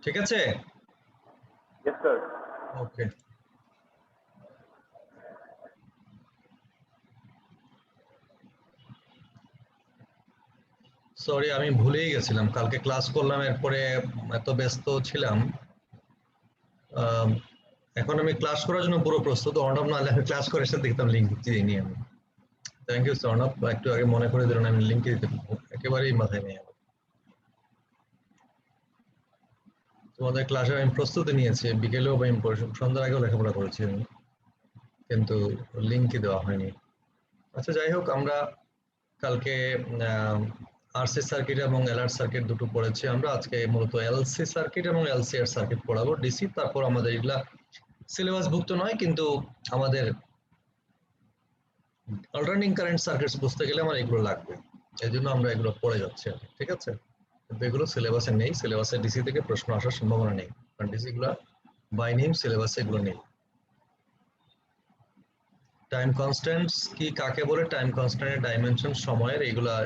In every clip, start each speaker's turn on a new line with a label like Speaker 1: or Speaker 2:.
Speaker 1: ঠিক আছে?
Speaker 2: Yes, sir.
Speaker 1: ওকে। Sorry, আমি ভুলেই গেছিলাম, কালকে ক্লাস করলাম, এরপরে এত ব্যস্ত ছিলাম। এখন আমি ক্লাস করার জন্য পুরো প্রস্তুত। অর্ণব নাহলে আমি ক্লাস করে এসে দেখতাম লিঙ্ক দিইনি আমি। থ্যাংক ইউ অর্ণব, একটু আগে মনে করে দিলেন, আমি লিঙ্ক দিতে একেবারেই মাথায় নেই আমার। তোমাদের ক্লাসে আমি প্রস্তুতি নিয়েছি, বিকেলেও আমি সন্ধ্যার আগেও লেখাপড়া করেছি আমি, কিন্তু লিঙ্কই দেওয়া হয়নি। আচ্ছা, যাই হোক, আমরা কালকে আরসি সার্কিট এবং এলআর সার্কিট দুটো পড়েছি আমরা। আজকে মূলত এলসি সার্কিট এবং এলসিআর সার্কিট পড়াবো, ডিসি। তারপর আমাদের এগুলা সিলেবাস ভুক্ত নয়, কিন্তু আমাদের অল্টারনেটিং কারেন্ট সার্কিটস বুঝতে গেলে আমার এগুলো লাগবে, এই জন্য আমরা এগুলো পড়ে যাচ্ছি। ঠিক আছে, কিন্তু এগুলো সিলেবাসে নেই, সিলেবাসে ডিসি থেকে প্রশ্ন আসার সম্ভাবনা নেই, কারণ ডিসি গুলা বাই নেম সিলেবাসে এগুলো নেই। টাইম কনস্ট্যান্টস কি কাকে বলে, টাইম কনস্ট্যান্টের ডাইমেনশন সময়ের, এগুলা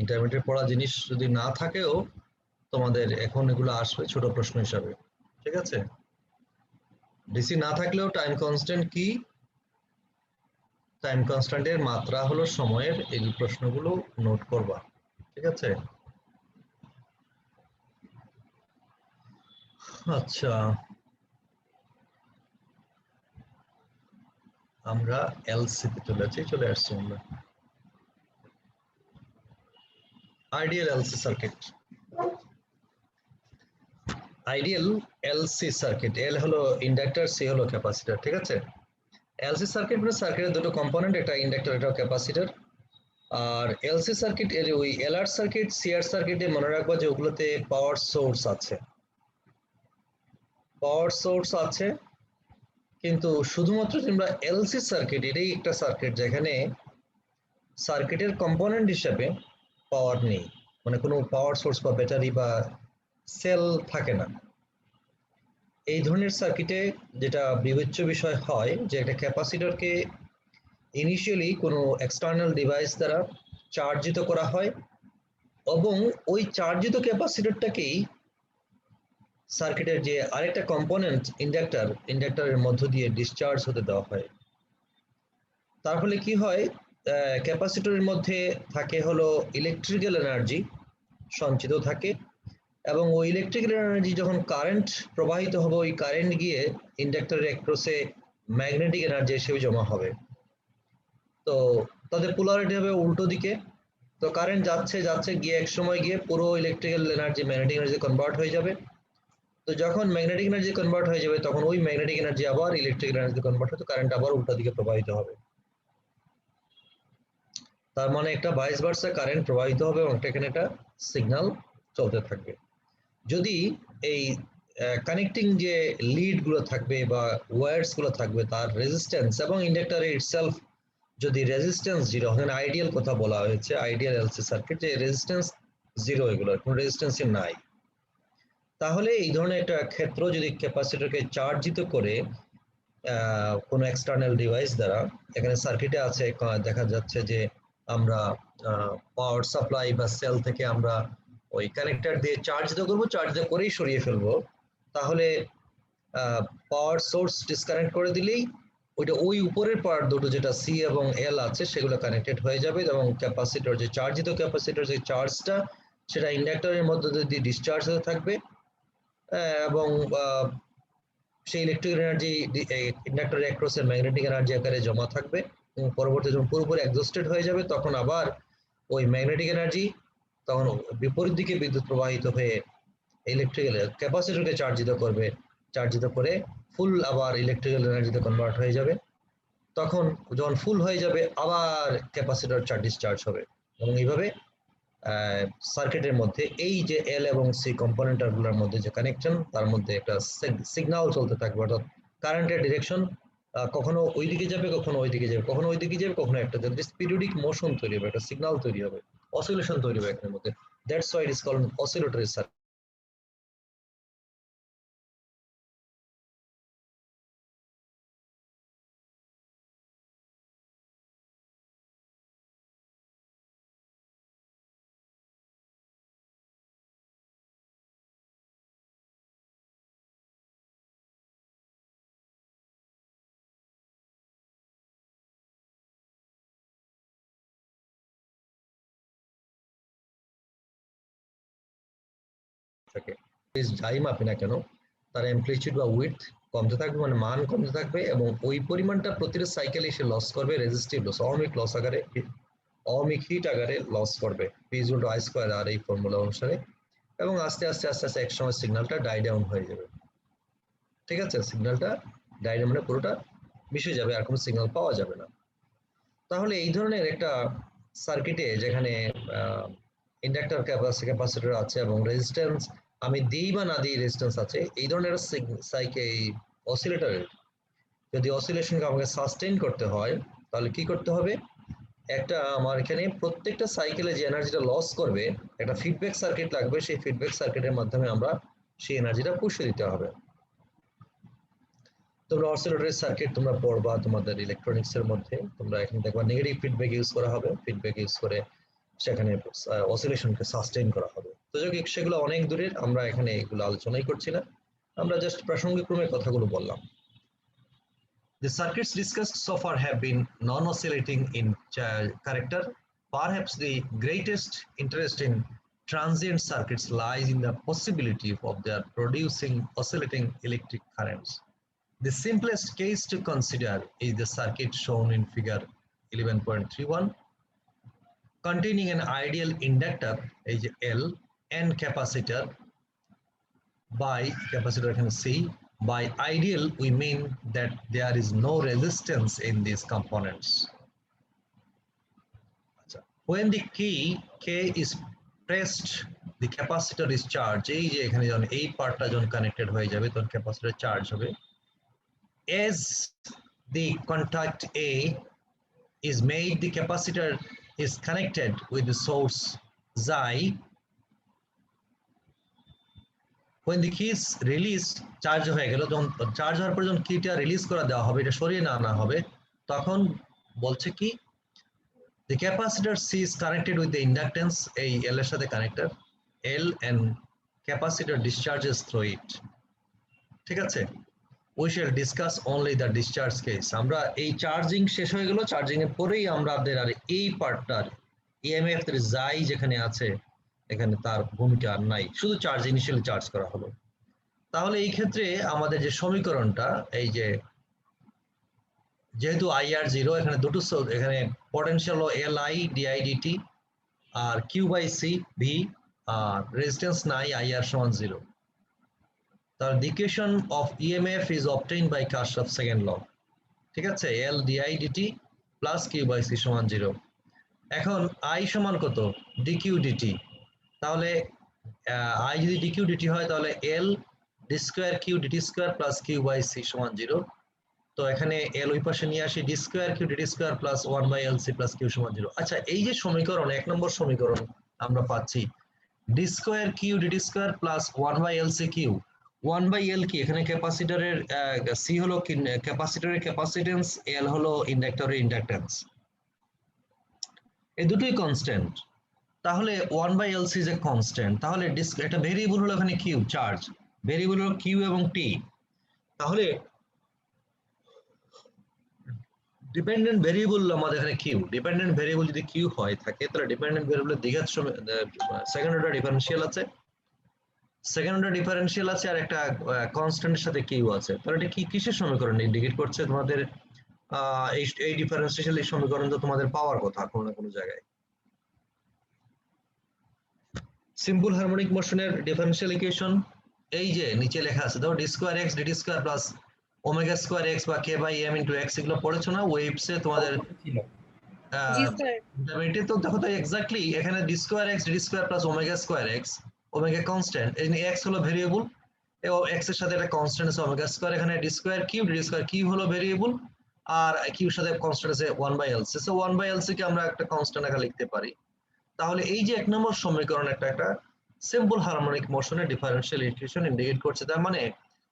Speaker 1: ইন্টারমিডিয়েট পড়া জিনিস যদি না থাকেও তোমাদের এখন এগুলো আসবে ছোট প্রশ্ন হিসাবে। ঠিক আছে, ডিসি না থাকলেও টাইম কনস্ট্যান্ট কি, টাইম কনস্ট্যান্টের মাত্রা হলো সময়ের, এই প্রশ্নগুলো নোট করবা। ঠিক আছে, আচ্ছা, আমরা এলসি তে চলে আসছি আমরা। Ideal LC circuit, ideal LC circuit, L হলো ইন্ডাক্টর, সি হলো ক্যাপাসিটর। ঠিক আছে, এলসি সার্কিট মানে সার্কিটের দুটো কম্পোনেন্ট, একটা ইন্ডাক্টর, একটা ক্যাপাসিটর। আর এলসি সার্কিট এর ওই এলআর সার্কিট, সিআর সার্কিটে মনে রাখবা যে ওগুলোতে পাওয়ার সোর্স আছে, পাওয়ার সোর্স আছে, কিন্তু শুধুমাত্র তোমরা এলসি সার্কিট, এটাই একটা সার্কিট যেখানে সার্কিটের কম্পোনেন্ট হিসেবে পাওয়ার নেই, মানে কোনো পাওয়ার সোর্স বা ব্যাটারি বা সেল থাকে না। এই ধরনের সার্কিটে যেটা বিবেচ্য বিষয় হয় যে একটা ক্যাপাসিটরকে ইনিশিয়ালি কোনো এক্সটার্নাল ডিভাইস দ্বারা চার্জিত করা হয়, এবং ওই চার্জিত ক্যাপাসিটরটাকেই সার্কিটের যে আরেকটা কম্পোনেন্ট ইন্ডাক্টর, ইন্ডাক্টরের মধ্য দিয়ে ডিসচার্জ হতে দেওয়া হয়। তার ফলে কি হয়, ক্যাপাসিটরের মধ্যে থাকে হলো ইলেকট্রিক্যাল এনার্জি সঞ্চিত থাকে, এবং ওই ইলেকট্রিক্যাল এনার্জি যখন কারেন্ট প্রবাহিত হবে, ওই কারেন্ট গিয়ে ইন্ডাক্টরের অ্যাক্রসে ম্যাগনেটিক এনার্জি হিসেবে জমা হবে। তো তাদের পোলারিটি হবে উল্টো দিকে। তো কারেন্ট যাচ্ছে যাচ্ছে গিয়ে এক সময় গিয়ে পুরো electrical energy magnetic energy convert হয়ে যাবে। তো যখন ম্যাগনেটিক এনার্জি কনভার্ট হয়ে যাবে, তখন ওই ম্যাগনেটিক এনার্জি আবার ইলেকট্রিক এনার্জি কনভার্ট হতে কারেন্ট আবার উল্টা দিকে প্রবাহিত হবে। তার মানে একটা ভাইস ভার্সা কারেন্ট প্রবাহিত হবে এবং এখানে একটা সিগন্যাল চলতে থাকবে। যদি এই কানেক্টিং যে লিড গুলো থাকবে বা ওয়্যারস গুলো থাকবে, তার রেজিস্ট্যান্স এবং ইন্ডাক্টর ইটসেলফ যদি রেজিস্ট্যান্স জিরো, এখানে আইডিয়াল কথা বলা হয়েছে, আইডিয়াল এলসি সার্কিট যে রেজিস্ট্যান্স জিরো, এগুলো কোনো রেজিস্ট্যান্সই নাই, তাহলে এই ধরনের একটা ক্ষেত্র যদি ক্যাপাসিটরকে চার্জিত করে কোনো এক্সটার্নাল ডিভাইস দ্বারা, এখানে সার্কিটে আছে দেখা যাচ্ছে যে আমরা পাওয়ার সাপ্লাই বা সেল থেকে আমরা ওই কানেক্টর দিয়ে চার্জিত করবো, চার্জিত করেই সরিয়ে ফেলবো, তাহলে পাওয়ার সোর্স ডিসকানেক্ট করে দিলেই ওইটা ওই উপরের পার্ট দুটো যেটা সি এবং এল আছে সেগুলো কানেক্টেড হয়ে যাবে, এবং ক্যাপাসিটর যে চার্জিত ক্যাপাসিটর যে চার্জটা সেটা ইন্ডাক্টরের মধ্যে দিয়ে ডিসচার্জ হতে থাকবে, এবং সেই ইলেকট্রিক এনার্জি ইন্ডাক্টরের অ্যাক্রসে ম্যাগনেটিক এনার্জি আকারে জমা থাকবে, এবং পরবর্তী যখন পুরোপুরি এক্সস্টেড হয়ে যাবে তখন আবার ওই ম্যাগনেটিক এনার্জি তখন বিপরীত দিকে বিদ্যুৎ প্রবাহিত হয়ে ইলেকট্রিক্যাল ক্যাপাসিটরকে চার্জিত করবে, চার্জিত করে ফুল আবার ইলেকট্রিক্যাল এনার্জিতে কনভার্ট হয়ে যাবে। তখন যখন ফুল হয়ে যাবে আবার ক্যাপাসিটর ডিসচার্জ হবে, এবং এইভাবে সার্কিটের মধ্যে এই যে এল এবং সি কম্পোনেন্টগুলোর মধ্যে যে কানেকশন, তার মধ্যে একটা সিগন্যাল চলতে থাকবে, অর্থাৎ কারেন্টের ডিরেকশন কখনো ওইদিকে যাবে, কখনো ওইদিকে যাবে, কখনো ওইদিকে যাবে, কখনো একটা যাবে, পিরিয়ডিক মোশন তৈরি হবে, একটা সিগন্যাল তৈরি হবে, অসিলেশন তৈরি হবে এখানের মধ্যে। That's why it is called oscillatory circuit. থাকে, যাই মাপি না কেন তার অ্যামপ্লিটিউড বা উইডথ কমতে থাকবে, মানে মান কমতে থাকবে, এবং ওই পরিমাণটা প্রতিটা সাইকেলে এসে লস করবে, রেজিস্টিভ লস, অহমিক লস আকারে, অহমিক হিট আকারে লস করবে, P = I স্কয়ার আর এই ফর্মুলা অনুসারে, এবং আস্তে আস্তে আস্তে আস্তে এক সময় সিগন্যালটা ডাই ডাউন হয়ে যাবে। ঠিক আছে, সিগন্যালটা ডাই ডাউন মানে পুরোটা মিশে যাবে, আর কোনো সিগন্যাল পাওয়া যাবে না। তাহলে এই ধরনের একটা সার্কিটে যেখানে ইন্ডাক্টর ক্যাপাসিটর আছে এবং রেজিস্ট্যান্স আমি দিই বা না দিই রেজিস্ট্যান্স আছে, এই ধরনের অসিলেটরের যদি অসিলেশনকে আমাকে সাস্টেইন করতে হয় তাহলে কি করতে হবে, একটা আমার এখানে প্রত্যেকটা সাইকেলে যে এনার্জিটা লস করবে একটা ফিডব্যাক সার্কিট লাগবে, সেই ফিডব্যাক সার্কিটের মাধ্যমে আমরা সেই এনার্জিটা পুষে দিতে হবে। তোমরা অসিলেটরের সার্কিট তোমরা পড়বা তোমাদের ইলেকট্রনিক্স এর মধ্যে, তোমরা এখানে দেখবা নেগেটিভ ফিডব্যাক ইউজ করা হবে, ফিডব্যাক ইউজ করে সেখানে অসিলেশনকে সাস্টেইন করা হবে। তো যাই হোক, সেগুলো অনেক দূরের, আমরা এখানে এগুলো আলোচনাই করছি না, আমরা জাস্ট প্রাসঙ্গিক ক্রমে কথাগুলো বললাম। The circuits discussed so far have been non-oscillating in character. Perhaps the greatest interest in transient circuits lies in the possibility of their producing oscillating electric currents. The simplest case to consider is the circuit shown in figure 11.31, containing an ideal inductor L and capacitor. By capacitor can C, by ideal we mean that there is no resistance in these components. When the key K is pressed, the capacitor is charged. এই যে এখানে যখন এই পার্টটা যখন connected হয়ে যাবে তখন ক্যাপাসিটর চার্জ হবে। As the contact A is made, the capacitor is connected with the source Xi. When the key is released, charge হয়ে গেল, যখন চার্জ হওয়ার পর যখন কিটা রিলিজ করে দেওয়া হবে, এটা সরিয়ে না আনা হবে, তখন বলছে কি the capacitor C is connected with the inductance, এই L এর সাথে connector L, and capacitor discharges through it. ঠিক আছে, we shall discuss only the discharge case. আমরা এই চার্জিং শেষ হয়ে গেল, চার্জিং এর পরেই আমাদের আর এই পার্টটার EMF এর যাই যেখানে আছে এখানে তার ভূমিকা আর নাই, শুধু চার্জ ইনিশিয়ালি চার্জ করা হলো। তাহলে এই ক্ষেত্রে আমাদের যে সমীকরণটা, এই যে যেহেতু IR0 এখানে দুটো, এখানে পটেনশিয়াল হলো LI DI DT আর Q/C V, আর রেজিস্ট্যান্স নাই, IR = 0। তার the equation of EMF is obtained by Kirchhoff's second law। ঠিক আছে, L DI DT plus Q/C = 0। এখন I সমান কত, dQ dt, তাহলে I যদি dQ dt হয় তাহলে L d² Q dt² plus Q/C = 0। তো এখানে L ওই পাশে নিয়ে আসি, d² Q dt² plus 1/LC plus Q = 0। আচ্ছা, এই যে সমীকরণ, এক নম্বর সমীকরণ আমরা পাচ্ছি d² Q dt² plus 1/LC Q, 1/L কি, এখানে ক্যাপাসিটরের C হলো ক্যাপাসিটরের ক্যাপাসিটেন্স, L হলো ইন্ডাক্টরের ইন্ডাক্টেন্স, এই দুটোই কনস্ট্যান্ট। তাহলে 1/LC যে কনস্ট্যান্ট, তাহলে এটা ভেরিয়েবল হলো এখানে Q, চার্জ ভেরিয়েবল হলো Q এবং T। তাহলে ডিপেন্ডেন্ট ভেরিয়েবল আমাদের এখানে Q, ডিপেন্ডেন্ট ভেরিয়েবল যদি Q হয় থাকে তাহলে ডিপেন্ডেন্ট ভেরিয়েবলের দ্বিঘাত সেকেন্ড অর্ডার ডিফারেনশিয়াল আছে, আর একটা কনস্ট্যান্টের সাথে Q আছে। তাহলে এটা কি কিসের সমীকরণ ইন্ডিকেট করছে তোমাদের? এই ডিফারেনশিয়াল এই সমীকরণ তো তোমাদের পাওয়ার কথা কোনো না কোনো জায়গায়। সিম্পল হারমোনিক মোশনের ডিফারেনশিয়াল ইকুয়েশন এই যে নিচে লেখা আছে, ধরো d² x dt² plus ω² x বা k/m * x, এগুলো পড়েছো না ওয়েভসে তোমাদের?
Speaker 3: জি স্যার।
Speaker 1: ইন্টারমিডিয়েটে তো দেখো, তাই এক্স্যাক্টলি এখানে d² x dt² plus ω² x, omega constant, এই x হলো ভেরিয়েবল এবং x এর সাথে একটা কনস্ট্যান্ট আছে ω², এখানে d² Q dt² Q হলো ভেরিয়েবল আর Q এর সাথে কনস্ট্যান্ট আছে 1/LC। সো 1/LC কে আমরা একটা কনস্ট্যান্ট আকারে লিখতে পারি। তাহলে এই যে এক নম্বর সমীকরণ একটা সিম্পল হারমোনিক মোশনের ডিফারেনশিয়াল ইকুয়েশন ইন্ডিকেট করছে। তার মানে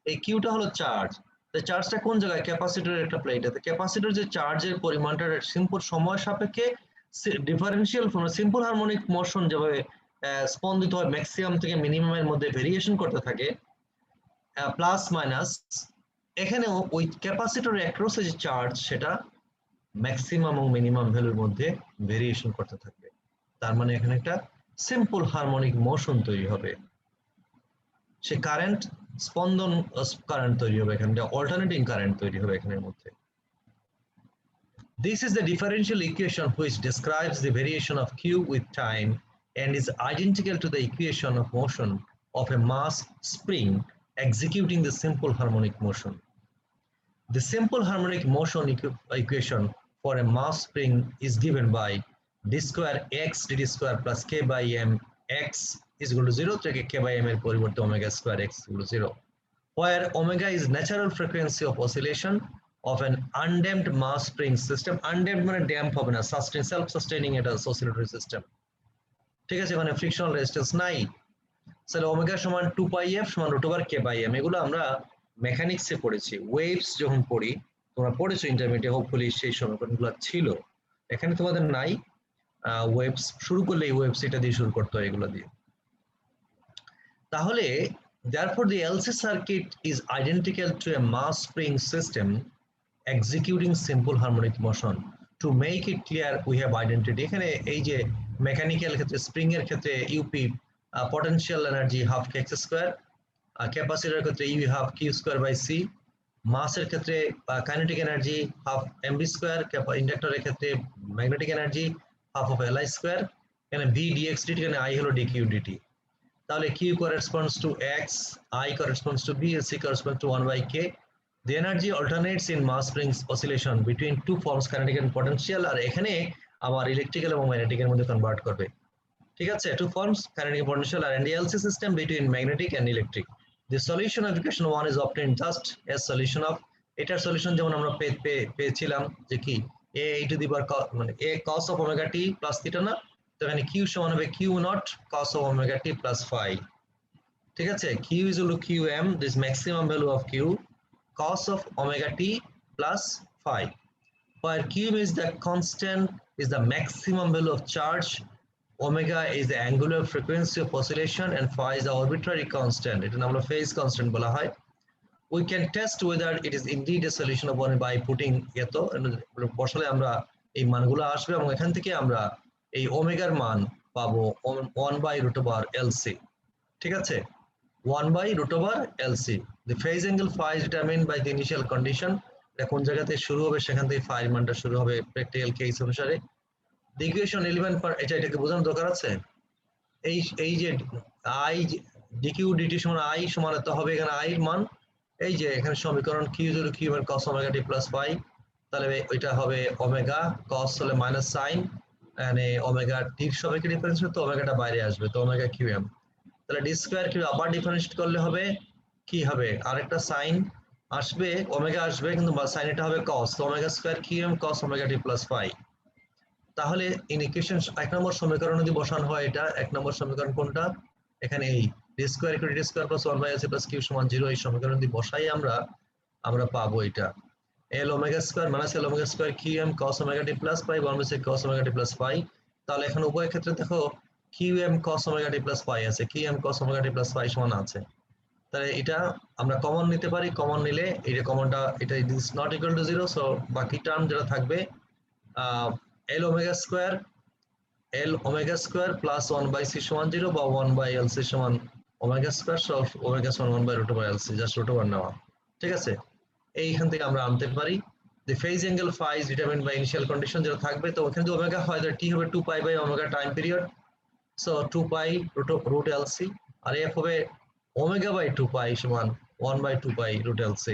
Speaker 1: এই কিউটা হলো চার্জ, তো চার্জটা কোন জায়গায়, ক্যাপাসিটরের একটা প্লেটে। তো ক্যাপাসিটর যে চার্জের পরিমাণটা সিম্পল সময় সাপেক্ষে ডিফারেনশিয়াল সিম্পল হারমোনিক মোশন যেভাবে স্পন্দিত হয় ম্যাক্সিমাম থেকে মিনিমামের মধ্যে ভেরিয়েশন করতে থাকে প্লাস মাইনাস, এখানেও ওই ক্যাপাসিটরের অ্যাক্রসে যে চার্জ সেটা ম্যাক্সিমাম এবং মিনিমাম ভ্যালুর মধ্যে ভেরিয়েশন করতে থাকবে। তার মানে এখানে একটা সিম্পল হারমোনিক মোশন তৈরি হবে। সে কারেন্ট স্পন্দন কারেন্ট তৈরি হবে এখানে, অল্টারনেটিং কারেন্ট তৈরি হবে এখানের মধ্যে। This is the differential equation which describes the variation of Q with time and is identical to the equation of motion of a mass spring executing the simple harmonic motion. The simple harmonic motion equation for a mass spring is given by d square x dt square plus k by m x is equal to 0 থেকে k by m এর পরিবর্তে omega square x is equal to 0, where omega is natural frequency of oscillation of an undamped mass spring system. Undamped মানে damp হবে না, sustain self sustaining এটা oscillatory system, ঠিক আছে, মানে ফ্রিকশনাল রেজিস্ট্যান্স নাই। তাহলে ওমেগা সমান 2 পাই f সমান √k বাই m, এগুলো আমরা মেকানিক্সে পড়েছি। ওয়েভস যখন পড়ি, তোমরা পড়েছো ইন্টারমিডিয়েট, হোপফুলি সেই সমীকরণগুলো ছিল, এখানে তোমাদের নাই। ওয়েভস শুরু করলে এই ওয়েভস এটা দিয়ে শুরু করতে হয়, এগুলো দিয়ে। তাহলে therefore the LC circuit is identical to a mass spring system executing simple harmonic motion. To make it clear we have identity, এখানে এই যে মেকানিক্যাল ক্ষেত্রে স্প্রিং এর ক্ষেত্রে UP potential energy half kx square, ক্যাপাসিটরের ক্ষেত্রে U half Q square by C, মাসের ক্ষেত্রে kinetic energy half MV square, ইন্ডাক্টরের ক্ষেত্রে magnetic energy half of LI square, এখানে ভি ডিএক্স ডিটি, এখানে আই হলো ডিকিউ ডিটি। তাহলে Q corresponds to X, I corresponds to B, C corresponds to 1/k. The energy alternates in mass springs oscillation between two forms, kinetic and potential, আর এখানে আমার electrical এবং magnetic এর মধ্যে convert করবে, ঠিক আছে, two forms, kinetic and potential, and the LC system between magnetic and electric. The solution of equation 1 is obtained just as solution of, এটার solution যেমন আমরা পেয়েছিলাম যে কি a to the power মানে a cos of omega t plus theta না, তো এখানে q সমান হবে q not cos of omega t plus phi, ঠিক আছে, q is equal to qm, this maximum value of q cos of omega t plus phi, where q is the constant, is the maximum value of charge, omega is the angular frequency of oscillation, and phi is the arbitrary constant, এটা আমরা phase constant বলা হয়। We can test whether it is indeed a solution of one by putting এত বসালে আমরা এই মানগুলো আসবে, এবং এখান থেকে আমরা এই ওমেগার মান পাবো 1/√LC, ঠিক আছে, 1/√LC. The phase angle phi is determined by the initial condition, এটা কোন জায়গাতে শুরু হবে সেখান থেকে phi এর মানটা শুরু হবে প্র্যাকটিক্যাল কেস অনুসারে। The equation 11 এটাকে বোঝানোর দরকার আছে, এই যে i dq dt সমান i সমান তো হবে এখানে i এর মান, এই যে এখানে সমীকরণ q q এর cos omega t plus phi, তাহলে এটা হবে ওমেগা, cos হলে মাইনাস সাইন, মানে ওমেগা t সবাইকে ডিফারেন্স তো ওমেগাটা বাইরে আসবে, তো ওমেগা qm, তাহলে d স্কয়ার q আবার ডিফারেন্সিয়েট করলে হবে কি হবে, আরেকটা সাইন আসবে, ওমেগা আসবে, কিন্তু সাইন এটা হবে cos, তো omega square qm cos omega t plus phi। তাহলে ইন ইকুয়েশন 1 নম্বর সমীকরণ যদি বসানো হয়, এটা 1 নম্বর সমীকরণ কোনটা, এখানে এই d square q d square plus 1/LC plus q সমান 0, এই সমীকরণ যদি বসাই আমরা পাবো এটা l omega square minus l omega square qm cos omega t plus phi 1/sec cos omega t plus phi। তাহলে এখন উভয় ক্ষেত্রে দেখো qm cos omega t plus phi আছে, qm cos omega t plus phi সমান আছে, তাহলে এটা আমরা কমন নিতে পারি, কমন নিলে এটা কমনটা এটা is not equal to 0, so বাকি টার্ম যেটা থাকবে l omega square plus 1/c সমান 0 বা 1/LC সমান ওমেগা স্কয়ার, সো ওমেগা সমান 1/√LC, জাস্ট √1 নেওয়া, ঠিক আছে, এইখান থেকে আমরা আনতে পারি। the phase angle phi is determined by initial condition যেটা থাকবে, তো ওখানে যদি ওমেগা হয় তাহলে t হবে 2 pi by omega time period, so 2 pi √LC, আর f হবে omega by 2 pi সমান 1/2 pi √LC.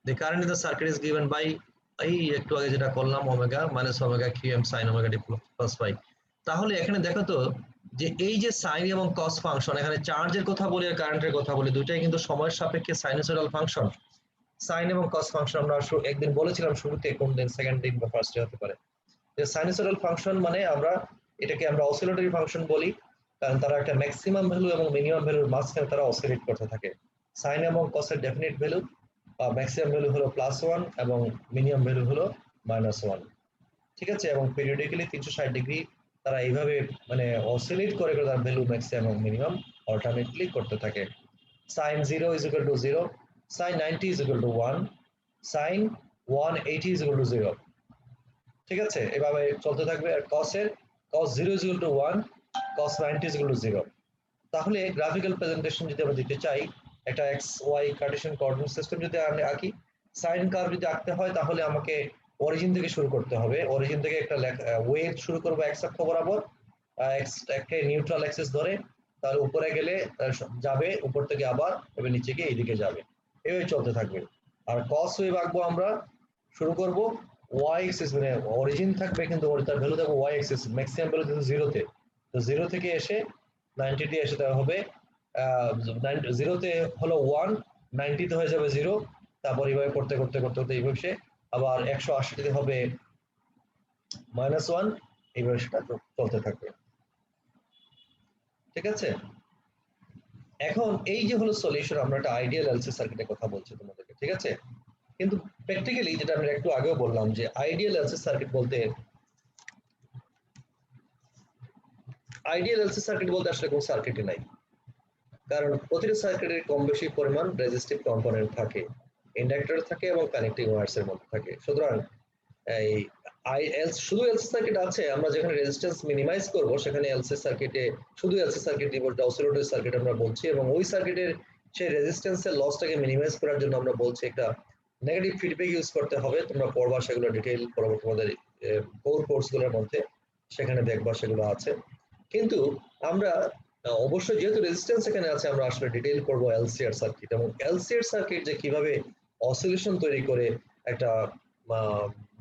Speaker 1: The current in the circuit is given by এই একটু আগে যেটা করলাম omega minus omega qm sin omega t plus phi। তাহলে এখানে দেখো তো যে এই যে সাইন এবং কস ফাংশন, এখানে চার্জের কথা বলি আর কারেন্টের কথা বলি, দুইটাই কিন্তু সময়ের সাপেক্ষে সাইনোসয়েডাল ফাংশন। সাইন এবং কস ফাংশন আমরা একদিন বলেছিলাম শুরুতে, কোন দিন সেকেন্ড দিন বা ফার্স্ট ডে হতে পারে, যে সাইনোসয়েডাল ফাংশন মানে এটাকে আমরা অসিলেটরি ফাংশন বলি, কারণ তারা একটা ম্যাক্সিমাম ভ্যালু এবং মিনিমাম ভ্যালুর মাঝখানে তারা অসিলেট করতে থাকে। সাইন এবং কসের ডেফিনিট ভ্যালু বা ম্যাক্সিমাম ভ্যালু হলো +1 এবং মিনিমাম ভ্যালু হলো -1, ঠিক আছে, এবং পিরিয়ডিক্যালি 360 ডিগ্রি তারা এইভাবে মানে অসিলেট করে তার ভ্যালু ম্যাক্সিমাম এবং মিনিমাম অল্টারনেটলি করতে থাকে। sin 0 is equal to 0, sin 90 is equal to 1, sin 180 is equal to 0, ঠিক আছে, এভাবে চলতে থাকবে। আর cos 0 is equal to 1, cos 90 is equal to 0, তাহলে গ্রাফিক্যাল প্রেজেন্টেশন যদি আমরা দিতে চাই, একটা X Y Cartesian coordinate system যদি আমি আঁকি, সাইন কার্ভ যদি আঁকতে হয় তাহলে আমাকে অরিজিন থেকে শুরু করতে হবে। অরিজিন থেকে একটা ওয়েভ শুরু করবো এক্স অক্ষ বরাবর, একটা নিউট্রাল অ্যাক্সিস ধরে, তাহলে উপরে গেলে যাবে উপর থেকে আবার এবার নিচে গিয়ে এইদিকে যাবে, এইভাবে চলতে থাকবে। আর কস ওয়েভ আঁকবো আমরা, শুরু করব ওয়াই এক্সিস, মানে অরিজিন থাকবে কিন্তু তার ভ্যালু থাকবে ওয়াই এক্সিস, ম্যাক্সিমাম ভ্যালু কিন্তু জিরোতে। তো জিরো থেকে এসে 90 তে এসে দেওয়া হবে, জিরোতে হলো 1, 90 তে হয়ে যাবে 0, তারপর এইভাবে করতে করতে করতে করতে এইভাবে সে আবার 180 তে হবে -1, এইভাবে সেটা চলতে থাকবে। ঠিক আছে, এখন এই যে হলো সলিউশন, আমরা একটা আইডিয়াল এলসি সার্কিটের কথা বলছি তোমাদেরকে, ঠিক আছে। কিন্তু প্র্যাকটিক্যালি যেটা আমরা একটু আগেও বললাম যে আইডিয়াল এলসি সার্কিট বলতে আসলে কোনো সার্কিটই নাই, কারণ প্রতিটি সার্কিটের কম বেশি পরিমাণ রেজিস্টিভ কম্পোনেন্ট থাকে, ইন্ডাক্টর থাকে এবং কানেক্টিং ওয়্যারস এর মধ্যে থাকে। সুতরাং এই শুধু এলসি সার্কিট আছে, আমরা যেখানে রেজিস্ট্যান্স মিনিমাইজ করব সেখানে এলসি সার্কিটে শুধু এলসি সার্কিট দিব, অসিলেটর সার্কিট আমরা বলছি, এবং ওই সার্কিটের সেই রেজিস্ট্যান্সের লসটাকে মিনিমাইজ করার জন্য আমরা বলছি একটা নেগেটিভ ফিডব্যাক ইউজ করতে হবে। তোমরা পড়বা সেগুলো ডিটেইল পরবর্তী তোমাদের কোর কোর্সগুলোর মধ্যে, সেখানে দেখবা সেগুলো আছে। কিন্তু আমরা অবশ্যই যেহেতু রেজিস্ট্যান্স এখানে আছে, আমরা আসলে ডিটেইল করব এলসিআর সার্কিট, এবং এলসিআর সার্কিট যে কিভাবে অসিলেশন তৈরি করে, একটা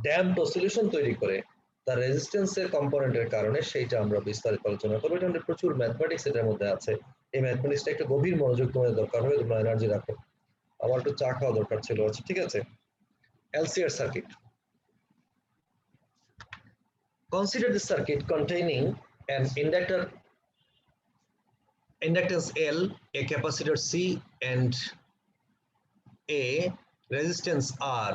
Speaker 1: ড্যাম্পড অসিলেশন তৈরি করে তার রেজিস্ট্যান্সের কম্পোনেন্টের কারণে, সেইটা আমরা বিস্তারিত আলোচনা করবো। এটা আমাদের প্রচুর ম্যাথমেটিক্স এটার মধ্যে আছে, এই ম্যাথমেটিক্সটা একটু গভীর মনোযোগ তোমাদের দরকার হবে, তোমরা এনার্জি রাখো। আমার একটু চা খাওয়া দরকার ছিল, আচ্ছা ঠিক আছে। LCR circuit, consider the circuit containing an inductance L, a capacitor C, and a resistance R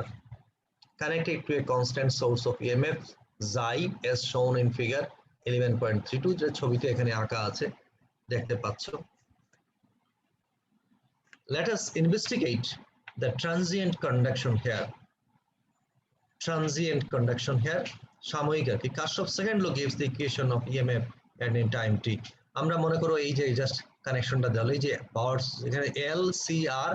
Speaker 1: connected to a constant source of EMF Xi as shown in figure 11.32, যে ছবিতে এখানে আঁকা আছে দেখতে পাচ্ছ। Let us investigate the transient conduction here. Transient conduction here, সাময়িক আর কি। Kirchhoff second law gives the equation of EMF and in time t. আমরা মনে করো এই যে জাস্ট কানেকশনটা দিলাম, এই যে পাওয়ার এখানে L C R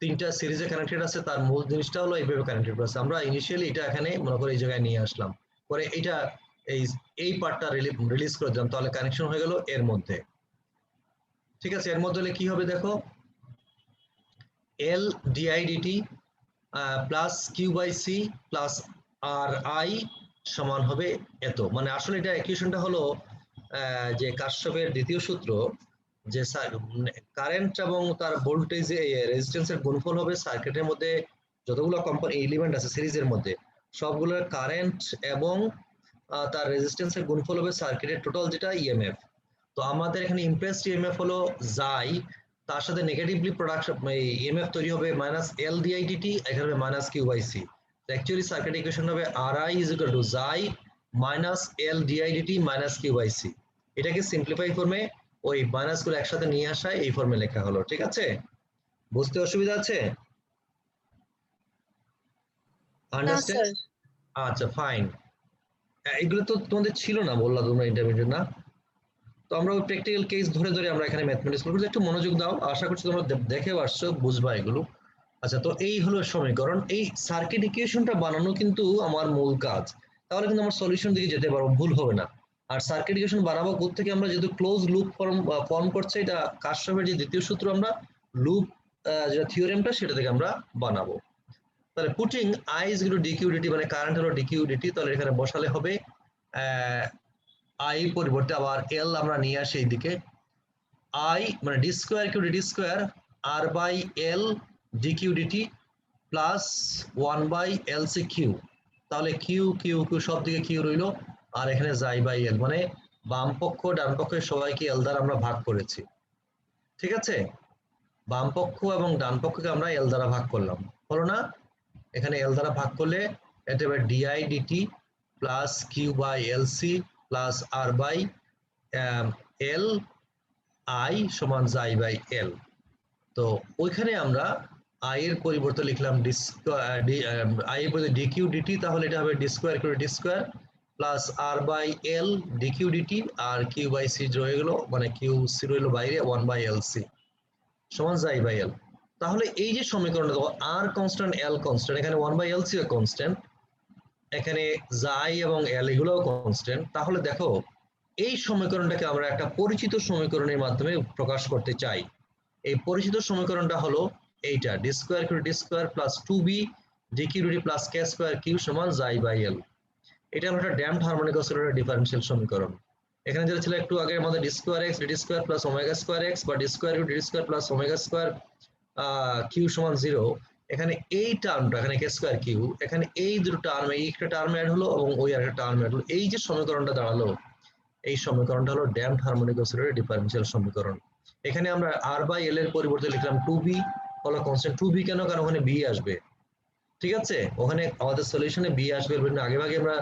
Speaker 1: তিনটা সিরিজে কানেক্টেড আছে, তার মূল জিনিসটা হলো এইভাবে কানেক্টেড আছে। আমরা ইনিশিয়ালি এটা এখানে মনে করো এই জায়গায় নিয়ে আসলাম, পরে এটা এই পার্টটা রিলিজ করে দিলাম, তাহলে কানেকশন হয়ে গেল এর মধ্যে। ঠিক আছে, এর মধ্যে হলে কি হবে দেখো, L di dt plus Q by C plus R I সমান হবে এত। মানে আসলে এটা ইকুয়েশনটা হলো যে কার্শফের দ্বিতীয় সূত্র, যে কারেন্ট এবং তার ভোল্টেজ রেজিস্ট্যান্সের গুণফল হবে সার্কিটের মধ্যে যতগুলো এলিমেন্ট আছে সিরিজের মধ্যে, সবগুলোর কারেন্ট এবং তার রেজিস্ট্যান্সের গুণফল হবে সার্কিটের টোটাল যেটা ইএমএফ। তো আমাদের এখানে ইমপ্রেসড ইএমএফ হলো জাই, তার সাথে নেগেটিভলি প্রোডাকশন ইএমএফ তৈরি হবে মাইনাস এল ডিআই ডিটি, এখানে হবে minus q by c. Actually circuit equation হবে r i is equal to xi minus l d i d t minus q by c. এটাকে সিম্পলিফাই ফর্মে ওই মাইনাস গুলো একসাথে নিয়ে আসায় এই ফর্মে লেখা হলো। ঠিক আছে, বুঝতে অসুবিধা আছে? আন্ডারস্ট্যান্ড? আচ্ছা ফাইন। এগুলো তো তোমাদের ছিল না, বললা তোমরা ইন্টারমিডিয়েট না, তো আমরা ওই প্র্যাকটিক্যাল কেস ধরে ধরে আমরা এখানে ম্যাথমেটিক্স করব। একটু মনোযোগ দাও, আশা করছি তোমরা দেখেও আসছো, বুঝবা এগুলো। আচ্ছা, তো এই হলো সমীকরণ। এই সার্কিট ইকুয়েশনটা বানানো কিন্তু আমার মূল কাজ, তাহলে কিন্তু আমার সলিউশন দিকে যেতে পারবো, ভুল হবে না। আর সার্কিট ইকুয়েশন বানাবো কোত্থেকে, আমরা যেহেতু ক্লোজ লুপ ফর্ম করছে, এটা কার্শফের যে দ্বিতীয় সূত্র, আমরা লুপ যেটা থিওরেমটা সেটা থেকে আমরা বানাবো। তাহলে putting I is equal to DQ DT, মানে কারেন্ট হলো ডিকিউ ডিটি, তাহলে এখানে বসালে হবে আই পরিবর্তে আবার এল আমরা নিয়ে আসি এইদিকে, আই মানে D square Q DT square R by L DQ DT plus 1 by L C Q. তাহলে কিউ কিউ কিউ সব দিকে কিউ রইলো, আর এখানে জাই বাই এল, মানে বাম পক্ষ ডান পক্ষের সবাইকে এল দ্বারা আমরা ভাগ করেছি। ঠিক আছে, বাম পক্ষ এবং ডান পক্ষকে আমরা এল দ্বারা ভাগ করলাম, হলো না? এখানে এল দ্বারা ভাগ করলে এটা হবে DI DT plus Q by L C plus R by L I সমান জাই বাই এল। তো ওইখানে আমরা আই এর পরিবর্তে লিখলাম আই এর পরিবর্তে ডিকিউ ডিটি, তাহলে এটা হবে D square Q DT square plus R by L DQ DT আর কিউ বাই সি রয়ে গেল, মানে কিউ সি রইল বাইরে, 1/LC সমান জাই বাই এল। তাহলে এই যে সমীকরণটা দেখো, আর কনস্ট্যান্ট এল কনস্ট্যান্ট, এখানে 1/LC ও কনস্ট্যান্ট, এখানে জাই এবং এল এগুলোও কনস্ট্যান্ট। তাহলে দেখো এই সমীকরণটাকে আমরা একটা পরিচিত সমীকরণের মাধ্যমে প্রকাশ করতে চাই। এই পরিচিত সমীকরণটা হলো এইটা, d square q d square plus 2b d q d plus k square q সমান জাই বাই এল। এটা হলো একটা ড্যাম্পড হারমোনিক অসিলেটর ডিফারেনশিয়াল সমীকরণ। এখানে যেটা ছিল একটু আগে আমাদের d square x d square plus omega square x বা d square q d square plus omega square q সমান 0, এখানে এই টার্মটা, এখানে কে স্কোয়ার কিউ, এখানে এই দুটো টার্ম, এই একটা টার্ম অ্যাড হলো এবং ওই একটা টার্ম অ্যাড হলো, এই যে সমীকরণটা দাঁড়ালো, এই সমীকরণটা হলো ড্যাম্পড হারমোনিক অসিলেটর ডিফারেনশিয়াল সমীকরণ। এখানে আমরা আর বাই এল এর পরিবর্তে লিখলাম 2b, হলো কনস্ট্যান্ট 2b কেন, কারণ ওখানে b আসবে, ঠিক আছে, ওখানে আমাদের সলিউশনে b আসবে, আগে ভাগে আমরা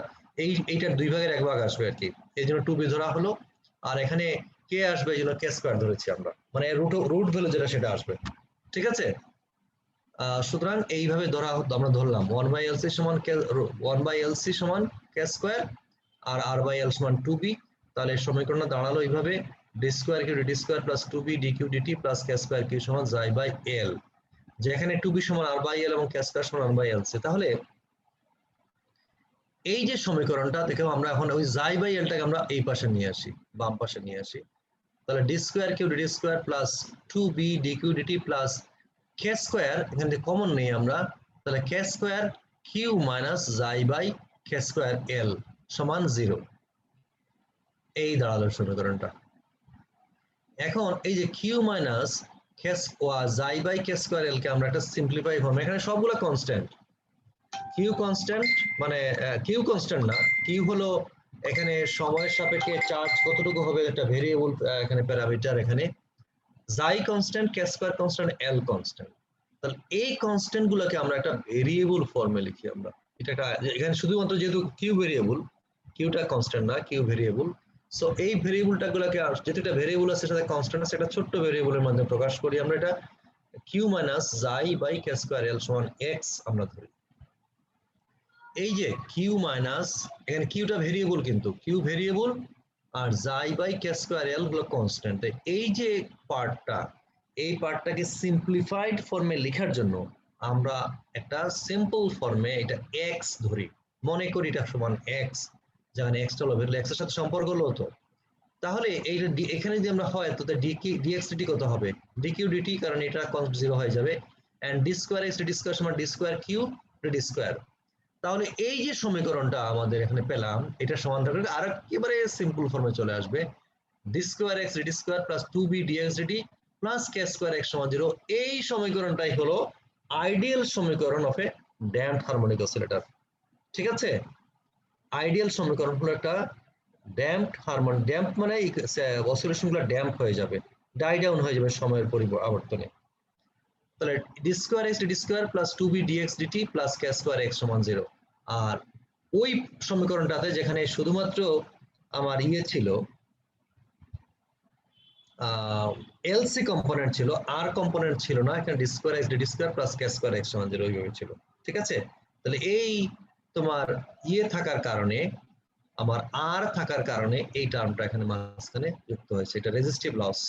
Speaker 1: এইটার 2 ভাগের 1 ভাগ আসবে আর কি, এই জন্য 2b ধরা হলো। আর এখানে কে আসবে, এই জন্য কে স্কয়ার ধরেছি আমরা, মানে রুট ভ্যালু যেটা সেটা আসবে, ঠিক আছে। সুতরাং এইভাবে আমরা ধরলাম 1/LC সমান 1/LC সমান কে স্কয়ার আর r/l সমান 2b। তাহলে সমীকরণটা দাঁড়ালো এইভাবে, d square q d square plus 2b d q d t plus k square q সমান জাই বাই এল, যেখানে 2b সমান r/l এবং কে স্কয়ার সমান 1/LC। তাহলে এই যে সমীকরণটা দেখো, আমরা এখন ওই জাই বাই এলটাকে আমরা এই পাশে নিয়ে আসি, বাম পাশে নিয়ে আসি। তাহলে d square q d square plus 2b d q d t plus k square, এখান থেকে কমন নেই আমরা, তাহলে k square q minus xi by K square l সমান 0। এই দাঁড়ালো সমীকরণটা। এখন এই যে q minus xi by K square l কে আমরা একটা সিম্পলিফাই ফর্ম, এখানে সবগুলো কনস্ট্যান্ট, কিউ কনস্ট্যান্ট, মানে কিউ কনস্ট্যান্ট না, কিউ হলো এখানে সময়ের সাপেক্ষে চার্জ কতটুকু হবে একটা ভেরিয়েবল, এখানে প্যারামিটার, এখানে জাই কনস্ট্যান্ট, কে স্কয়ার কনস্ট্যান্ট, এল কনস্ট্যান্ট। তাহলে এই কনস্ট্যান্ট গুলোকে আমরা একটা ভেরিয়েবল ফর্মে লিখি আমরা, এটা একটা, এখানে শুধুমাত্র যেহেতু কিউ ভেরিয়েবল, কিউটা কনস্ট্যান্ট না, কিউ ভেরিয়েবল, সো এই ভেরিয়েবলটা গুলোকে যেহেতু একটা ভেরিয়েবল আছে সাথে কনস্ট্যান্ট আছে, একটা ছোট্ট ভেরিয়েবলের মাধ্যমে প্রকাশ করি আমরা, এটা Q minus xi by K square l সমান এক্স আমরা ধরি। এই যে কিউ মাইনাস, এখানে কিউটা ভেরিয়েবল, কিন্তু কিউ ভেরিয়েবল আর জাই বাই কে স্কয়ার এল হলো কনস্ট্যান্ট। এই যে পার্টটা, এই পার্টটাকে সিম্পলিফাইড ফর্মে লেখার জন্য আমরা একটা সিম্পল ফর্মে এটা এক্স ধরি, মনে করি এটা সমান এক্স, যেখানে এক্স হলো ভেরিয়েবল, এক্স এর সাথে সম্পর্ক হলো তো। তাহলে এইটা এখানে যদি আমরা হয়, তো ডিএক্স ডিটি কত হবে, ডিকিউ ডিটি, কারণ এটা 0 হয়ে যাবে, and d square x d square সমান d square q d square. তাহলে এই যে সমীকরণটা আমাদের এখানে পেলাম, এটা সমান থাকবে আর একেবারে সিম্পল ফর্মে চলে আসবে, d square x d square plus 2b d x d t plus k square x সমান 0। এই সমীকরণটাই হলো আইডিয়াল সমীকরণ of a damped harmonic oscillator, ঠিক আছে। আইডিয়াল সমীকরণ হলো একটা ড্যাম্পড হারমোনিক, ড্যাম্প মানে অসিলেশন গুলো ড্যাম্প হয়ে যাবে, ডাই ডাউন হয়ে যাবে সময়ের পরিবর্তনে। তাহলে d square x d square plus 2b d x d t plus k square x সমান 0। আর ওই সমীকরণটাতে যেখানে শুধুমাত্র আমার ছিল এলসি কম্পোনেন্ট ছিল, আর কম্পোনেন্ট ছিল না, এখানে d square x d square plus k square x সমান 0 ওইভাবে ছিল, ঠিক আছে। তাহলে এই তোমার থাকার কারণে, আমার আর থাকার কারণে এই টার্মটা এখানে মাঝখানে যুক্ত হয়েছে, এটা রেজিস্টিভ লস,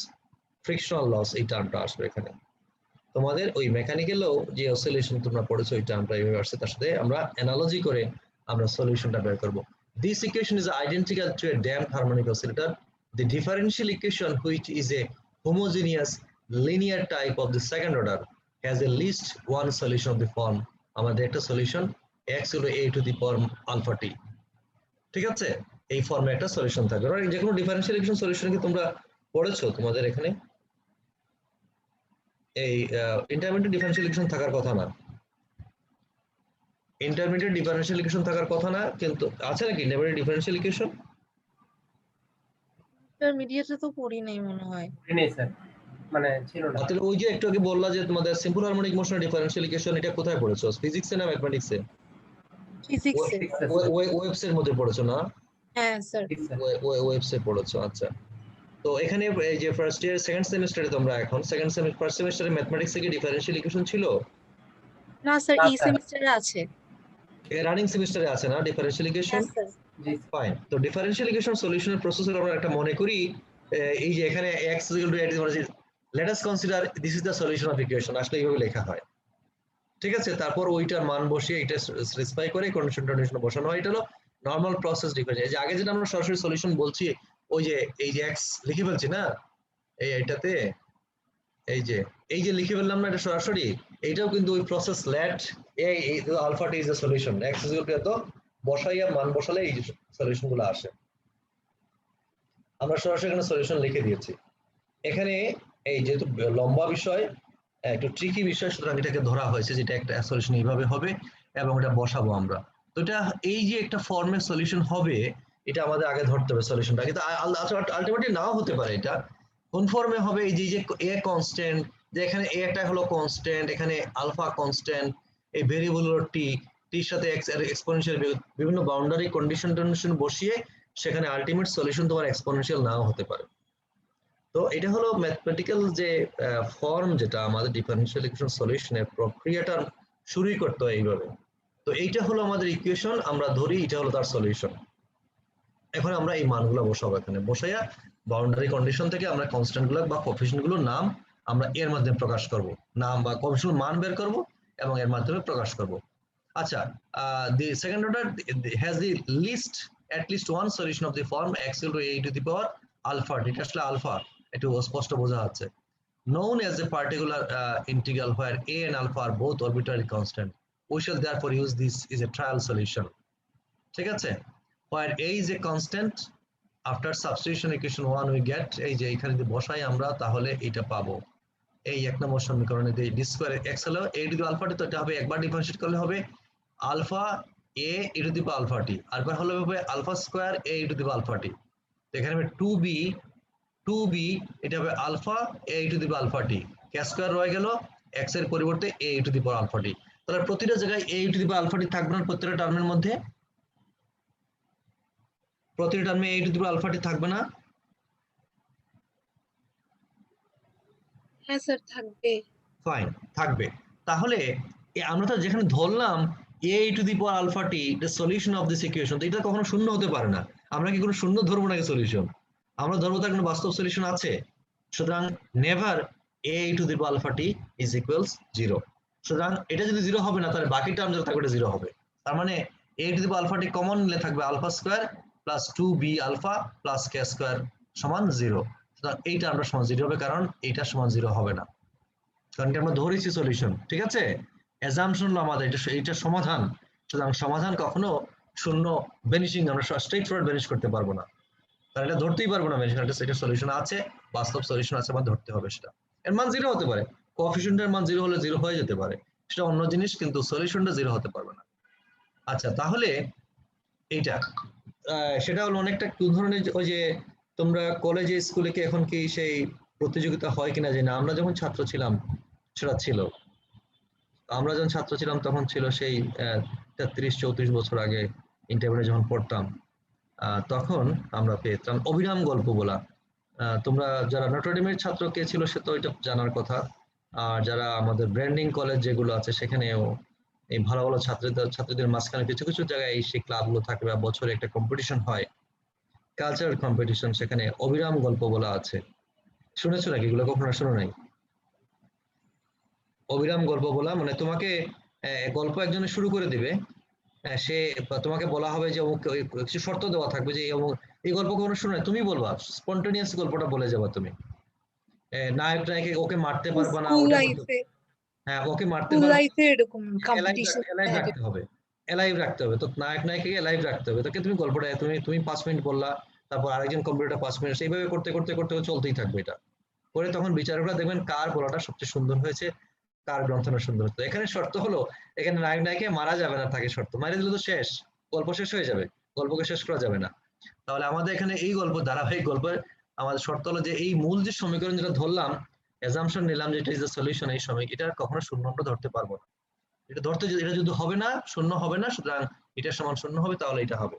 Speaker 1: ফ্রিকশনাল লস, এই টার্মটা আসবে এখানে। তোমাদের ওই মেকানিক্যালও যে অসিলেশন তোমরা পড়েছো, ওই টার্মটা এইভাবে আসছে, তার সাথে আমরা অ্যানালজি করে আমরা সলিউশনটা বের করব। This equation is identical to a damped harmonic oscillator. The differential equation, which is a homogeneous linear type of the second order, has at least one solution of the form, আমাদের একটা solution x হলো a to the power alpha t, ঠিক আছে। এই ফর্মে একটা solution থাকবে। যে কোনো ডিফারেনশিয়াল ইকুয়েশন সলিউশন কি তোমরা পড়েছো তোমাদের এখানে? এই ইন্টারমিডিয়েট ডিফারেনশিয়াল ইকুয়েশন থাকার কথা না, ইন্টারমিডিয়েট ডিফারেনশিয়াল ইকুয়েশন থাকার কথা না, কিন্তু আছে নাকি ইন্টারমিডিয়েট ডিফারেনশিয়াল ইকুয়েশন?
Speaker 3: ইন্টারমিডিয়েটে তো পড়ি নাই মনে হয়।
Speaker 4: নেই স্যার, মানে ছিল না।
Speaker 1: তাহলে ওই যে একটু আগে বললা যে তোমাদের simple harmonic motion differential equation, এটা কোথায় পড়েছো, ফিজিক্সে না ম্যাথমেটিক্সে?
Speaker 3: ফিজিক্সে।
Speaker 1: ওয়েবসের মধ্যে পড়েছো না?
Speaker 3: হ্যাঁ স্যার।
Speaker 1: ওয়েবসে পড়েছো, আচ্ছা। তো এখানে এই যে ফার্স্ট ইয়ার সেকেন্ড সেমিস্টারে তোমরা এখন ফার্স্ট সেমিস্টারে ম্যাথমেটিক্সে কি ডিফারেনশিয়াল ইকুয়েশন ছিল?
Speaker 3: না স্যার, এই সেমিস্টারে আছে।
Speaker 1: রানিং সেমিস্টারে আছে না ডিফারেনশিয়াল ইকুয়েশন?
Speaker 3: হ্যাঁ স্যার,
Speaker 4: জি
Speaker 1: ফাইন। তো ডিফারেনশিয়াল ইকুয়েশন সলিউশনের প্রসেসর আমরা একটা মনে করি এই যে এখানে x let us consider this is the solution of equation, আসলে এইভাবে লেখা হয়, ঠিক আছে। তারপর ওইটার মান বসিয়ে এটা স্পেসিফাই করে কন্ডিশন বসানো হয়। এটা হলো নরমাল প্রসেস ডিফারেন্স। এই যে আগে যেটা আমরা সরাসরি সলিউশন বলছি, ওই যে এই যে x লিখে ফেলছি না এইটাতে, এই যে লিখে ফেললাম না এটা সরাসরি, এইটাও কিন্তু ওই প্রসেস লেট এই আলফাটা is the solution, x is equal to এত বসাইয়া মান বসালে এই সলিউশন গুলো আসে। আমরা সরাসরি এখানে সলিউশন লিখে দিয়েছি। এখানে এই যেহেতু লম্বা বিষয়, একটু ট্রিকি বিষয়, সুতরাং এটাকে ধরা হয়েছে যেটা একটা সলিউশন এইভাবে হবে এবং এটা বসাবো আমরা। তো এটা এই যে একটা ফর্মের সলিউশন হবে, এটা আমাদের আগে ধরতে হবে সলিউশনটা, কিন্তু আলটিমেটলি নাও হতে পারে। এটা কোন ফর্মে হবে, এই যে এ কনস্ট্যান্ট, যে এখানে এ টা হলো কনস্ট্যান্ট, এখানে আলফা কনস্ট্যান্ট, এই ভেরিয়েবল হলো টি, টির সাথে এক্সপোনেনশিয়াল বিভিন্ন বাউন্ডারি কন্ডিশন বসিয়ে সেখানে আলটিমেট সলিউশন তোমার এক্সপোনেনশিয়াল নাও হতে পারে। তো এটা হলো ম্যাথমেটিক্যাল যে ফর্ম, যেটা আমাদের ডিফারেনশিয়াল ইকুয়েশন সলিউশনের প্রক্রিয়াটা শুরুই করতে হয় এইভাবে। তো এইটা হলো আমাদের ইকুয়েশন, আমরা ধরি এটা হলো তার সলিউশন। এখন আমরা এই মানগুলো বসাবো, এখানে বসাইয়া বাউন্ডারি কন্ডিশন থেকে আমরা কনস্ট্যান্ট গুলো বা কোএফিসিয়েন্ট গুলোর নাম আমরা এর মাধ্যমে প্রকাশ করব, নাম বা কোএফিসিয়েন্ট মান বের করব এবং এর মাধ্যমে প্রকাশ করব। আচ্ছা, the second order has the least at least one solution of the form x equal to a to the power alpha, এটা আসলে আলফা একটু স্পষ্ট বোঝা যাচ্ছে, known as a particular integral where a and alpha are both arbitrary constant. We shall therefore use this is a trial solution, ঠিক আছে। where a is a constant, after substitution equation 1 we get, এই যে এখানে যদি বসাই আমরা তাহলে এটা পাবো। এই এক নম্বর সমীকরণে দিয়ে d স্কয়ার x হলো a to the alpha t, তো এটা হবে একবার ডিফারেন্সিয়েট করলে হবে alpha a e to the power alpha t, আরবার হলো হবে alpha square a e to the power alpha t। তো এখানে হবে 2b, এটা হবে alpha a e to the power alpha t, k square রয়ে গেল, x এর পরিবর্তে a e to the power alpha t। তাহলে প্রতিটা জায়গায় a e to the power alpha t থাকবে না, প্রত্যেকটা টার্মের মধ্যে প্রতিটা টার্মে a e to the power alpha t থাকবে না।
Speaker 3: হ্যাঁ স্যার থাকবে।
Speaker 1: ফাইন, থাকবে। তাহলে আমরা তো যেখানে ধরলাম a to the power alpha t the solution of this equation, তো এটা কখনো শূন্য হতে পারে না। আমরা কি কোনো শূন্য ধরবো নাকি সলিউশন? আমরা ধরবো তার কোনো বাস্তব সলিউশন আছে। সুতরাং never a to the power alpha t is equals 0। সুতরাং এটা যদি 0 হবে না, তাহলে বাকি টার্ম যেটা থাকবে এটা 0 হবে। তার মানে a to the power alpha t common নিলে থাকবে alpha square plus 2b alpha plus k square সমান 0। সুতরাং এই টার্মটা সমান 0 হবে, কারণ এইটা সমান 0 হবে না, কারণ আমরা ধরেছি সলিউশন, ঠিক আছে। অ্যাজাম্পশন হলো আমাদের এটা সমাধান, সুতরাং সমাধান কখনো শূন্য ভ্যানিশিং, আমরা স্ট্রেট ফরওয়ার্ড ভ্যানিশ করতে পারবো না, কারণ এটা ধরতেই পারবো না ভ্যানিশিং, এটা সলিউশন আছে, বাস্তব সলিউশন আছে, আমার ধরতে হবে সেটা। এর মান 0 হতে পারে, কোএফিশিয়েন্টের মান 0 হলে 0 হয়ে যেতে পারে, সেটা অন্য জিনিস, কিন্তু সলিউশনটা 0 হতে পারবে না। আচ্ছা, তাহলে এইটা সেটা হলো অনেকটা কোন ধরনের, ওই যে তোমরা কলেজে স্কুলে কি এখন কি সেই প্রতিযোগিতা হয় কিনা জানি না, আমরা যখন ছাত্র ছিলাম সেটা ছিল, আমরা যখন ছাত্র ছিলাম তখন ছিল সেই 33-34 বছর আগে ইন্টারমিডিয়েট যখন পড়তাম, তখন আমরা পেতাম অবিরাম গল্প বলা। তোমরা যারা নটরডেমের ছাত্র কে ছিল সে তো এটা জানার কথা, আর যারা আমাদের ব্র্যান্ডিং কলেজ যেগুলো আছে সেখানেও এই ভালো ভালো ছাত্রীদের মাঝখানে কিছু কিছু জায়গায় এই সেই ক্লাবগুলো থাকে বা বছরে একটা কম্পিটিশন হয়, কালচারাল কম্পিটিশন, সেখানে অবিরাম গল্প বলা আছে। শুনেছো নাকি এগুলো? কখনো শোনো নাই? অবিরাম গল্প বলা মানে তোমাকে গল্প একজনে শুরু করে দিবে, সে তোমাকে বলা হবে যে কিছু শর্ত দেওয়া থাকবে যে এই গল্প কখনো শুনে তুমি বলবা, স্পন্টেনিয়াস গল্পটা বলে যাবা তুমি, নায়ক নায়িকা ওকে মারতে পারবা না,
Speaker 3: স্কুল
Speaker 1: ওটা
Speaker 3: লাইফে,
Speaker 1: হ্যাঁ ওকে মারতে
Speaker 3: স্কুল
Speaker 1: পারবা,
Speaker 3: লাইফে এরকম কম্পিটিশন
Speaker 1: এলাইভ রাখতে হবে, এলাইভ রাখতে হবে। তো নায়ক নায়িকাকে এলাইভ রাখতে হবে, তাকে তুমি গল্পটা তুমি 5 মিনিট বললা, তারপর আরেকজন কম্পিউটার 5 মিনিট, এইভাবে করতে করতে করতে চলতেই থাকবে এটা করে, তখন বিচারকরা দেখবেন কার বলাটা সবচেয়ে সুন্দর হয়েছে, কার গ্রন্থনা সুন্দর হতো। এখানে শর্ত হলো এখানে নায়ক নায়িকা মারা যাবে না, থাকে শর্ত, মারা দিলে তো শেষ, গল্প শেষ হয়ে যাবে, গল্পকে শেষ করা যাবে না। তাহলে আমাদের এখানে এই গল্প ধারাবাহিক গল্পের আমাদের শর্ত হলো যে এই মূল যে সমীকরণ যেটা ধরলাম, অ্যাজাম্পশন নিলাম যে এটা ইজ দ্য সলিউশন, এই সময় এটা কখনো শূন্য আমরা ধরতে পারবো না, এটা ধরতে এটা যদি হবে না, শূন্য হবে না, সুতরাং এটা সমান শূন্য হবে, তাহলে এটা হবে।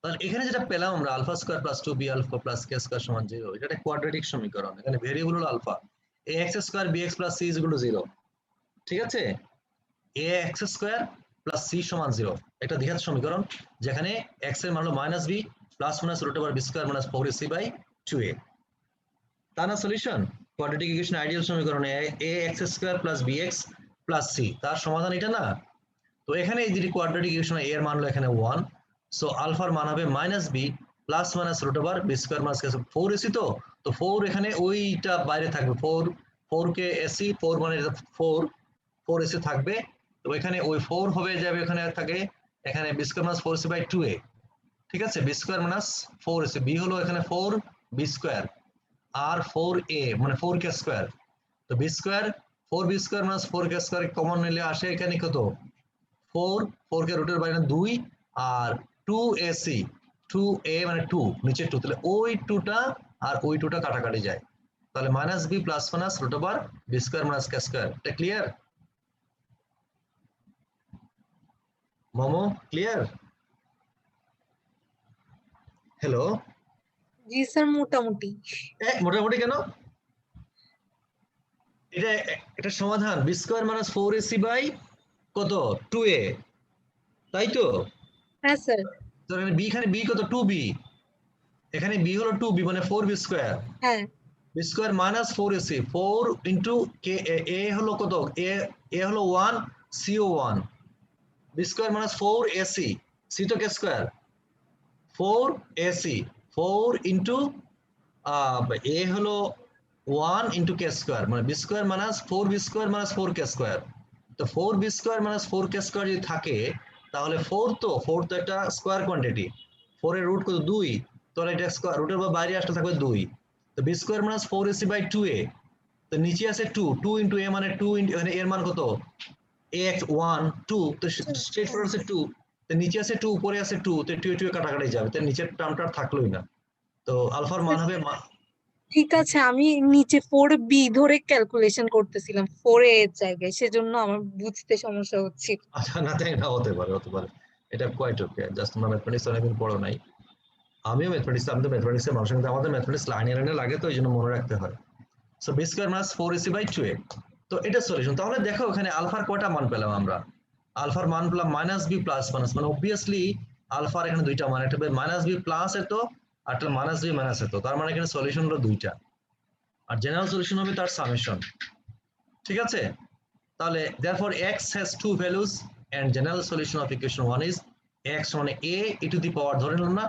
Speaker 1: তাহলে এখানে যেটা পেলাম আমরা alpha square plus 2b alpha plus k square সমান 0, এটা একটা কোয়াড্রেটিক সমীকরণ, এখানে ভেরিয়েবল হলো alpha, ax square bx plus c is equal to 0, ঠিক আছে। ax স্কয়ার প্লাস সি সমান 0। এটা দ্বিঘাত সমীকরণ যেখানে x এর মান হলো minus B plus minus root over B square minus 4ac by 2a। তা না সলিউশন? কোয়াড্রেটিক ইকুয়েশন আইডিয়াল সমীকরণে ax square plus bx plus c, তার সমাধান এটা না? তো এখানে এই যদি কোয়াড্রেটিক ইকুয়েশন a এর মান হলো এখানে 1, সো আলফার মান হবে minus B plus minus root over B square minus 4ac। তো 4 এখানে ওইটা বাইরে থাকবে, 4 কে ac, 4 মানে 4ac থাকবে। তো এখানে ওই 4 হবে যাবে, এখানে থাকে এখানে B square minus 4ac by 2a। ঠিক আছে, B square minus 4ac, B হলো এখানে 4 বি স্কয়ার আর 4a মানে 4k স্কয়ার। তো B square 4b square minus 4k square common নিলে আসে এখানে কত 4 কে রুটের বাইরে 2 আর 2ac, 2a মানে 2 নিচে 2, তাহলে ওই 2টা আর ওই 2টা কাটাকাটি যায়, তাহলে minus B plus minus root over B square minus k square. এটা ক্লিয়ার মোমো? ক্লিয়ার? হ্যালো?
Speaker 3: জি স্যার, মোটামুটি।
Speaker 1: মোটামুটি কেন? এটা সমাধান B square minus 4ac by কত 2a, তাই তো?
Speaker 3: হ্যাঁ স্যার।
Speaker 1: তো এখানে বি কত 2b, এখানে বি হলো 2b মানে 4b স্কয়ার,
Speaker 3: হ্যাঁ
Speaker 1: b square minus 4ac, 4 into k a হলো কত, এ হলো 1, সি ও 1, b square minus 4ac, c তো k square, 4ac, 4 into a হলো 1 ইন্টু কে স্কয়ার মানে b square minus 4b square minus 4k square. তো 4b square minus 4k square যদি থাকে তাহলে 4 তো একটা স্কয়ার কোয়ান্টিটি, 4 এর রুট কত 2, তাহলে এটা স্কয়ার রুটের বাইরে আসলে থাকবে 2। তো B square minus 4ac by 2a, তো নিচে আছে 2 ইন্টু a মানে 2 ইন্টু এখানে এর মান কত ax 1 2, তো স্ট্রেট ফরওয়ার্ড আছে 2, তো নিচে আছে 2 উপরে আছে 2, তো 2 কাটাকাটি যাবে, তো নিচের টার্মটা থাকলোই না। তো আলফার মান হবে
Speaker 3: ঠিক আছে, আমি নিচে 4b ধরে ক্যালকুলেশন করতেছিলাম 4a এর জায়গায়, সেজন্য আমার বুঝতে সমস্যা হচ্ছে।
Speaker 1: আচ্ছা না তাই না, হতে পারে, এটা কোয়াইট ওকে। জাস্ট তোমরা ম্যাথমেটিক্স অনেকদিন পড়ো নাই, আমিও ম্যাথমেটিক্স, আমি তো ম্যাথমেটিক্সের মানুষ, কিন্তু আমাদের ম্যাথমেটিক্স লাইনে লাগে, তো এই জন্য মনে রাখতে হয়। So B square minus 4ac by 2a, তো এটা সলিউশন। তাহলে দেখো এখানে আলফার কয়টা মান পেলাম আমরা? আলফার মান পেলাম মাইনাস বি প্লাস মাইনাস, মানে অবভিয়াসলি আলফার এখানে দুইটা মান, একটা মাইনাস বি প্লাস এত আর একটা মাইনাস বি মাইনাস এত, তার মানে এখানে সলিউশন হলো দুইটা, আর জেনারেল সলিউশন হবে তার সামেশন। ঠিক আছে, তাহলে therefore x has two values and general solution of equation 1 is x মানে a e to the power ধরে নিলাম না,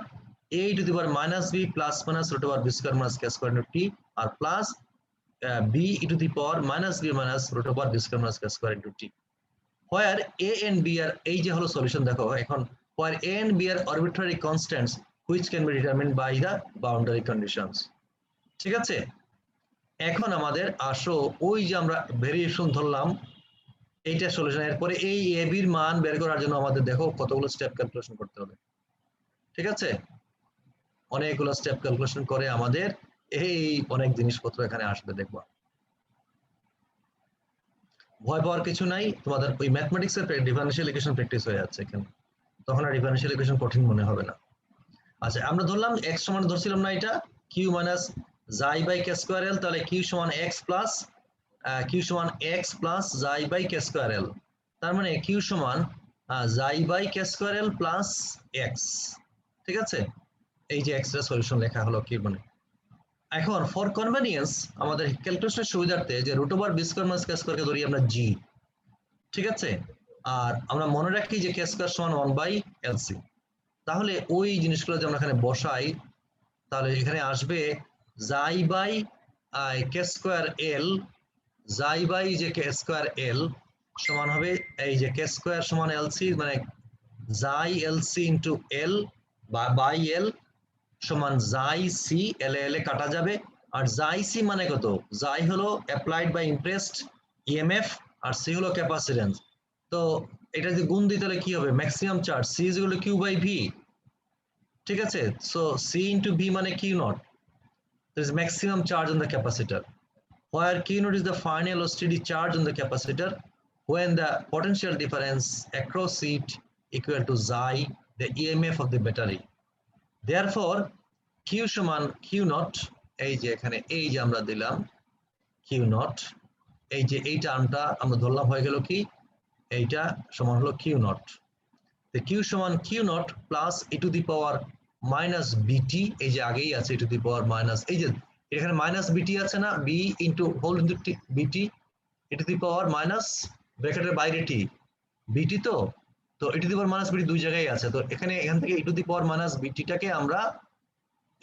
Speaker 1: a e to the power minus b plus minus root over b square minus k square into t, আর প্লাস b e to the power minus b minus root over b square minus k square into t, where a and b are, এই যে হলো solution. দেখো এখন where a and b are arbitrary constants which can be determined by the boundary conditions। ঠিক আছে, এখন আমাদের আসো ওই যে আমরা ভেরিয়েশন ধরলাম এইটা সলিউশন, এরপরে এই এ বির মান বের করার জন্য আমাদের দেখো কতগুলো স্টেপ ক্যালকুলেশন করতে হবে। ঠিক আছে, অনেকগুলো স্টেপ ক্যালকুলেশন করে আমাদের এই অনেক জিনিসপত্র এখানে আসবে, দেখবা ভয় পাওয়ার কিছু নাই, তোমাদের ওই ম্যাথমেটিক্স এর ডিফারেনশিয়াল ইকুয়েশন প্র্যাকটিস হয়ে যাচ্ছে এখানে, তখন আর ডিফারেনশিয়াল ইকুয়েশন কঠিন মনে হবে না। আচ্ছা, আমরা ধরলাম x সমান ধরছিলাম না এটা q minus xi by K square L, তাহলে q সমান x plus xi by K square L, তার মানে q সমান xi by K square L plus x। ঠিক আছে, এই যে x এর সলিউশন লেখা হলো কি মানে। এখন ফর কনভেনিয়েন্স আমাদের ক্যালকুলেশনের সুবিধার্থে যে root over B square minus k স্কয়ারকে ধরি আমরা g। ঠিক আছে, আর আমরা মনে রাখি যে কে স্কয়ার সমান 1 বাই এলসি, তাহলে ওই জিনিসগুলো যে আমরা এখানে বসাই তাহলে এখানে আসবে জাই বাই কে স্কয়ার এল, জাই বাই যে কে স্কয়ার এল সমান হবে এই যে কে স্কয়ার সমান এলসি, মানে xi LC into L by L সমান জাই সি, এল এল এ কাটা যাবে, আর জাই সি মানে কত, জাই হলো অ্যাপ্লাইড বাই ইমপ্রেসড ইএমএফ আর সি হলো ক্যাপাসিট্যান্স। তো এটা যদি গুণ দিই তাহলে কি হবে, maximum charge C is equal to Q by V. ঠিক আছে, সো সি ইন্টু ভি মানে Q naught, there is maximum charge on the capacitor, where Q naught is the final or steady charge on the capacitor when the potential difference across it equal to xi, the EMF of the battery. Therefore, Q সমান Q naught, এই যে এখানে এই যে আমরা দিলাম Q naught, এই যে এই টার্মটা আমরা ধরলাম হয়ে গেল কি এইটা সমান হলো কিউ নট। কিউ সমান Q naught plus e to the power minus b t, এই যে আগেই আছে e to the power minus, এই যে এখানে মাইনাস বিটি আছে না, b into whole into b t e to the power minus ব্র্যাকেটের বাইরে টি বিটি, তো e to the power minus b t দুই জায়গায় আছে, তো এখান থেকে e to the power minus বিটিটাকে আমরা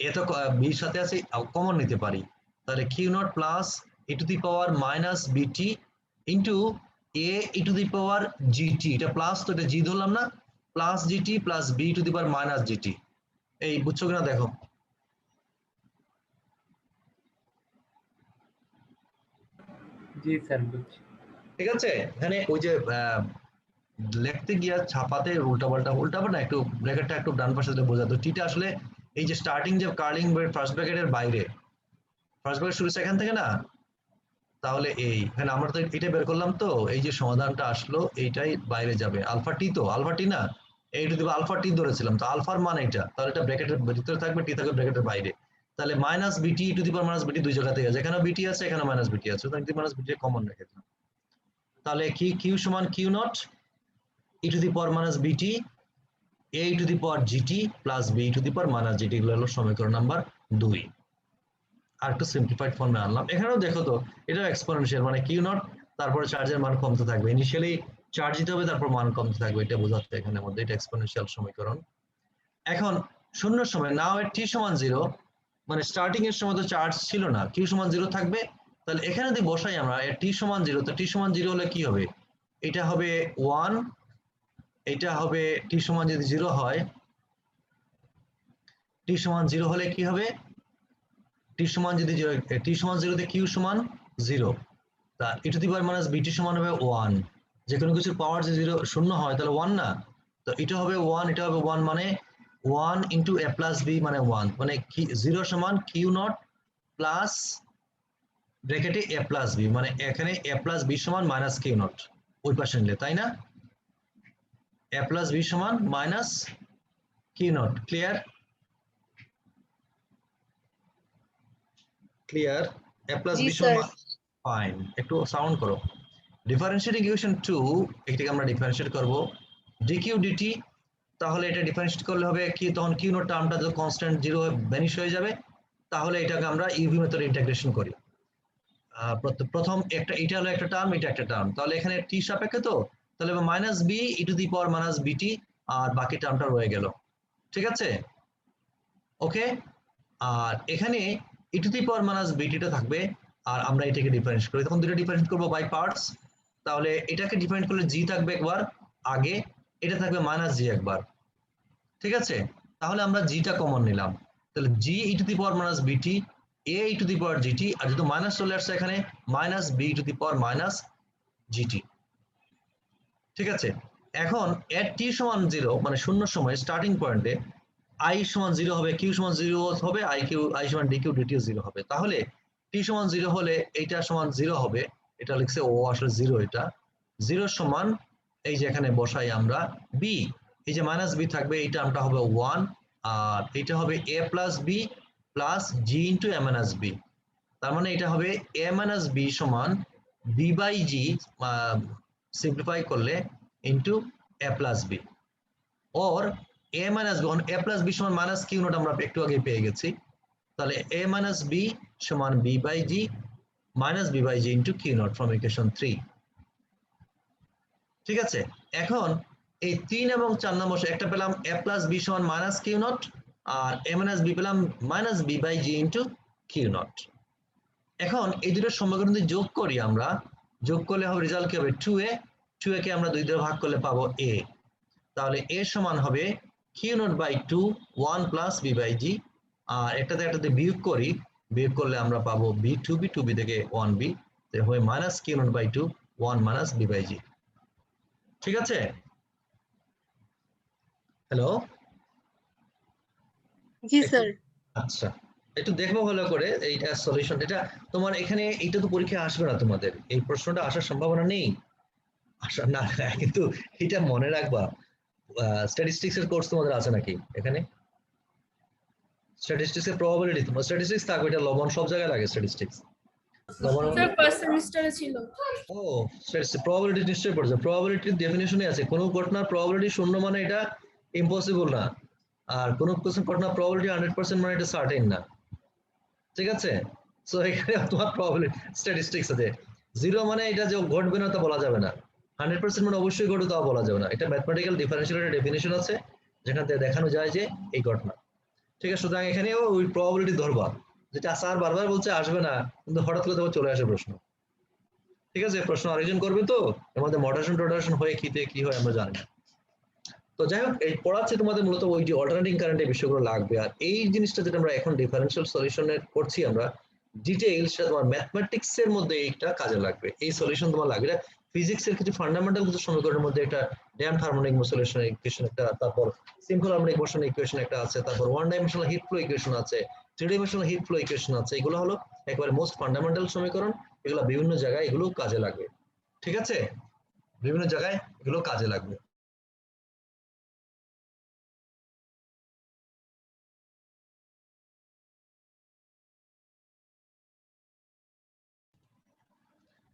Speaker 1: এত বির সাথে আছে কমন নিতে পারি, তাহলে q naught plus e to the power minus b t into a e to the power g t, এটা প্লাস, তো এটা জি ধরলাম না, plus g t plus b to the power minus g t. এই বুঝছো কিনা দেখো।
Speaker 4: জি স্যার বুঝছি।
Speaker 1: ঠিক আছে, এখানে ওই যে লিখতে গিয়া ছাপাতে উল্টাপাল্টা একটু ব্র্যাকেটটা একটু ডান পাশে দিলে বোঝাতো, টিটা আসলে এই যে স্টার্টিং যে কার্লিং ফার্স্ট ব্র্যাকেটের বাইরে, ফার্স্ট ব্র্যাকেট শুরু এখান থেকে না, তাহলে এখানে আমরা তো এটা বের করলাম, তো এই যে সমাধানটা আসলো এইটাই বাইরে যাবে, আলফা টি, তো আলফা টি না, এই টু দি পাওয়ার আলফা টি ধরেছিলাম, তো আলফার মান এটা, তাহলে এটা ব্র্যাকেটের ভিতরে থাকবে, টি থাকবে ব্র্যাকেটের বাইরে, তাহলে মাইনাস বিটি two the power minus b t দুই জায়গা থেকে আছে, এখানে বিটি আছে এখানে মাইনাস বিটি আছে, সুতরাং মাইনাস বিটি কমন রেখে দিলাম, তাহলে কি কিউ সমান Q naught e to the power minus BT a to the power GT প্লাস b to the power minus GT, এগুলো হলো সমীকরণ নাম্বার 2। আর একটু সিম্পলিফাইড ফর্মে আনলাম, এখানেও দেখো তো এটা এক্সপোনেনশিয়াল, মানে কিউ নট তারপরে চার্জের মান কমতে থাকবে, ইনিশিয়ালি চার্জ দিতে হবে তারপর মান কমতে থাকবে, এটা বোঝাচ্ছে এখানের মধ্যে, এটা এক্সপোনেনশিয়াল সমীকরণ। এখন শূন্য সময় নাও এর টি সমান 0, মানে স্টার্টিং এর সময় তো চার্জ ছিল না, কিউ সমান 0 থাকবে, তাহলে এখানে যদি বসাই আমরা এর টি সমান 0, তো টি সমান 0 হলে কি হবে, এটা হবে 1, এটা হবে টি সমান যদি 0 হয়, টি সমান 0 হলে কি হবে, টি সমান যদি টি সমান 0 তে কিউ সমান 0, তা e to the power minus বিটি সমান হবে 1, যে কোনো কিছুর পাওয়ার যদি 0 শূন্য হয় তাহলে 1 না, তো এটা হবে 1, এটা হবে 1, মানে 1 ইন্টু a প্লাস বি মানে 1, মানে 0 সমান কিউ নট প্লাস ব্র্যাকেটে a প্লাস বি, মানে এখানে a প্লাস বি সমান মাইনাস কিউ নট ওই পাশে নিলে, তাই না, a প্লাস বি সমান minus Q naught. Clear? Clear? a plus
Speaker 3: g
Speaker 1: b
Speaker 3: sir.
Speaker 1: সমান, ফাইন, একটু সাউন্ড করো। ডিফারেন্সিয়েটিং ইকুয়েশন 2, এটাকে আমরা ডিফারেন্সিয়েট করব ডিকিউ ডিটি, তাহলে এটা ডিফারেন্সিয়েট করলে হবে কি, তখন কিউ নট টার্মটা যখন কনস্ট্যান্ট 0 ভ্যানিশ হয়ে যাবে, তাহলে এটাকে আমরা ইউভি মেথডে ইন্টিগ্রেশন করি। প্রথম একটা, এটা হলো একটা টার্ম, এটা একটা টার্ম, তাহলে এখানে টি সাপেক্ষে, তো তাহলে minus B E to the power minus BT, আর বাকি টার্মটা রয়ে গেল, ঠিক আছে, ওকে। আর এখানে ই টু দি পাওয়ার মাইনাস বিটিটা থাকবে, আর আমরা এটাকে ডিফারেন্সিয়েট করি, তখন দুটো ডিফারেন্সিয়েট করবো বাই পার্টস, তাহলে এটাকে ডিফারেন্সিয়েট করলে জি থাকবে একবার আগে, এটা থাকবে মাইনাস জি একবার, ঠিক আছে, তাহলে আমরা জিটা কমন নিলাম, তাহলে জি e to the power minus বিটি এ ই টু দি পাওয়ার জিটি, আর যেহেতু মাইনাস চলে আসছে এখানে minus B to the power minus GT, ঠিক আছে। এখন এর টি সমান 0, মানে শূন্য সময় স্টার্টিং পয়েন্টে আই সমান 0 হবে, কিউ সমান 0 হবে, আই সমান ডিকিউ ডিটিও 0 হবে, তাহলে টি সমান 0 হলে এইটা সমান 0 হবে, এটা লিখছে ও আসলে 0, এটা 0 সমান, এই যে এখানে বসাই আমরা বি, এই যে মাইনাস বি থাকবে, এই টার্মটা হবে 1, আর এটা হবে A plus B plus G into A minus B, তার মানে এটা হবে এ মাইনাস বি সমান বি বাই জি, সিম্পলিফাই করলে into A plus B, or A minus B, A plus B সমান মাইনাস কিউ নট আমরা একটু আগে পেয়ে গেছি, তাহলে এ মাইনাস বি সমান B by G minus B by G into Q naught from equation 3, ঠিক আছে। এখন এই 3 এবং 4 নম্বর একটা পেলাম এ প্লাস বি সমান মাইনাস কিউ নট, আর এ মাইনাস বি পেলাম minus B by G into Q naught. এখন এই দুটোর সমীকরণ যদি যোগ করি আমরা, যোগ করলে হবে রেজাল্ট কি হবে 2a, 2a কে আমরা 2 দিয়ে ভাগ করলে পাবো a, তাহলে a সমান হবে q naught by 2 1 plus b by g, আর একটাতে বিয়োগ করি, বিয়োগ করলে আমরা পাবো বি 2b, 2b থেকে 1b, তাই হবে minus Q naught by 2 1 minus B by g, ঠিক আছে। হ্যালো,
Speaker 3: জি স্যার।
Speaker 1: আচ্ছা, একটু দেখবো ভালো করে এইটা সলিউশন, এটা তোমার এখানে এইটা তো পরীক্ষায় আসবে না, তোমাদের এই প্রশ্নটা আসার সম্ভাবনা নেই, আসা না, কিন্তু এটা মনে রাখবা, স্ট্যাটিস্টিক্স এর কোর্স তোমাদের আছে নাকি এখানে, স্ট্যাটিস্টিক্স এর প্রবাবিলিটি, তোমার স্ট্যাটিস্টিক্স থাকবে, এটা লবণ সব জায়গায় লাগে স্ট্যাটিস্টিক্স, লবণ
Speaker 5: স্যার ফার্স্ট সেমিস্টারে ছিল।
Speaker 1: ও প্রবাবিলিটি নিশ্চয়ই পড়ছে, প্রবাবিলিটির ডেফিনেশনে আছে কোনো ঘটনার প্রবাবিলিটি শূন্য মানে এটা ইম্পসিবল না, আর কোনো ঘটনার প্রবাবিলিটি 100% মানে এটা সার্টেন না, ঠিক আছে? সো এখানে তোমার প্রবাবিলিটি স্ট্যাটিস্টিক্স আছে, জিরো মানে এটা যে ঘটবে না তা বলা যাবে না, 100% মানে অবশ্যই ঘটবে তাও বলা যাবে না, এটা ম্যাথমেটিক্যাল ডিফারেন্সিয়াল ডেফিনেশন আছে যেখান থেকে দেখানো যায় যে এই ঘটনা, ঠিক আছে? সুতরাং এখানেও ওই প্রবাবিলিটি ধরবা, যেটা স্যার বারবার বলছে আসবে না কিন্তু হঠাৎ করে তোমার চলে আসে প্রশ্ন, ঠিক আছে? প্রশ্ন আরেকজন করবে তো এর মধ্যে মডারেশন হয়ে কি হয় আমরা জানি না। তো যাই হোক এই পড়াচ্ছে তোমাদের মূলত ওই যে অল্টারনেটিং কারেন্টের বিষয়গুলো লাগবে, আর এই জিনিসটা যেটা আমরা এখন ডিফারেন্সিয়াল সলিউশনের করছি আমরা ডিটেইলস, তোমার ম্যাথমেটিক্স এর মধ্যে এইটা কাজে লাগবে, এই সলিউশন তোমার লাগবে। ফিজিক্সের কিছু ফান্ডামেন্টাল কিছু সমীকরণের মধ্যে একটা ড্যাম্পড হারমোনিক মোশন ইকুয়েশন একটা, তারপর সিম্পল হারমোনিক মোশন ইকুয়েশন একটা আছে, তারপর one dimensional heat flow equation আছে, three dimensional heat flow equation আছে, এগুলো হলো একবারে মোস্ট ফান্ডামেন্টাল সমীকরণ, এগুলো বিভিন্ন জায়গায় এগুলো কাজে লাগবে, ঠিক আছে? বিভিন্ন জায়গায় এগুলো কাজে লাগবে।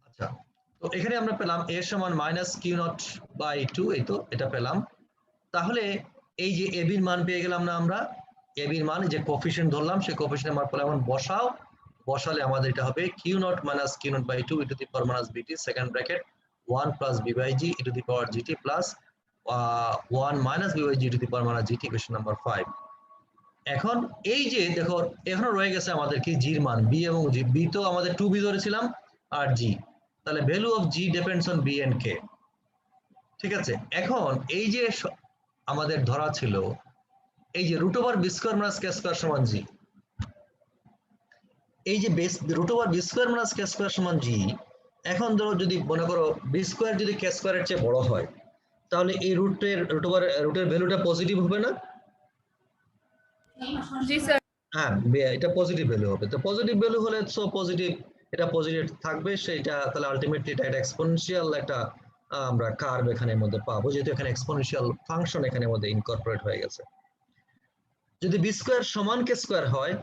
Speaker 1: আচ্ছা, তো এখানে আমরা পেলাম a সমান মাইনাস কিউ নট বাই 2, এই তো এটা পেলাম। তাহলে এই যে a এর মান পেয়ে গেলাম না আমরা, a এর মান যে কোফিশিয়েন্ট ধরলাম সেই কোফিশিয়েন্টের মান পেলাম, এখন বসাও, বসালে আমাদের এটা হবে q naught minus Q naught by 2 e to the power minus b t second bracket 1 plus b by g e to the power GT plus 1 minus B by g to the power minus g t, question number 5। এখন এই যে দেখো এখনো রয়ে গেছে আমাদের কি জির মান, বি এবং জি, বি তো আমাদের 2b ধরেছিলাম আর জি, তাহলে value of g depends on b and k, ঠিক আছে? এখন এই যে আমাদের ধরা ছিল এই যে root over B square minus k square সমান জি, এই যে base root over B square minus k square সমান জি, এখন ধরো যদি মনে করো বি স্কয়ার যদি কে স্কয়ারের চেয়ে বড় হয় তাহলে এই রুটের ভ্যালুটা পজিটিভ হবে না?
Speaker 5: জি স্যার।
Speaker 1: হ্যাঁ, এটা পজিটিভ ভ্যালু হবে, তো পজিটিভ ভ্যালু হলে সো পজিটিভ, এটা পজিটিভ থাকবে সেটা, তাহলে আলটিমেটলি এটা এক্সপোনেনশিয়াল একটা আমরা কার্ভ এখানের মধ্যে পাবো, যেহেতু এখানে এক্সপোনেনশিয়াল ফাংশন এখানের মধ্যে ইনকর্পোরেট হয়ে গেছে। যদি বি স্কয়ার সমান কে স্কয়ার হয়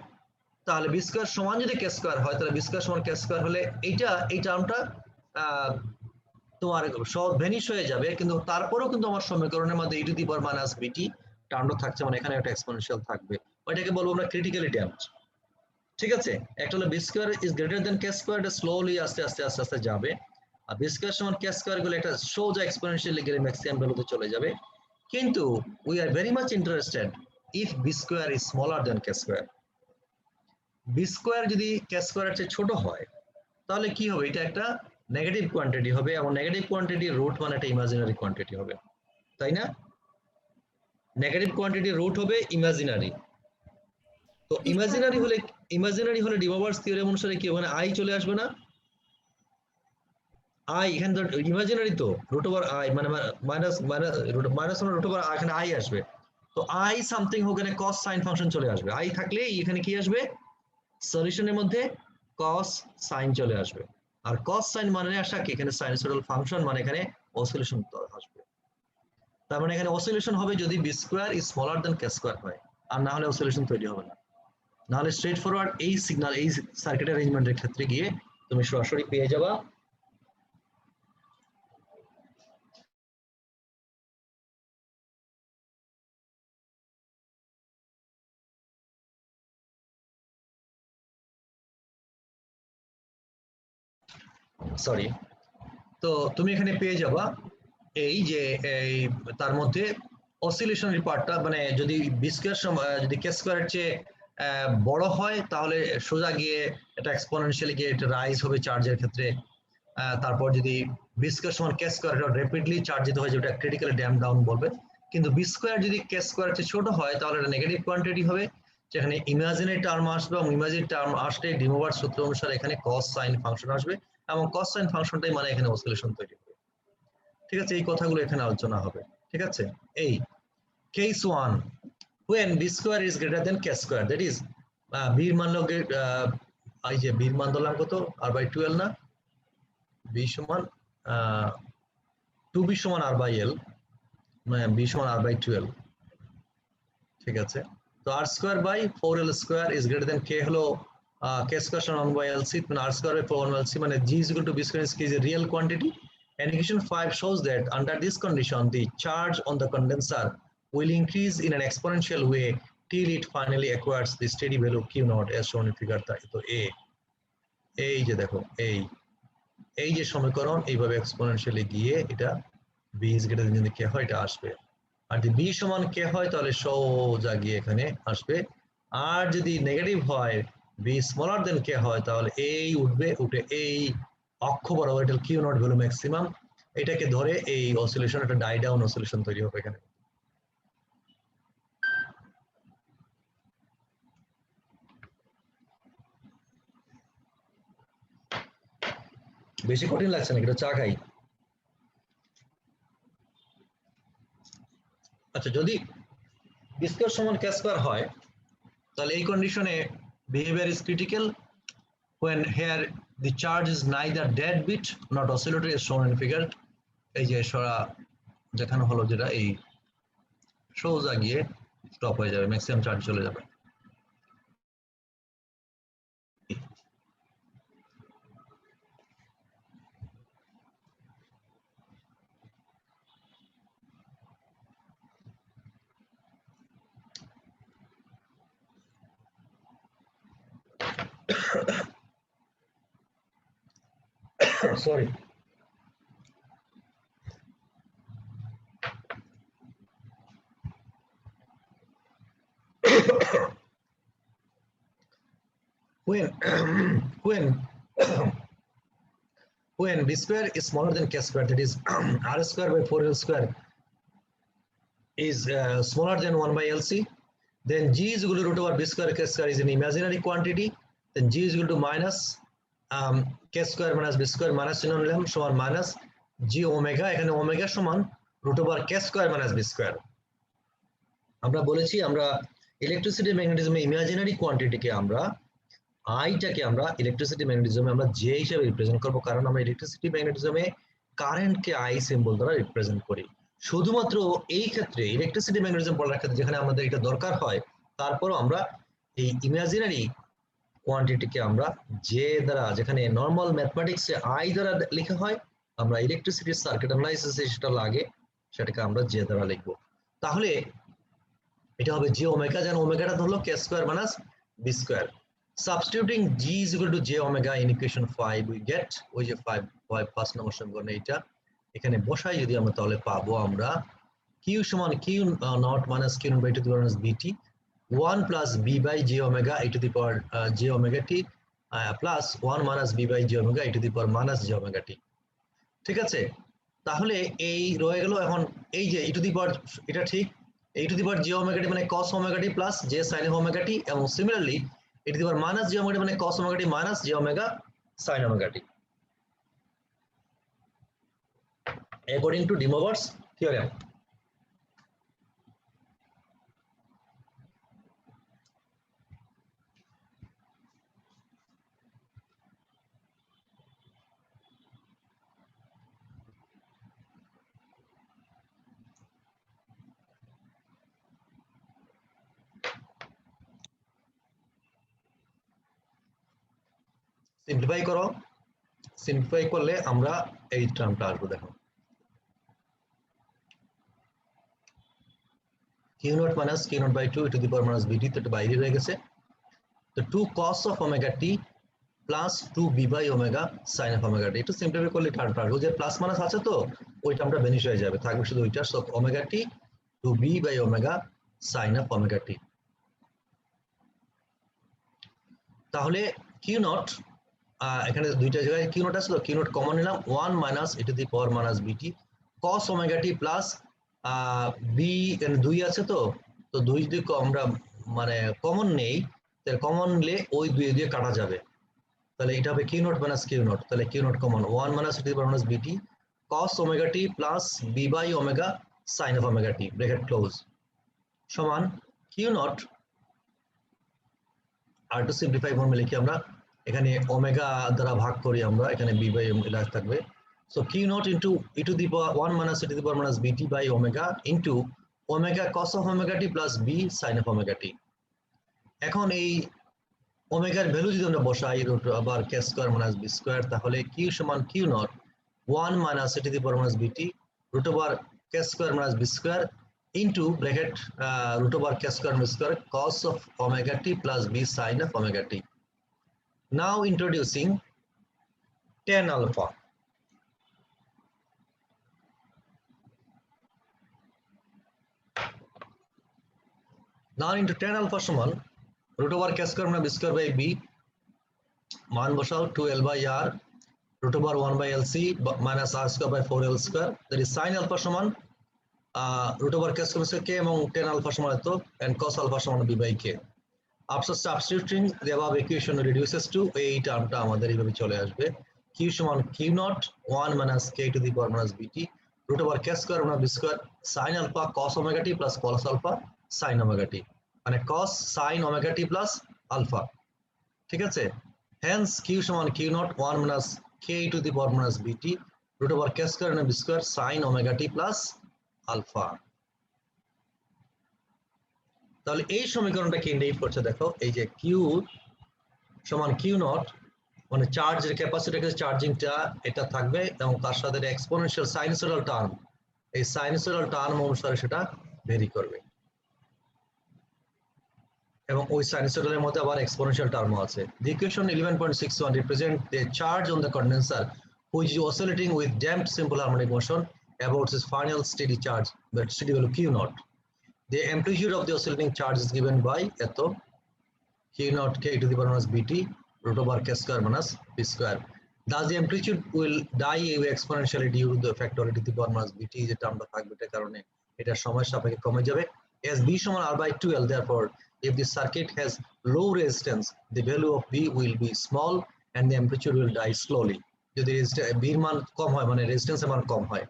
Speaker 1: তাহলে বি স্কয়ার সমান যদি কে স্কয়ার হয় তাহলে বি স্কয়ার সমান কে স্কয়ার হলে এইটা এই টার্মটা তোমার সব ভ্যানিশ হয়ে যাবে, কিন্তু তারপরেও কিন্তু আমার সমীকরণের মধ্যে ই টু দি পাওয়ার মাইনাস বিটি টার্মটা থাকছে, মানে এখানে একটা এক্সপোনেনশিয়াল থাকবে, ওইটাকে বলবো আমরা ক্রিটিক্যালি ড্যাম্পড, ঠিক আছে? একটা হলো B square is greater than K square, এটা স্লোলি আস্তে আস্তে যাবে, আর বি স্কয়ার সমান কে স্কয়ার গুলো একটা সোজা এক্সপোনেনশিয়ালি গেলে ম্যাক্সিমাম ভ্যালুতে চলে যাবে, কিন্তু we are very much interested if B square is smaller than K square. B square যদি কে স্কয়ারের চেয়ে ছোট হয় তাহলে কি হবে, এটা একটা নেগেটিভ কোয়ান্টিটি হবে, এবং নেগেটিভ কোয়ান্টিটি রুট মানে একটা ইমাজিনারি কোয়ান্টিটি হবে, তাই না? নেগেটিভ কোয়ান্টিটি রুট হবে ইমাজিনারি, তো ইমাজিনারি হলে ডিমোভার্স থিওরেম অনুসারে কি ওখানে আই চলে আসবে না? আই এখানে তো ইমাজিনারি, তো রুট ওভার আই মানে মাইনাস রুট ওভার এখানে আই আসবে, তো আই সামথিং ওখানে কস সাইন ফাংশন চলে আসবে, আই থাকলে এখানে কি আসবে, সলিউশনের মধ্যে কস সাইন চলে আসবে, আর কস সাইন মানে আসা কি এখানে সাইনোসয়েডাল ফাংশন, মানে এখানে অসিলেশন আসবে, তার মানে এখানে অসিলেশন হবে যদি B square is smaller than K square হয়, আর না হলে অসিলেশন তৈরি হবে না, নাহলে স্ট্রেট ফরওয়ার্ড এই সিগন্যাল এই সার্কিট অ্যারেঞ্জমেন্টের ক্ষেত্রে গিয়ে তুমি সরাসরি পেয়ে যাবা সরি, তো তুমি এখানে পেয়ে যাবা এই যে এই তার মধ্যে অসিলেশনের পার্টটা, মানে যদি বি স্কয়ার যদি কে স্কয়ারের চেয়ে বড় হয় তাহলে সোজা গিয়ে এটা এক্সপোনেনশিয়ালি গিয়ে এটা রাইজ হবে চার্জের ক্ষেত্রে, তারপর যদি বি স্কয়ার সমান কে স্কয়ার এটা র্যাপিডলি চার্জিত হয়ে যাবে, এটা ক্রিটিক্যালি ড্যাম্প ডাউন বলবে, কিন্তু বি স্কয়ার যদি কে স্কয়ারের চেয়ে ছোট হয় তাহলে এটা নেগেটিভ কোয়ান্টিটি হবে, যেখানে ইমাজিনারি টার্ম আসবে, এবং ইমাজিনারি টার্ম আসলে ডিমোভার সূত্র অনুসারে এখানে কস সাইন ফাংশন আসবে, এবং কস সাইন ফাংশনটাই মানে এখানে অসিলেশন তৈরি হবে, ঠিক আছে? এই কথাগুলো এখানে আলোচনা হবে, ঠিক আছে? এই case 1 when b square is greater than k square, that is b এর মান লগে এই যে b এর মান ধরলাম কত r/12 না, b সমান 2b সমান r/l, মানে b সমান r/12, ঠিক আছে? তো r² by 4l² is greater than k হলো k square সমান 1 by LC মানে r square by 4 1 by LC মানে g is equal to b square is a real quantity. And equation 5 shows that under this condition the charge on the condenser will increase in an exponential way till it finally acquires the steady value q naught as shown in figure 3. তো এই যে দেখো এই যে সমীকরণ এইভাবে exponentially গিয়ে এটা b is greater than যদি k হয় এটা আসবে, আর যদি b সমান k হয় তাহলে সোজা গিয়ে এখানে আসবে, আর যদি নেগেটিভ হয় b smaller than k হয় তাহলে এই উঠবে, উঠে এই অক্ষ বরাবর এটা q নট ভ্যালু ম্যাক্সিমাম, এটাকে ধরে এই অসিলেশন একটা ডাই ডাউন অসিলেশন তৈরি হবে এখানে। বেশি কঠিন লাগছে না, এটা চা খাই। আচ্ছা, যদি b স্কয়ার সমান k স্কয়ার হয় তাহলে এই কন্ডিশনে behavior is critical when here the charge is neither dead bit not oscillatory as shown in figure। এই যে সরা দেখানো হলো যেটা এই সোজা গিয়ে স্টপ হয়ে যাবে, ম্যাক্সিমাম চার্জ চলে যাবে। Sorry. When b square is smaller than k square, that is r square by 4l square is smaller than 1 by LC, then g is equal to root over b square k square is an imaginary quantity, then g is equal to minus k square minus b square minus চিহ্ন নিলাম সমান minus g omega, এখানে omega সমান root over k square minus b square। আমরা বলেছি আমরা electricity ম্যাগনেটিজমে imaginary কোয়ান্টিটিকে আমরা আইটাকে আমরা ইলেকট্রিসিটি ম্যাগনেটিজমে আমরা জে হিসেবে রিপ্রেজেন্ট করব, কারণ আমরা ইলেকট্রিসিটি ম্যাগনেটিজমে কারেন্টকে আই সিম্বল দ্বারা রিপ্রেজেন্ট করি। শুধুমাত্র এই ক্ষেত্রে ইলেকট্রিসিটি ম্যাগনেটিজম পড়ার ক্ষেত্রে যেখানে আমাদের এটা দরকার হয়, তারপরও আমরা এই ইমাজিনারি কোয়ান্টিটিকে আমরা জে দ্বারা, যেখানে নরমাল ম্যাথমেটিক্সে আই দ্বারা লেখা হয়, আমরা ইলেকট্রিসিটি সার্কিট অ্যানালাইসিসে সেটা লাগে, সেটাকে আমরা জে দ্বারা লিখব। তাহলে এটা হবে জে ওমেগা, যেন ওমেগাটা হলো k square minus b square. Substituting g is equal to j omega in equation 5 we get ওই যে 5 ফার্স্ট নম্বর সমীকরণে এটা এখানে বসাই যদি আমরা তাহলে পাবো আমরা q সমান q naught minus q by to the power bt 1 plus b by j omega e to the power j omega t plus 1 minus b by j omega e to the power minus j omega t। ঠিক আছে, তাহলে এই রয়ে গেল এখন এই যে e to the পাওয়ার, এটা ঠিক e to the power j omega t মানে cos omega t plus j sin omega t, এবং similarly e to the power minus j omega t মানে cos omega t minus j omega sin omega t according to De Moivre's theorem। Simplify করো, simplify করলে আমরা এই টার্মটা আসবো। দেখো q naught minus q naught by 2 e to the power minus bt, তো এটা বাইরে রয়ে গেছে। তো 2 cos of omega t plus 2 b by omega sin of omega t, একটু সিম্পলিফাই করলে টার্মটা আসবে, যে প্লাস মাইনাস আছে তো ওই টার্মটা ভ্যানিশ হয়ে যাবে, থাকবে শুধু ওইটা, so omega t 2b by omega sin of omega t। তাহলে q নট এখানে দুইটা জায়গায় q নট আসলো, q নট কমন নিলাম 1 minus e to the power minus bt cos omega t plus b, এখানে 2 আছে তো 2 যদি আমরা মানে কমন নেই, তাহলে কমন নিলে ওই 2 দিয়ে কাটা যাবে, তাহলে এটা হবে q naught minus q naught, তাহলে q naught common 1 minus e to the power minus bt cos omega t plus b by omega sin of omega t bracket close সমান q নট, আর টু সিম্পলিফাই ফর্মে লিখি আমরা এখানে omega দ্বারা ভাগ করি আমরা, এখানে b বাই ওমেগা থাকবে, so q naught into e to the power 1 minus e to the power minus bt by omega into omega cos of omega t plus b sin of omega t। এখন এই ওমেগার value যদি আমরা বসাই root আবার k square minus b square, তাহলে q সমান Q naught 1 minus e to the power minus b t root over k square minus b square into bracket root over k square minus square cos of omega t plus b sin of omega t. Now introducing tan alpha. Now into tan alpha সমান root over k square minus b square by b মান বসাও 2l by r root over 1 by lc minus r square by 4l square, that is sin alpha সমান root over k square minus k এবং tan alpha সমান এত and cos alpha সমান b by k. After substituting the above equation reduces to এই টার্মটা আমাদের এইভাবে চলে আসবে q সমান q naught 1 minus k to the power minus bt root over k square minus b square sin alpha cos omega t plus cos alpha sin omega t, মানে cos sin omega t plus alpha, ঠিক আছে? Hence q সমান q naught 1 minus k to the power minus bt root over k square minus b square sin omega t plus alpha. তাহলে এই সমীকরণটা কি indicate করছে দেখো, এই যে q সমান q নট মানে চার্জের ক্যাপাসিটির কাছে চার্জিংটা এটা থাকবে এবং তার সাথে এক্সপোনেনশিয়াল সাইনুসয়েডাল টার্ম, এই সাইনুসয়েডাল টার্ম অনুসারে সেটা ভেরি করবে এবং ওই সাইনুসয়েডালের মধ্যে আবার এক্সপোনেনশিয়াল টার্মও আছে। The equation 11.61 represent the charge on the condenser which is oscillating with damped simple harmonic motion about its final steady charge but steady value q naught. The amplitude of the oscillating charge is given by eto q naught k to the power minus bt root over k square minus b square. Thus the amplitude will die exponentially due to the factor to the power minus bt যে টার্মটা থাকবে এর কারণে এটা সময় সাপেক্ষে কমে যাবে as b সমান r by 2l. Therefore if the circuit has low resistance the value of b will be small and the amplitude will die slowly. যদি b এর মান কম হয় মানে রেজিস্ট্যান্সের মান কম হয়,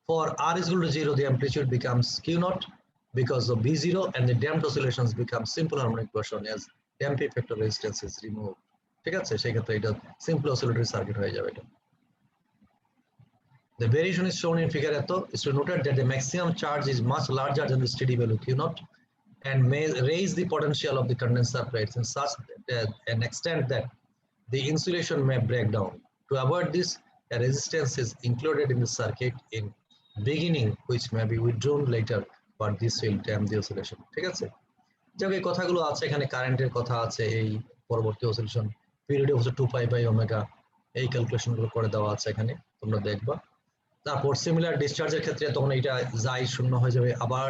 Speaker 1: for r is equal to 0 the amplitude becomes q naught because of b0 and the damped oscillations become simple harmonic motion as damping factor resistance is removed. ঠিক আছে, সেই ক্ষেত্রে এটা simple oscillatory circuit হয়ে যাবে এটা। The variation is shown in figure eto is to note that the maximum charge is much larger than the steady value q naught and may raise the potential of the condenser plates in such an extent that the insulation may break down. To avoid this, a resistance is included in the circuit in beginning which may be withdrawn later, but this will damp the oscillation. ঠিক আছে, যাবে এই কথাগুলো আছে এখানে, কারেন্টের কথা আছে, এই পরবর্তী অসিলেশন পিরিয়ড হচ্ছে 2 পাই বাই ওমেগা, এই ক্যালকুলেশনগুলো করে দেওয়া আছে এখানে, তোমরা দেখবা। তারপর সিমিলার ডিসচার্জের ক্ষেত্রে তখন এটা যাই শূন্য হয়ে যাবে, আবার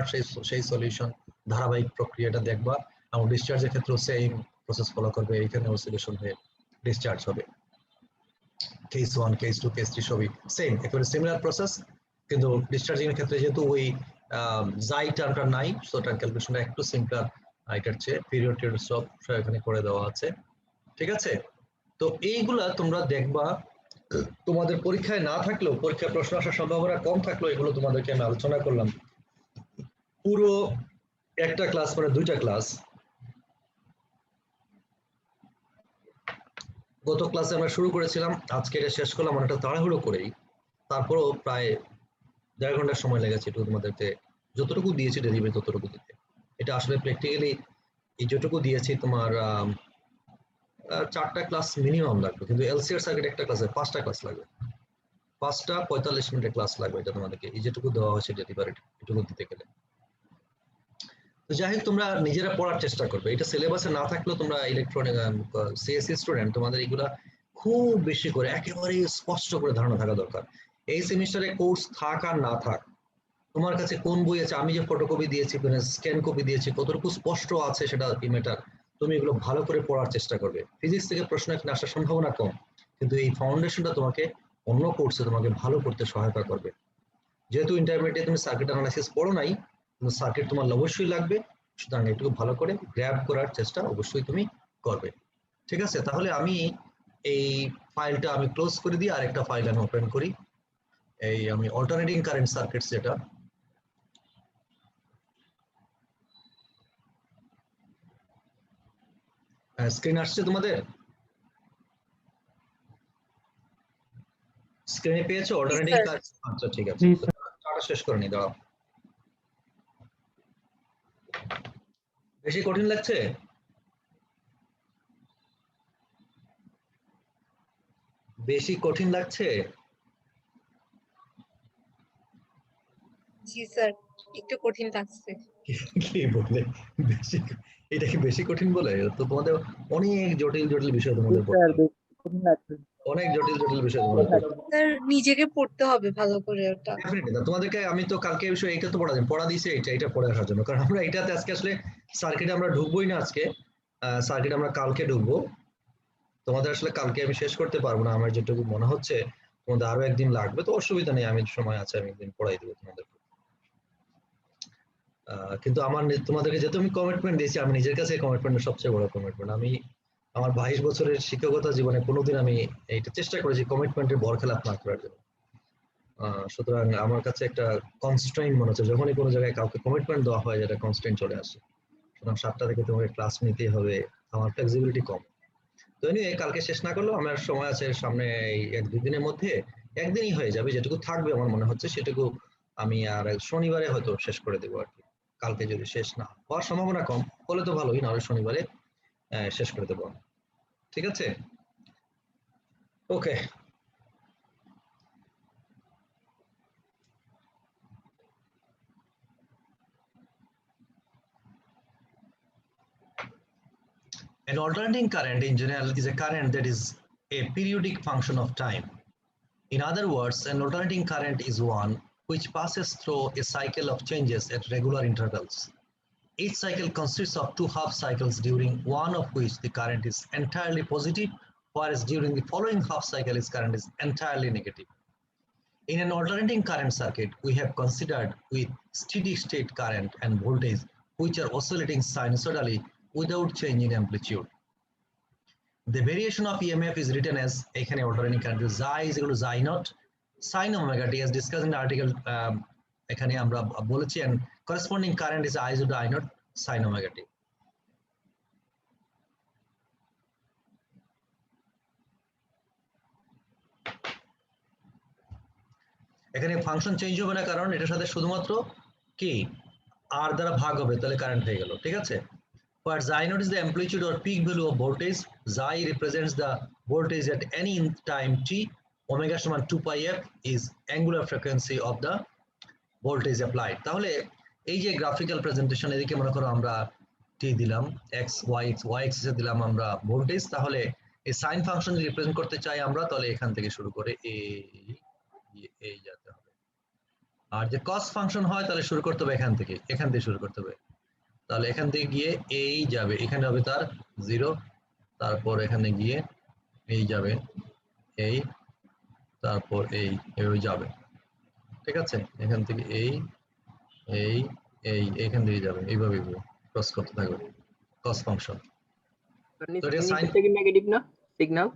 Speaker 1: সেই সলিউশন ধারাবাহিক প্রক্রিয়াটা দেখবা এবং ডিসচার্জের ক্ষেত্রেও সেম প্রসেস ফলো করবে, এখানে অসিলেশন হয়ে ডিসচার্জ হবে। কেস 1 কেস 2 কেস 3 সবই সেম, একেবারে সিমিলার প্রসেস, কিন্তু ডিসচার্জিং এর ক্ষেত্রে যেহেতু ওই যাই টার্মটা নাই সো টার্ম ক্যালকুলেশনটা একটু সিম্পলার, এটার চেয়ে পিরিয়ড সব এখানে করে দেওয়া আছে। ঠিক আছে, তো এইগুলা তোমরা দেখবা, তোমাদের পরীক্ষায় না থাকলেও পরীক্ষায় প্রশ্ন আসার সম্ভাবনা কম থাকলেও এগুলো তোমাদেরকে আমি আলোচনা করলাম। পুরো একটা ক্লাস মানে দুইটা ক্লাস, গত ক্লাসে আমরা শুরু করেছিলাম, আজকে এটা শেষ করলাম অনেকটা তাড়াহুড়ো করেই, তারপরও প্রায় 1.5 ঘন্টা সময় লেগেছে একটু তোমাদেরকে যতটুকু দিয়েছি ডেলিভারি ততটুকু দিতে। এটা আসলে প্র্যাকটিক্যালি এই যতটুকু দিয়েছি তোমার 4টা ক্লাস মিনিমাম লাগবে, কিন্তু এলসিআর সার্কিট একটা ক্লাসে 5টা ক্লাস লাগবে, 5টা 45 মিনিটের ক্লাস লাগবে এটা তোমাদেরকে এই যেটুকু দেওয়া হয়েছে ডেলিভারি এটুকু দিতে গেলে। তো যাই হোক তোমরা নিজেরা পড়ার চেষ্টা করবে, এটা সিলেবাসে না থাকলেও তোমরা ইলেকট্রনিক সিএসসি স্টুডেন্ট তোমাদের এগুলা খুব বেশি করে একেবারে স্পষ্ট করে ধারণা থাকা দরকার। এই সেমিস্টারে কোর্স থাক আর না থাক, তোমার কাছে কোন বই আছে, আমি যে ফটোকপি দিয়েছি স্ক্যান কপি দিয়েছি কতটুকু স্পষ্ট আছে সেটা ম্যাটার। তুমি এগুলো ভালো করে পড়ার চেষ্টা করবে। ফিজিক্স থেকে প্রশ্ন এখানে আসার সম্ভাবনা কম, কিন্তু এই ফাউন্ডেশনটা তোমাকে অন্য কোর্সে তোমাকে ভালো করতে সহায়তা করবে। যেহেতু ইন্টারমিডিয়েট তুমি সার্কিট অ্যানালাইসিস পড়ো নাই, কিন্তু সার্কিট তোমার অবশ্যই লাগবে, সুতরাং একটু ভালো করে গ্র্যাব করার চেষ্টা অবশ্যই তুমি করবে। ঠিক আছে, তাহলে আমি এই ফাইলটা আমি ক্লোজ করে দিই, আর একটা ফাইল আমি ওপেন করি, এই আমি অল্টারনেটিং কারেন্ট সার্কিটস যেটা, স্ক্রিন আসছে তোমাদের, স্ক্রিনে পেয়েছো অল্টারনেটিং কারেন্ট? আচ্ছা ঠিক আছে, চার্টটা শেষ করে নি, দাঁড়াও। বেশি কঠিন লাগছে? বেশি কঠিন লাগছে?
Speaker 3: জি স্যার, একটু কঠিন লাগছে।
Speaker 1: কি বলে বেশি? এটা কি বেশি কঠিন বলে? তো তোমাদের অনেক জটিল জটিল বিষয় তোমাদের পড়তে হবে। অনেক জটিল জটিল বিষয় তোমাদের পড়তে হবে।
Speaker 3: স্যার নিজেকে পড়তে হবে ভালো করে ওটা।
Speaker 1: Definitely না, তোমাদেরকে আমি তো কালকে এই বিষয়ে এটা তো পড়া দিয়েছি, এটা পড়ে আসার জন্য, কারণ আমরা এটাতে আজকে আসলে সার্কিটে আমরা ঢুকবোই না আজকে। সার্কিট আমরা কালকে ঢুকবো। তোমাদের আসলে কালকে আমি শেষ করতে পারবো না, আমার যেটুকু মনে হচ্ছে তোমাদের আরো একদিন লাগবে, তো অসুবিধা নেই, আমি সময় আছে, আমি একদিন পড়াই দেবো তোমাদেরকে। কিন্তু আমার তোমাদেরকে যেহেতু আমি কমিটমেন্ট দিয়েছি, আমি নিজের কাছে কমিটমেন্টের সবচেয়ে বড় কমিটমেন্ট। আমি আমার 22 বছরের শিক্ষকতা জীবনে কোনোদিন আমি এটা চেষ্টা করেছি কমিটমেন্টের বরখেলাপ না করার জন্য। সুতরাং আমার কাছে একটা কনস্ট্রেইন মনে হচ্ছে, যখনই কোনো জায়গায় কাউকে কমিটমেন্ট দেওয়া হয়, যেটা কনস্ট্রেইন চলে আসে। সুতরাং 7টা থেকে তোমাকে ক্লাস নিতেই হবে, আমার ফ্লেক্সিবিলিটি কম। তো এনিওয়ে, কালকে শেষ না করলেও আমার সময় আছে সামনে, এই 1-2 দিনের মধ্যে একদিনই হয়ে যাবে, যেটুকু থাকবে আমার মনে হচ্ছে সেটুকু আমি আর শনিবারে হয়তো শেষ করে দেবো আর কি। কালকে যদি শেষ না হওয়ার সম্ভাবনা কম, হলে তো ভালোই, নাহলে শনিবারে শেষ করে দেবো। ঠিক আছে, ওকে। An alternating current in general is a current that is a periodic function of time. In other words, an alternating current is one which passes through a cycle of changes at regular intervals. Each cycle consists of 2 half cycles, during one of which the current is entirely positive, whereas during the following half cycle its current is entirely negative. In an alternating current circuit, we have considered with steady state current and voltage which are oscillating sinusoidally without change in amplitude. The variation of EMF is written as এখানে alternating current xi is equal to xi naught sin omega t, as discussed in the article. এখানে আমরা বলেছি, and corresponding current is I is equal to I naught sin omega t. এখানে function change হবে না, কারণ এটার সাথে শুধুমাত্র কি আর দ্বারা ভাগ হবে, তাহলে কারেন্ট হয়ে গেল। ঠিক আছে, but xi naught is the amplitude or peak value of voltage. Xi represents the voltage at any time t. Omega সমান 2 pi f is angular frequency of the voltage applied. তাহলে এই যে গ্রাফিক্যাল প্রেজেন্টেশন, এদিকে মনে করো আমরা t দিলাম, x y axis এ দিলাম আমরা ভোল্টেজ, তাহলে এই সাইন ফাংশন যদি রিপ্রেজেন্ট করতে চাই আমরা, তাহলে এখান থেকে শুরু করে এই যেতে হবে। আর যে কস ফাংশন হয়, তাহলে শুরু করতে হবে এখান থেকে শুরু করতে হবে। তাহলে এখান থেকে গিয়ে এই যাবে, এখানে হবে তার 0, তারপর এখানে গিয়ে এই যাবে এই, তারপর এইভাবে যাবে। ঠিক আছে, এখান থেকে এইখান থেকে যাবে, এইভাবে ক্রস করতে থাকবে কস ফাংশন। তো এটা সাইন
Speaker 5: নেগেটিভ না সিগন্যাল,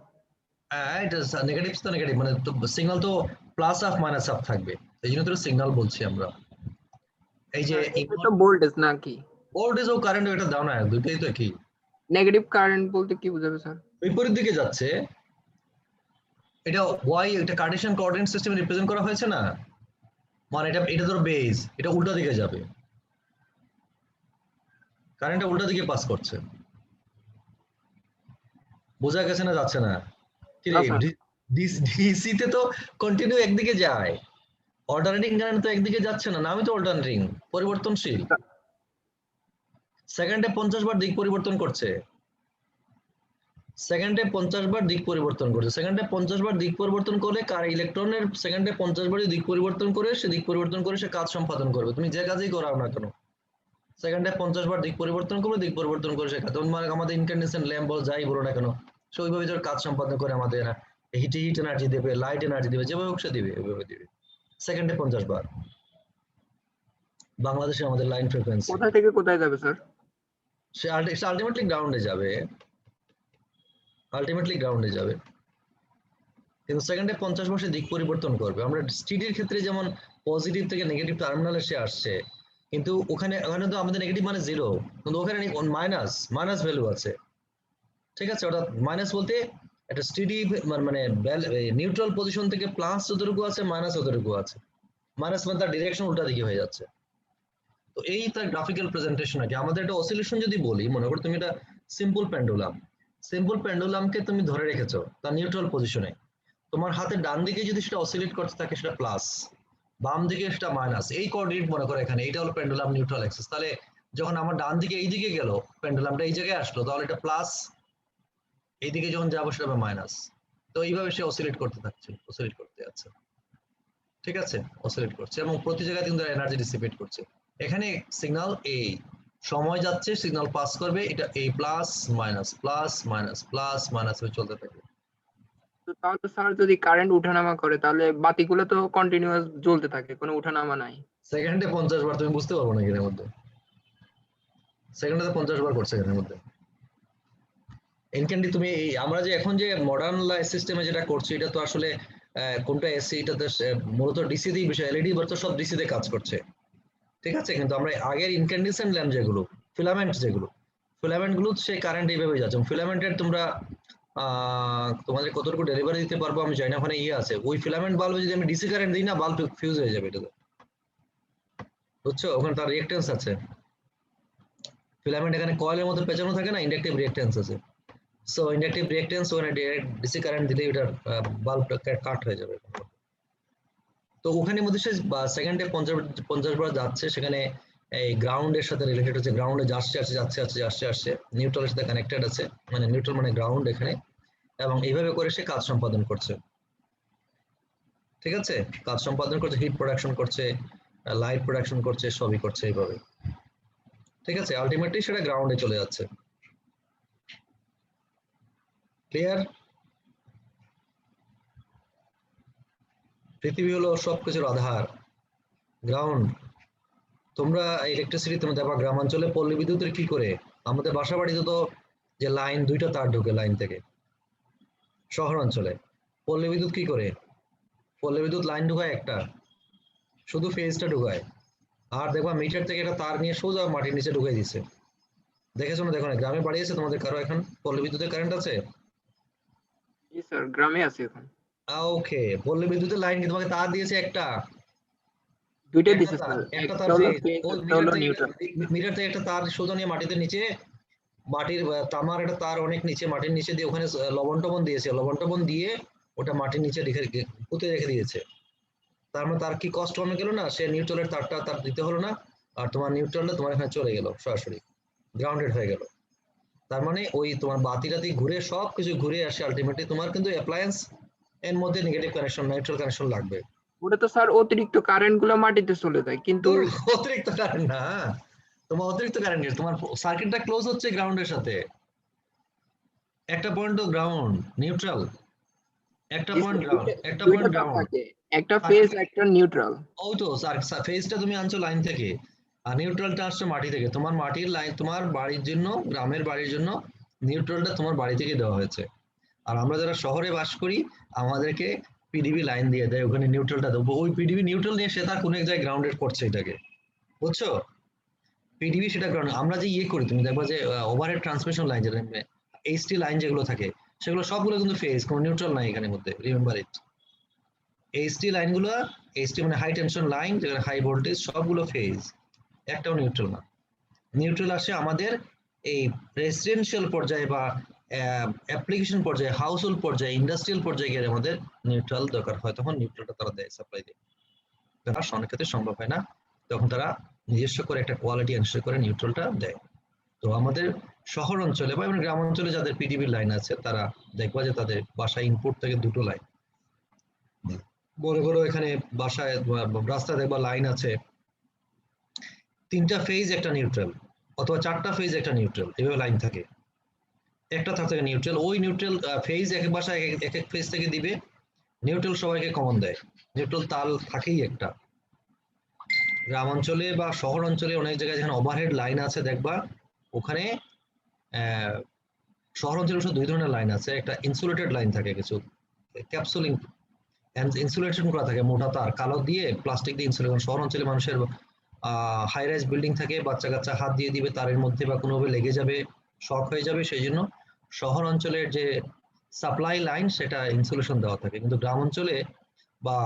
Speaker 1: হ্যাঁ এটা নেগেটিভ, তো নেগেটিভ মানে তো সিগন্যাল তো প্লাস অফ মাইনাস অফ থাকবে, এই জন্য তো সিগন্যাল বলছি আমরা। এই যে
Speaker 5: এটা তো ভোল্টেজ নাকি
Speaker 1: ভোল্টেজ ও কারেন্ট, এটা দাও না, দুটোই তো কি।
Speaker 5: নেগেটিভ কারেন্ট বলতে কি বোঝাবে স্যার?
Speaker 1: বিপরীত দিকে যাচ্ছে, এটা y, এটা কার্টেসিয়ান কোঅর্ডিনেট সিস্টেমে রিপ্রেজেন্ট করা হয়েছে না, মানে এটা ধরো বেস, এটা উল্টা দিকে যাবে, কারেন্টটা উল্টা দিকে পাস করছে। বোঝা গেছে না যাচ্ছে না? কি রে, ডিসি তে তো কন্টিনিউ একদিকে যায়, অল্টারনেটিং কারেন্ট তো একদিকে যাচ্ছে না, নামই তো অল্টারনেটিং, পরিবর্তনশীল। সেকেন্ডে 50 বার দিক পরিবর্তন করছে, সেকেন্ডে 50 বার দিক পরিবর্তন করছে, সেকেন্ডে 50 বার দিক পরিবর্তন করলে কার ইলেকট্রনের সেকেন্ডে 50 বার দিক পরিবর্তন করে সে কাজ সম্পাদন করবে, তুমি যে কাজই করাও না কেন, সেকেন্ডে 50 বার দিক পরিবর্তন করে সে কাজ। মানে আমাদের ইনক্যান্ডেসেন্ট ল্যাম্প বল যাই বলো না কেন, সে ওইভাবে যার কাজ সম্পাদন করে, আমাদের হিট এনার্জি দেবে, লাইট এনার্জি দেবে, যেভাবে হোক সে দিবে, ওইভাবে দিবে সেকেন্ডে 50 বার। বাংলাদেশে আমাদের লাইন ফ্রিকোয়েন্সি
Speaker 5: কোথা থেকে কোথায় যাবে স্যার?
Speaker 1: সে আলটিমেটলি গ্রাউন্ডে যাবে, কিন্তু সেকেন্ডে 50 বার সে দিক পরিবর্তন করবে। আমরা স্টিডির ক্ষেত্রে যেমন পজিটিভ থেকে নেগেটিভ টার্মিনালে সে আসছে, কিন্তু ওখানে তো আমাদের নেগেটিভ মানে 0, কিন্তু ওখানে মাইনাস ভ্যালু আছে। ঠিক আছে, অর্থাৎ মাইনাস বলতে একটা স্টিডি মানে নিউট্রাল পজিশন থেকে প্লাস যতটুকু আছে মাইনাস ততটুকু আছে, মাইনাস মানে তার ডিরেকশন উল্টা দিকে হয়ে যাচ্ছে। তো এই তার গ্রাফিক্যাল প্রেজেন্টেশন আছে। আমাদের একটা অসিলেশন যদি বলি, মনে করো তুমি এটা সিম্পল পেন্ডুলামকে তুমি ধরে রেখেছো তার নিউট্রাল পজিশনে, তোমার হাতের ডান দিকে যদি সেটা অসিলেট করতে থাকে সেটা প্লাস, বাম দিকে সেটা মাইনাস। এই কোঅর্ডিনেট মনে করো এখানে, এটা হলো পেন্ডুলাম নিউট্রাল অ্যাক্সিস। তাহলে যখন আমার ডান দিকে এই দিকে গেল, পেন্ডুলামটা এই জায়গায় আসলো, তাহলে এটা প্লাস, এইদিকে যখন যাবো সেটা হবে মাইনাস। তো এইভাবে সে অসিলেট করতে থাকছে, অসিলেট করতে যাচ্ছে, ঠিক আছে, অসিলেট করছে এবং প্রতি জায়গায় কিন্তু এনার্জি ডিসিপেট করছে। এখানে সিগন্যাল এই সময় যাচ্ছে, সিগন্যাল পাস করবে, এটা এই plus minus plus minus plus minus হয়ে চলতে থাকবে।
Speaker 5: তো তাহলে স্যার যদি কারেন্ট উঠানামা করে তাহলে বাতিগুলো তো কন্টিনিউয়াস জ্বলতে থাকে, কোনো উঠানামা নাই।
Speaker 1: সেকেন্ডে 50 বার, তুমি বুঝতে পারবো না এর মধ্যে, সেকেন্ডে 50 বার করছে এর মধ্যে। ইনক্যান্ডি তুমি আমরা যে এখন যে মডার্ন সিস্টেমে যেটা করছি, এটা তো আসলে কোনটা এসি, এটা তো মূলত ডিসি দিয়ে বিষয়, এলইডি তো সব ডিসি তে কাজ করছে, ঠিক আছে। কিন্তু আমরা আগের ইনক্যান্ডেসেন্ট ল্যাম্প যেগুলো, ফিলামেন্ট যেগুলো, ফিলামেন্ট গুলো সেই কারেন্ট এইভাবে যাচ্ছে। ফিলামেন্টের তোমরা তোমাদের কতটুকু ডেলিভারি দিতে পারবো আমি জানি না, ওখানে ইয়ে আছে, ওই ফিলামেন্ট বাল্বে যদি আমি ডিসি কারেন্ট দিই না, বাল্ব ফিউজ হয়ে যাবে, এটা বুঝছো, ওখানে তার রিঅ্যাকট্যান্স আছে। ফিলামেন্ট এখানে কয়েলের মধ্যে পেঁচানো থাকে না, ইন্ডাকটিভ রিঅ্যাকট্যান্স আছে। সো ইন্ডাকটিভ রিঅ্যাকট্যান্স ওখানে ডাইরেক্ট ডিসি কারেন্ট দিলে ওটা বাল্বটা কাট হয়ে যাবে। তো ওখানে মধ্যে সে সেকেন্ডে 50 বার যাচ্ছে, সেখানে এই গ্রাউন্ডের সাথে রিলেটেড হচ্ছে, গ্রাউন্ডে যাচ্ছে নিউট্রালের সাথে কানেক্টেড আছে, মানে নিউট্রাল মানে গ্রাউন্ড এখানে, এবং এইভাবে করে সে কাজ সম্পাদন করছে, ঠিক আছে, কাজ সম্পাদন করছে, হিট প্রোডাকশন করছে, লাইট প্রোডাকশন করছে, সবই করছে এইভাবে, ঠিক আছে। আলটিমেটলি সেটা গ্রাউন্ডে চলে যাচ্ছে। ক্লিয়ার? পৃথিবী হলো সবকিছুর আধার, গ্রাউন্ড। তোমরা ইলেকট্রিসিটি তুমি দেখবা গ্রামাঞ্চলে পল্লী বিদ্যুতের কি করে, আমাদের বাসা বাড়িতে তো যে লাইন, দুইটা তার ঢোকে লাইন থেকে। শহর অঞ্চলে পল্লী বিদ্যুৎ কি করে, পল্লী বিদ্যুৎ লাইন ঢুকায় একটা, শুধু ফেজটা ঢুকায়, আর দেখবা মিটার থেকে একটা তার নিয়ে সোজা মাটির নিচে ঢুকাই দিচ্ছে। দেখেছো না? দেখো না, গ্রামে বাড়ি আছে তোমাদের কারো এখন পল্লী বিদ্যুতের কারেন্ট আছে?
Speaker 5: জি স্যার, গ্রামে আছে এখন।
Speaker 1: ওকে, পল্লী বিদ্যুতের লাইন কি তোমাকে তার দিয়েছে একটা?
Speaker 5: দুইটা
Speaker 1: একটা
Speaker 5: দিছে
Speaker 1: তার,
Speaker 5: স্যার,
Speaker 1: একটা
Speaker 5: একটা
Speaker 1: তার
Speaker 5: হলো
Speaker 1: ফেজ,
Speaker 5: ফেজ,
Speaker 1: ও
Speaker 5: একটা হলো নিউট্রাল।
Speaker 1: মিটার থেকে একটা তার সোজা নিয়ে মাটিতে নিচে, মাটির তামার একটা তার অনেক নিচে, মাটির নিচে দিয়ে ওখানে লবণ টবণ দিয়েছে, লবণ টবণ দিয়ে ওটা মাটির নিচে পুঁতে রেখে দিয়েছে। তার মানে তার কি কষ্ট কমে গেল না, সে নিউট্রালের তারটা তার দিতে হলো না, আর তোমার নিউট্রালটা তোমার এখানে চলে গেল, সরাসরি গ্রাউন্ডেড হয়ে গেল। তার মানে ওই তোমার বাতি টাতি ঘুরে সব কিছু ঘুরে আসে, আলটিমেটলি তোমার কিন্তু অ্যাপ্লায়েন্স এর মধ্যে নেগেটিভ কানেকশন, নিউট্রাল কানেকশন লাগবে।
Speaker 5: ওটা তো স্যার অতিরিক্ত কারেন্ট গুলো মাটিতে চলে যায়, কিন্তু
Speaker 1: তোর অতিরিক্ত কারেন্ট না, তোমার অতিরিক্ত কারেন্ট, তোমার সার্কিটটা ক্লোজ হচ্ছে গ্রাউন্ডের সাথে, একটা পয়েন্ট তো গ্রাউন্ড নিউট্রাল, একটা পয়েন্ট গ্রাউন্ড, একটা
Speaker 5: দুইটা
Speaker 1: পয়েন্ট
Speaker 5: তার
Speaker 1: গ্রাউন্ড।
Speaker 5: থাকে, একটা ফেজ একটা নিউট্রাল।
Speaker 1: ওই তো ফেজটা তুমি আনছো লাইন থেকে, আর নিউট্রালটা আসছে মাটি থেকে। তোমার মাটির লাইন তোমার বাড়ির জন্য, গ্রামের বাড়ির জন্য নিউট্রালটা তোমার বাড়ি থেকে দেওয়া হয়েছে। আর আমরা যারা শহরে বাস করি, আমাদেরকে পিডিবি লাইন দিয়ে দেয়, ওখানে নিউট্রালটা দেবো, ওই পিডিবি নিউট্রাল নিয়ে সে তার কোনো এক জায়গায় গ্রাউন্ডেড করছে এটাকে, বুঝছো? পিডিবি সেটা গ্রাউন্ড। আমরা যে ইয়ে করি, তুমি দেখবা যে ওভারহেড ট্রান্সমিশন লাইন, যেটা এইচটি লাইন যেগুলো থাকে, সেগুলো সবগুলো কিন্তু ফেজ, কোনো নিউট্রাল নাই এখানের মধ্যে, রিমেম্বার ইট। এইচটি লাইনগুলো, এইচটি মানে হাই টেনশন লাইন, যেখানে হাই ভোল্টেজ, সবগুলো ফেজ, একটাও নিউট্রাল না। নিউট্রাল আসে আমাদের এই রেসিডেন্সিয়াল পর্যায়ে বা অ্যাপ্লিকেশন পর্যায়ে, হাউস হোল্ড পর্যায়ে, ইন্ডাস্ট্রিয়াল পর্যায়ে গিয়ে আমাদের নিউট্রাল দরকার হয়, তখন নিউট্রালটা তারা দেয়, সাপ্লাই দেয়। অনেক ক্ষেত্রে সম্ভব হয় না, তখন তারা নিজস্ব করে একটা কোয়ালিটি এনশিওর করে নিউট্রালটা দেয়। তো আমাদের শহর অঞ্চলে বা গ্রাম অঞ্চলে যাদের পিডিবির লাইন আছে, তারা দেখবা যে তাদের বাসায় ইনপুট থেকে দুটো লাইন, বড় বড় এখানে বাসায় রাস্তায় দেখবা লাইন আছে, 3টা ফেজ একটা নিউট্রাল, অথবা 4টা ফেজ একটা নিউট্রাল, এভাবে লাইন থাকে। একটা থাকে নিউট্রাল, ওই নিউট্রাল ফেজ এক বাসায় এক এক ফেজ থেকে দিবে, নিউট্রাল সবাইকে কমন দেয়, নিউট্রাল তাল থাকেই একটা। গ্রাম অঞ্চলে বা শহর অঞ্চলে অনেক জায়গায় যেখানে ওভারহেড লাইন আছে দেখবা, ওখানে শহর অঞ্চলে অবশ্য 2 ধরনের লাইন আছে, একটা ইনসুলেটেড লাইন থাকে, কিছু ক্যাপসুলিং ইনসুলেশন করা থাকে, মোটা তার কালো দিয়ে প্লাস্টিক দিয়ে ইনসুলেশন। শহর অঞ্চলে মানুষের হাই রাইজ বিল্ডিং থাকে, বাচ্চা কাচ্চা হাত দিয়ে দিবে তারের মধ্যে বা কোনোভাবে লেগে যাবে, শক হয়ে যাবে, সেই জন্য শহর অঞ্চলের যে সাপ্লাই লাইন সেটা ইনসুলেশন দেওয়া থাকে। কিন্তু গ্রাম অঞ্চলে বা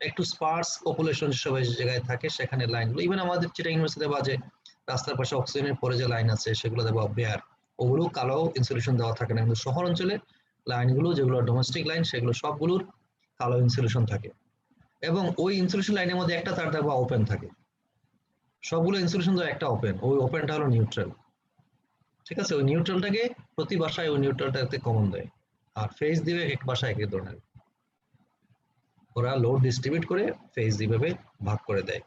Speaker 1: একটু স্পার্স পপুলেশন যেসব জায়গায় থাকে, সেখানে লাইনগুলো, ইভেন আমাদের চিটাগাং ইউনিভার্সিটিতে বা যে রাস্তার পাশে অক্সিজেনের পরে যে লাইন আছে, সেগুলো দেওয়া বেয়ার, ওগুলো কালো, ইনসুলেশন দেওয়া থাকে না। কিন্তু শহর অঞ্চলে লাইনগুলো যেগুলো ডোমেস্টিক লাইন, সেগুলো সবগুলোর কালো ইনসুলেশন থাকে এবং ওই ইনসুলেশন লাইনের মধ্যে একটা তার দেখবা ওপেন থাকে, সবগুলো ইনসুলেশন তো একটা ওপেন, ওই ওপেনটা হলো নিউট্রাল। ঠিক আছে, ওই নিউট্রালটাকে প্রতি বাসায় ওই নিউট্রালটাতে কমন দেয়, আর ফেজ দিবে এক বাসায় এক ধরনের, ওরা লোড ডিস্ট্রিবিউট করে ফেজ দিবে ভাগ করে দেয়।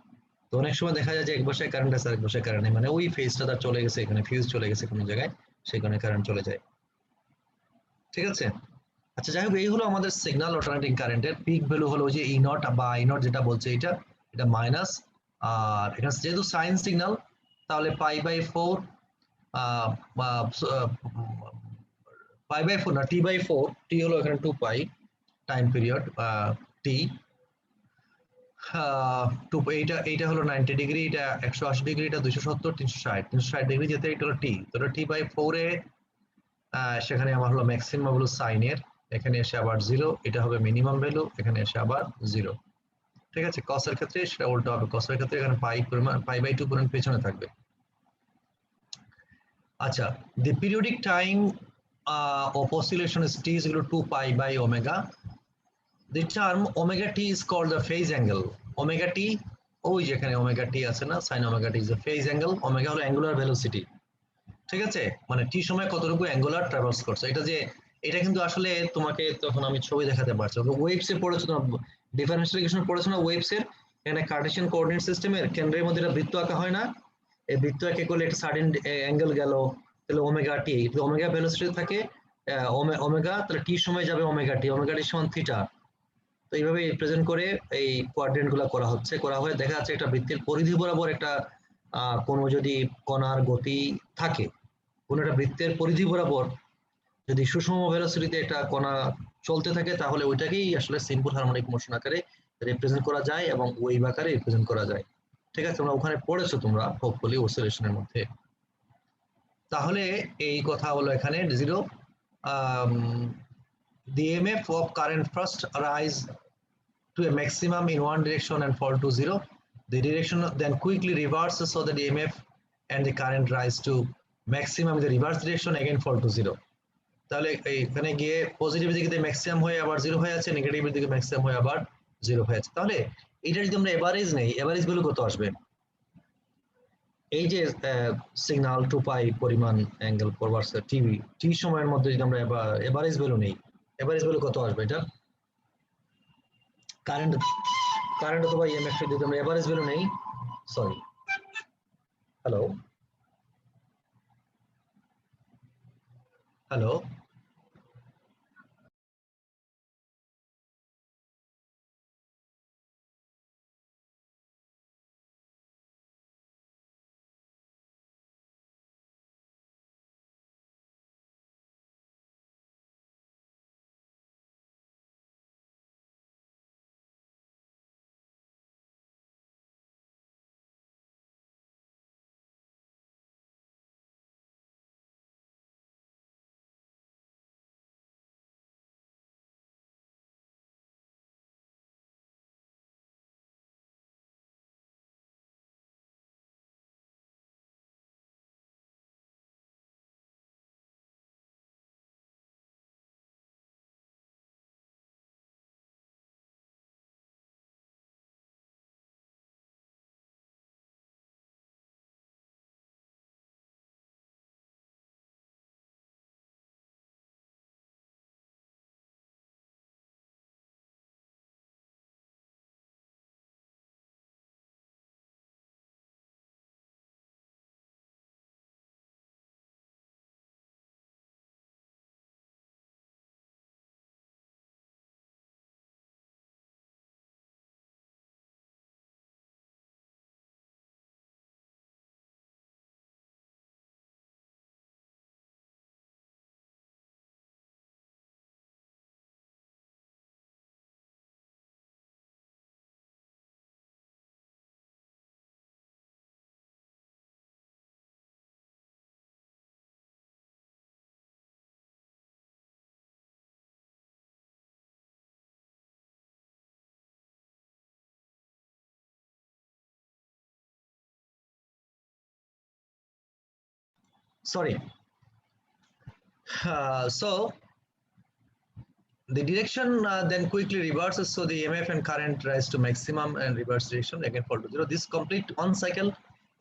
Speaker 1: তো অনেক সময় দেখা যায় যে এক বাসায় কারেন্ট আছে আরেক বাসায় কারেন্ট নেই, মানে ওই ফেজটা তার চলে গেছে, এখানে ফিউজ চলে গেছে কোনো জায়গায়, সেখানে কারেন্ট চলে যায়। ঠিক আছে, আচ্ছা যাই হোক, এই হলো আমাদের সিগন্যাল অল্টারনেটিং কারেন্টের পিক ভ্যালু হলো যে ই নট বা আই নট যেটা বলছে এটা মাইনাস, আর এখানে যেহেতু সাইন সিগন্যাল তাহলে পাই বাই 4 পাই বাই 4 না টি/4, টি হলো এখানে 2 পাই টাইম পিরিয়ড টি, এইটা এইটা হলো 90 ডিগ্রি, এটা 180 ডিগ্রি, এটা 270, 360 ডিগ্রি, যেতে এটা হলো টি, তো টি/4 এ সেখানে আমার হলো ম্যাক্সিমাম হলো সাইনের, এখানে এসে আবার 0, এটা হবে মিনিমাম ভ্যালু, এখানে এসে আবার 0। ঠিক আছে, কসের ক্ষেত্রে সেটা উল্টো হবে, কসের ক্ষেত্রে এখানে পাই/2 পরিমাণ পেছনে থাকবে। আচ্ছা, the periodic time of oscillation is t is equal to 2 pi/omega. The term omega t is called the phase angle. Omega t, ওই যেখানে omega t আছে না, sin omega t is the phase angle. Omega হলো angular velocity। ঠিক আছে, মানে টি সময় কতটুকু অ্যাঙ্গুলার ট্রাভার্স করছে, এটা যে এটা কিন্তু আসলে তোমাকে তখন আমি ছবি দেখাতে পারছি, ওয়েভস এ পড়েছো না, ডিফারেন্সিয়াল ইকুয়েশন পড়েছো না ওয়েভস এর, এখানে কার্টেসিয়ান কোঅর্ডিনেট সিস্টেমের কেন্দ্রের মধ্যে একটা বৃত্ত আঁকা হয় না, এই বৃত্ত এঁকে করলে একটা সার্টেন অ্যাঙ্গেল গেল, তাহলে ওমেগা টি, ওমেগা ভেলোসিটি থাকে ওমেগা, তাহলে টি সময় যাবে ওমেগা টি সমান থিটা। তো এইভাবে রিপ্রেজেন্ট করে এই কোয়াড্রেন্ট গুলা করা হয়ে দেখা যাচ্ছে একটা বৃত্তের পরিধি বরাবর একটা কোনো যদি কণার গতি থাকে, কোন একটা বৃত্তের পরিধি বরাবর যদি সুষম ভেলোসিটিতে একটা কণা চলতে থাকে, তাহলে ওইটাকেই আসলে সিম্পল হারমোনিক মোশন আকারে রিপ্রেজেন্ট করা যায় এবং ওয়েভ আকারে রিপ্রেজেন্ট করা যায়। ঠিক আছে, তোমরা ওখানে পড়েছো তোমরা হোপফুলি অসিলেশনের মধ্যে। তাহলে এই কথা হলো এখানে 0, the EMF of current first rise to a maximum in one direction and fall to 0. The direction then quickly reverses so that the EMF and the current rise to maximum in the reverse direction, again fall to 0. তাহলে এখানে গিয়ে positive দিকে maximum হয়ে আবার 0 হয়ে যাচ্ছে, negative দিকে maximum হয়ে আবার 0 হয়ে যাচ্ছে। তাহলে এটা যদি আমরা এভারেজ নেই, এভারেজ ভ্যালু কত আসবে? এই যে সিগন্যাল 2 পাই পরিমাণ অ্যাঙ্গেল ফরওয়ার্ড টিভি টি সময়ের মধ্যে যদি আমরা এভারেজ ভ্যালু নেই, এভারেজ ভ্যালু কত আসবে? এটা কারেন্ট অথবা ইএমএফ যদি আমরা এভারেজ ভ্যালু নেই, sorry, hello hello sorry, so the direction then quickly reverses, so the EMF and current rise to maximum and reverse direction again fall to zero. This complete one cycle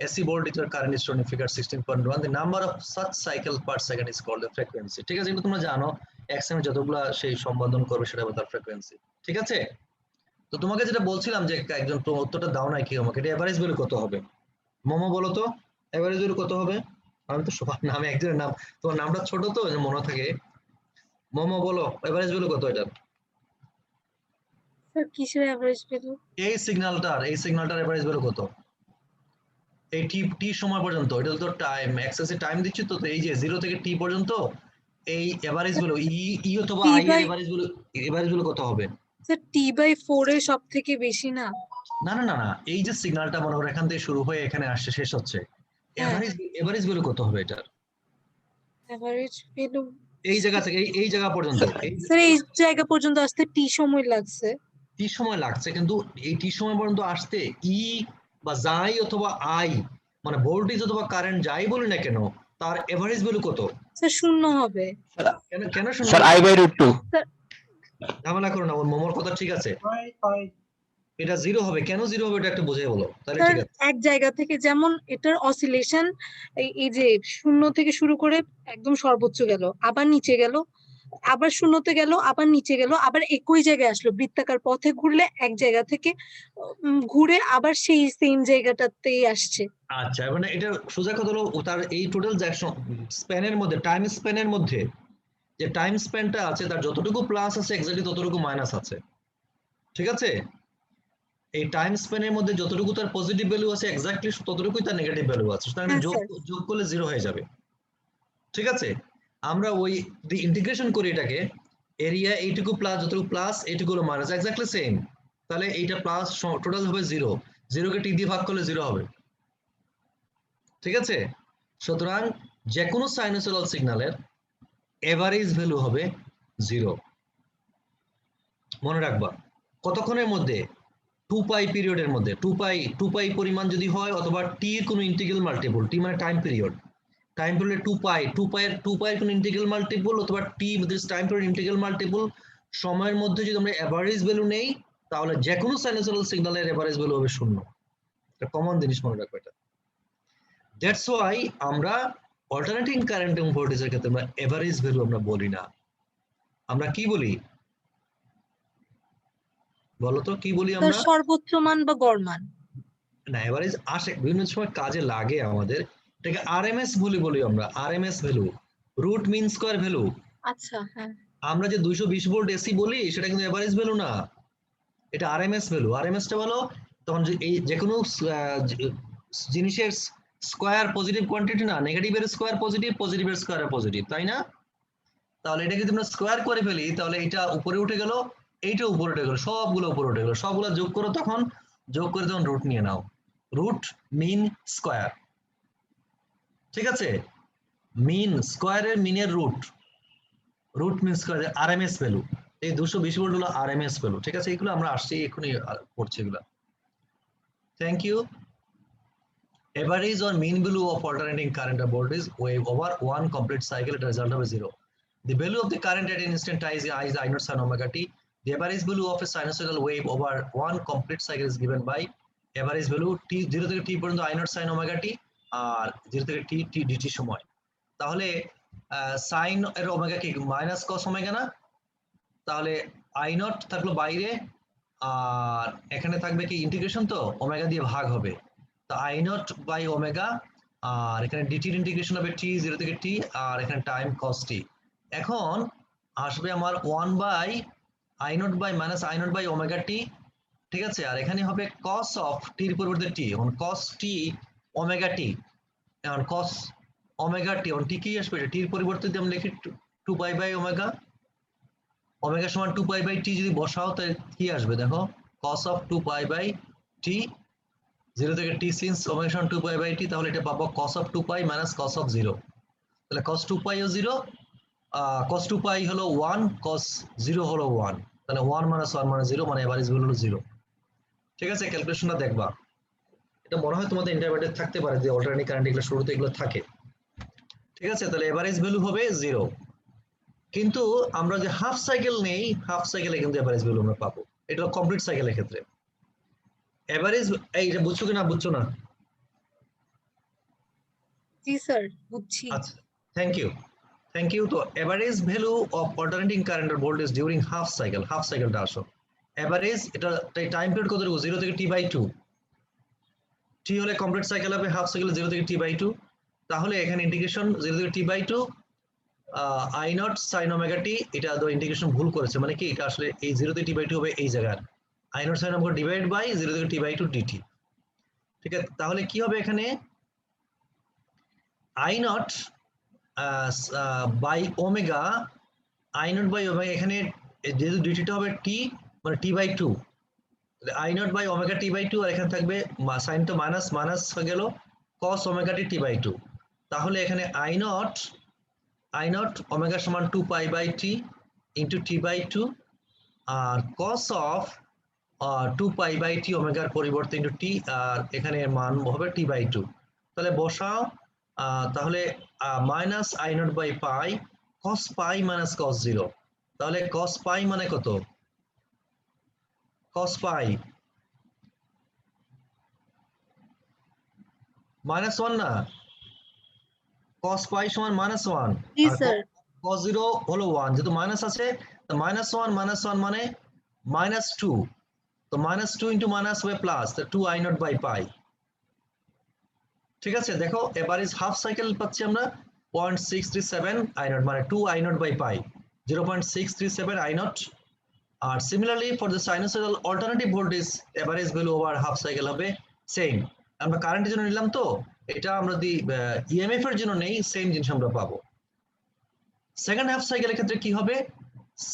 Speaker 1: AC voltage or current is shown in figure 16.1. The number of such cycle per second is called the frequency. ঠিক আছে, এগুলো তোমরা জানো, XM যতগুলা সেই সম্বোধন করবে সেটা হবে তার ফ্রিকোয়েন্সি। ঠিক আছে, তো তোমাকে যেটা বলছিলাম যে একজন উত্তরটা দাও না কি আমাকে, এটা এভারেজ ভ্যালু কত হবে? মোমো বলো তো, এভারেজ ভ্যালু কত হবে? আমি তো সবার নামে একজনের নাম, তোমার নামটা ছোট তো মনে থাকে। মোমো বলো এভারেজ ভ্যালু কত এটা?
Speaker 3: স্যার কিসের এভারেজ ভ্যালু?
Speaker 1: এই সিগন্যালটার এভারেজ ভ্যালু কত? এই টি সময় পর্যন্ত, এটা তো টাইম এক্সেসে টাইম দিচ্ছি তো, এই যে 0 থেকে টি পর্যন্ত এই এভারেজ ভ্যালু ই অথবা আই এর এভারেজ ভ্যালু কত হবে?
Speaker 3: স্যার T/4 এর সবথেকে বেশি না?
Speaker 1: না না না না, এই যে সিগন্যালটা মনে করো এখান থেকে শুরু হয়ে এখানে আসছে শেষ হচ্ছে, এভারেজ ভ্যালু কত হবে এটার?
Speaker 3: এভারেজ ভ্যালু
Speaker 1: এই জায়গা থেকে এই জায়গা পর্যন্ত,
Speaker 3: স্যার এই জায়গা পর্যন্ত আসতে টি সময় লাগছে।
Speaker 1: টি সময় লাগছে, কিন্তু এই টি সময় পর্যন্ত আসতে ই বা যাই অথবা আই মানে ভোল্টেজ অথবা কারেন্ট যাই বলি না কেন, তার এভারেজ ভ্যালু কত?
Speaker 3: স্যার শূন্য হবে।
Speaker 1: কেন কেন শূন্য?
Speaker 6: Sir I/√2।
Speaker 1: ঝামেলা করো না, ওর মোমোর কথা ঠিক আছে, এটা 0 হবে। কেন 0 হবে এটা একটু বুঝিয়ে বলো তাহলে।
Speaker 3: স্যার
Speaker 1: ঠিক আছে,
Speaker 3: এক জায়গা থেকে যেমন এটার অসিলেশন এই যে শূন্য থেকে শুরু করে একদম সর্বোচ্চ গেল, আবার নিচে গেল, আবার শূন্যতে গেল, আবার নিচে গেল, আবার একই জায়গায় আসলো, বৃত্তাকার পথে ঘুরলে এক জায়গা থেকে ঘুরে আবার সেই সেম জায়গাটাতেই আসছে।
Speaker 1: আচ্ছা, মানে এটা সোজা কথা হলো তার এই টোটাল স্প্যানের মধ্যে, টাইম স্প্যানের মধ্যে যে টাইম স্প্যানটা আছে তার যতটুকু প্লাস আছে এক্স্যাক্টলি ততটুকু মাইনাস আছে। ঠিক আছে, এই টাইম স্প্যানের মধ্যে যতটুকু তার পজিটিভ ভ্যালু আছে এক্স্যাক্টলি ততটুকুই তার নেগেটিভ ভ্যালু আছে, সুতরাং যোগ করলে 0 হয়ে যাবে। ঠিক আছে, আমরা ওই ইন্টিগ্রেশন করি এটাকে, এরিয়া এইটুকু প্লাস যতটুকু প্লাস এইটুকু হলো মাইনাস, এক্স্যাক্টলি সেম, তাহলে এইটা প্লাস টোটাল হবে 0, 0 কে টি দিয়ে ভাগ করলে 0 হবে। ঠিক আছে, সুতরাং যে কোনো সাইনোসয়েডাল সিগন্যালের এভারেজ ভ্যালু হবে 0। মনে রাখবা কতক্ষণের মধ্যে? 2π পিরিয়ডের মধ্যে, 2π পরিমাণ যদি হয় অথবা টি এর কোনো ইন্টিগ্রাল মাল্টিপল, টি মানে টাইম পিরিয়ড, টাইম পিরিয়ড 2π এর কোনো ইন্টিগ্রাল মাল্টিপল অথবা t this time period integral multiple সময়ের মধ্যে যদি আমরা এভারেজ ভ্যালু নেই তাহলে যে কোনো সাইনোসয়েডাল সিগন্যালের এভারেজ ভ্যালু হবে 0। এটা কমন জিনিস, মনে রাখবা এটা। দ্যাটস ওয়াই আমরা অল্টারনেটিং কারেন্ট এবং ভোল্টেজের ক্ষেত্রে আমরা এভারেজ ভ্যালু আমরা বলি না, আমরা কি বলি বলো তো, কি বলি আমরা?
Speaker 3: সর্বোচ্চ মান বা গড় মান।
Speaker 1: না, এভারেজ আসে বিভিন্ন সময় কাজে লাগে আমাদের, এটাকে আরএমএস ভ্যালু বলি আমরা, RMS value, root mean square value.
Speaker 3: আচ্ছা, হ্যাঁ।
Speaker 1: আমরা যে 220 ভোল্ট এসি বলি সেটা কিন্তু এভারেজ ভ্যালু না, এটা আরএমএস ভ্যালু। আরএমএসটা বলো তখন এই যে কোনো জিনিসের স্কয়ার পজিটিভ কোয়ান্টিটি না, নেগেটিভের স্কয়ার পজিটিভ, পজিটিভের স্কয়ার পজিটিভ, তাই না? তাহলে এটাকে যদি আমরা স্কয়ার করে ফেলি তাহলে এটা উপরে উঠে গেল, এইটা উপরে উঠে গেল, সবগুলো উপরে উঠে গেল, সবগুলো যোগ করো, তখন যোগ করে তখন রুট নিয়ে নাও, রুট মিন স্কয়ার। ঠিক আছে, মিন স্কয়ারের মিনের root mean square RMS value, এই 220 ভোল্ট হলো আরএমএস ভ্যালু। ঠিক আছে, এগুলো আমরা আসছি এখনই পড়ছি এগুলো। Thank you. Average or mean value of alternating current or voltage wave over one complete cycle at a result of 0. The value of the current at an instant t is I naught sin omega t. The average value of a sinusoidal wave over one complete cycle is given by average value t 0 থেকে t পর্যন্ত I naught sin omega t আর 0 থেকে t dt সময়। তাহলে sin এর omega কি minus cos omega না, তাহলে I naught থাকলো বাইরে আর এখানে থাকবে কি ইন্টিগ্রেশন, তো ওমেগা দিয়ে ভাগ হবে, তো I naught by ওমেগা আর এখানে dt এর ইন্টিগ্রেশন হবে t 0 থেকে t আর এখানে টাইম cos t। এখন আসবে আমার 1 by I naught by minus I naught by omega t। ঠিক আছে, আর এখানে হবে cos of t এর পরিবর্তে t, এখন cos t ওমেগা t, এখন cos ওমেগা t, এখন t কি আসবে, t এর পরিবর্তে যদি আমরা লিখি 2π by ওমেগা, ওমেগা সমান 2π by t যদি বসাও তাহলে কি আসবে দেখো, cos of 2π by t 0 থেকে t since ওমেগা সমান 2π by t, তাহলে এটা পাবো cos of 2π minus cos of 0, তাহলে cos 2π ও 0, cos 2π হলো 1, cos 0 হলো 1, তাহলে 1 minus 1 minus 0 মানে এভারেজ ভ্যালু হলো 0। ঠিক আছে, ক্যালকুলেশনটা দেখবা, এটা মনে হয় তোমাদের ইন্টারমিডিয়েট থাকতে পারে যে অল্টারনেটিং কারেন্ট এগুলো শুরুতে এগুলো থাকে। ঠিক আছে, তাহলে এভারেজ ভ্যালু হবে 0। কিন্তু আমরা যে হাফ সাইকেল নেই, হাফ সাইকেলে কিন্তু এভারেজ ভ্যালু আমরা পাবো। এটা হলো কমপ্লিট সাইকেলের ক্ষেত্রে এভারেজ। এইটা বুঝছো কিনা বুঝছো না?
Speaker 3: জি স্যার, বুঝছি।
Speaker 1: আচ্ছা, থ্যাংক ইউ, থ্যাংক ইউ। তো average value of alternating current আর voltage during half cycle, half সাইকেলটা আসো এভারেজ। এটা টাইম পিরিয়ড কত দেবো? 0 থেকে t/2। টি হলে কমপ্লিট সাইকেল হবে, হাফ সাইকেল 0 থেকে t/2। তাহলে এখানে ইন্টিগ্রেশন 0 থেকে t/2 I naught sine omega t. এটা তো ইন্টিগ্রেশন ভুল করেছে, মানে কি এটা আসলে এই 0 থেকে t/2 হবে এই জায়গার I naught sine omega divide by 0 থেকে t/2 dt। ঠিক আছে, তাহলে কি হবে এখানে I naught by omega, I naught by omega, এখানে যেহেতু ডিটিটা হবে টি মানে t/2, I naught by omega t/2, আর এখানে থাকবে সাইন তো মাইনাস মাইনাস হয়ে গেল কস ওমেগা t/2। তাহলে এখানে আই নট ওমেগা সমান 2π/t into t/2 R cos of 2π/t ওমেগার পরিবর্তে ইন্টু টি, আর এখানে মান হবে t/2। তাহলে বসাও, তাহলে minus I naught by pi cos pi minus cos 0। তাহলে কস পাই মানে কত? কস পাই -1 না, cos পাই সমান -1
Speaker 3: জি
Speaker 1: আর
Speaker 3: স্যার।
Speaker 1: cos 0 হলো 1, যেহেতু মাইনাস আছে -1 মানে -2, তো -2 ইন্টু মাইনাস হবে প্লাস, তো 2 আই নট বাই পাই। ঠিক আছে, দেখো এভারেজ হাফ সাইকেল পাচ্ছি আমরা 0.637 আই নট, মানে 2 I naught by pi 0.637 I naught. আর similarly for the sinusoidal alternative voltage average value over half cycle হবে সেম। আমরা কারেন্টের জন্য নিলাম, তো এটা আমরা যদি ইএমএফ এর জন্য নেই সেম জিনিস আমরা পাবো। সেকেন্ড হাফ সাইকেলের ক্ষেত্রে কি হবে?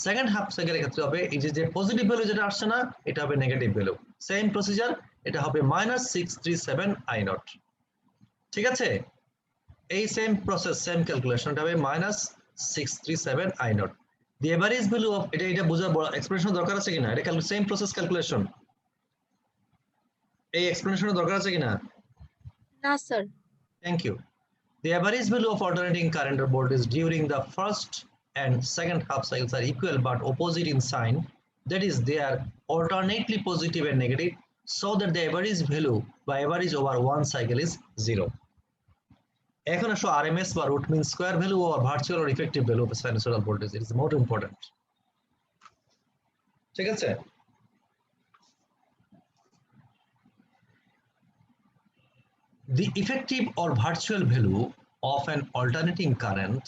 Speaker 1: সেকেন্ড হাফ সাইকেলের ক্ষেত্রে হবে এই যে পজিটিভ ভ্যালু যেটা আসছে না, এটা হবে নেগেটিভ ভ্যালু। সেম প্রসিজার, এটা হবে -637 আই নট। ঠিক আছে, এই সেম প্রসেস সেম ক্যালকুলেশন, এটা হবে -637 I not. The average value of, এটা বোঝার বড় এক্সপ্লেনেশন দরকার আছে কিনা? এটা সেম প্রসেস ক্যালকুলেশন, এই এক্সপ্লেনেশনের দরকার আছে কিনা?
Speaker 3: না sir.
Speaker 1: Thank you. The average value of alternating current or voltage during the first and second half cycles are equal but opposite in sign. That is, they are alternately positive and negative, so that the average value by average over one cycle is 0. এখন আসো RMS বা root mean square value or virtual or effective value of a sinusoidal voltage. It is more important. ঠিক আছে, the effective or virtual value of an alternating current,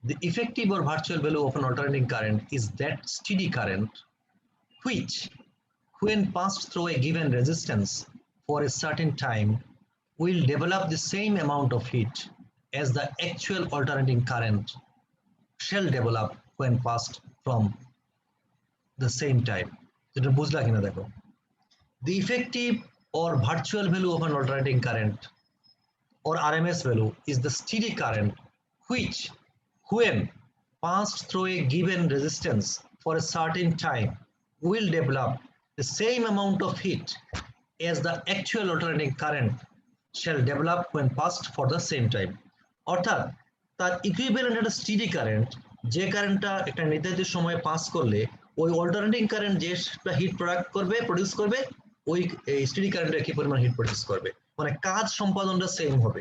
Speaker 1: the effective or virtual value of an alternating current is that steady current which, when passed through a given resistance for a certain time, will develop the same amount of heat as the actual alternating current shall develop when passed from the same time. যেটা বুঝলা কিনা দেখো, the effective or virtual value of an alternating current or RMS value is the steady current which, when passed through a given resistance for a certain time, will develop the same amount of heat as the actual alternating current shall develop when passed for the same time. অর্থাৎ তার equivalent একটা steady current, যে কারেন্টটা একটা নির্ধারিত সময়ে pass করলে ওই অল্টারনেটিং কারেন্ট যে হিট প্রডিউস করবে, ওই স্টেডি কারেন্টের কি পরিমাণ হিট প্রডিউস করবে, মানে কাজ সম্পাদনটা সেম হবে।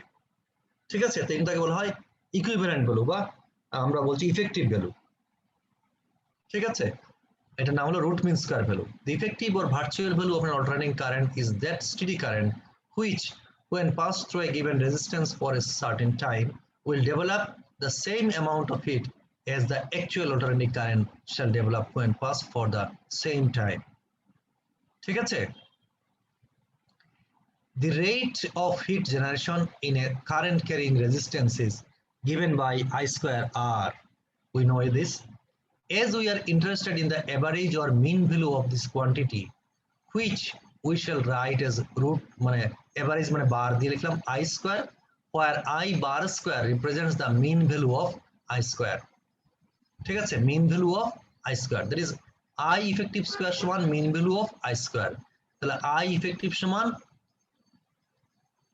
Speaker 1: ঠিক আছে, তো এটাকে বলা হয় ইকুইভ্যালেন্ট ভ্যালু বা আমরা বলছি ইফেক্টিভ ভ্যালু। ঠিক আছে, এটা নাম হলো root mean square value. The effective or virtual value of an alternating current is that steady current which, when passed through a given resistance for a certain time, will develop the same amount of heat as the actual alternating current shall develop when passed for the same time. ঠিক আছে, the rate of heat generation in a current carrying resistance is given by I square R. We know this. As we are interested in the average or mean value of this quantity, which we shall write as root, মানে average মানে বার দিয়ে লিখলাম I square, where I bar square represents the mean value of I square. ঠিক আছে, mean value of I square, that is I effective square সমান mean value of I square। তাহলে I effective সমান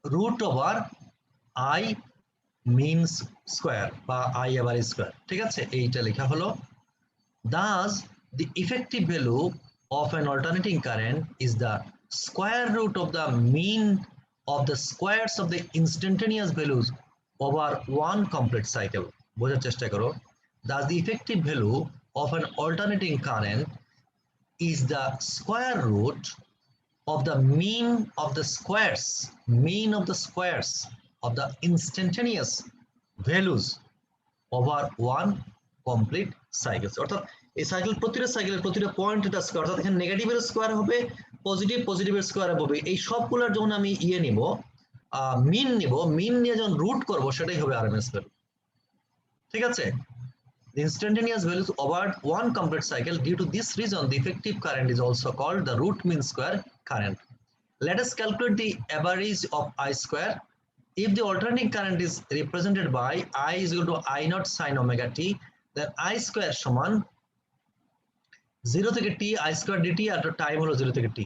Speaker 1: root over I mean square বা I average square, ঠিক আছে, এইটা লেখা হলো। Thus, the effective value of an alternating current is the square root of the mean of the squares of the instantaneous values over one complete cycle. বোঝার চেষ্টা করো। Thus, the effective value of an alternating current is the square root of the mean of the squares of the instantaneous values over one complete cycle. অর্থাৎ এই cycle প্রতিটা সাইকেলের প্রতিটা point এটা square, অর্থাৎ এখানে নেগেটিভের স্কয়ার হবে, পজিটিভের স্কয়ার হবে। এই সবগুলোর যখন আমি নিব, মিন নিয়ে যখন রুট করব সেটাই হবে আরএমএস ভ্যালু, ঠিক আছে। The instantaneous values over one complete cycle. Due to this reason, the effective current is also called the root mean square current. Let us calculate the average of I square. If the alternating current is represented by I is equal to I naught sin omega t, then I square সমান 0 থেকে t I square dt, আর time হলো 0 থেকে t।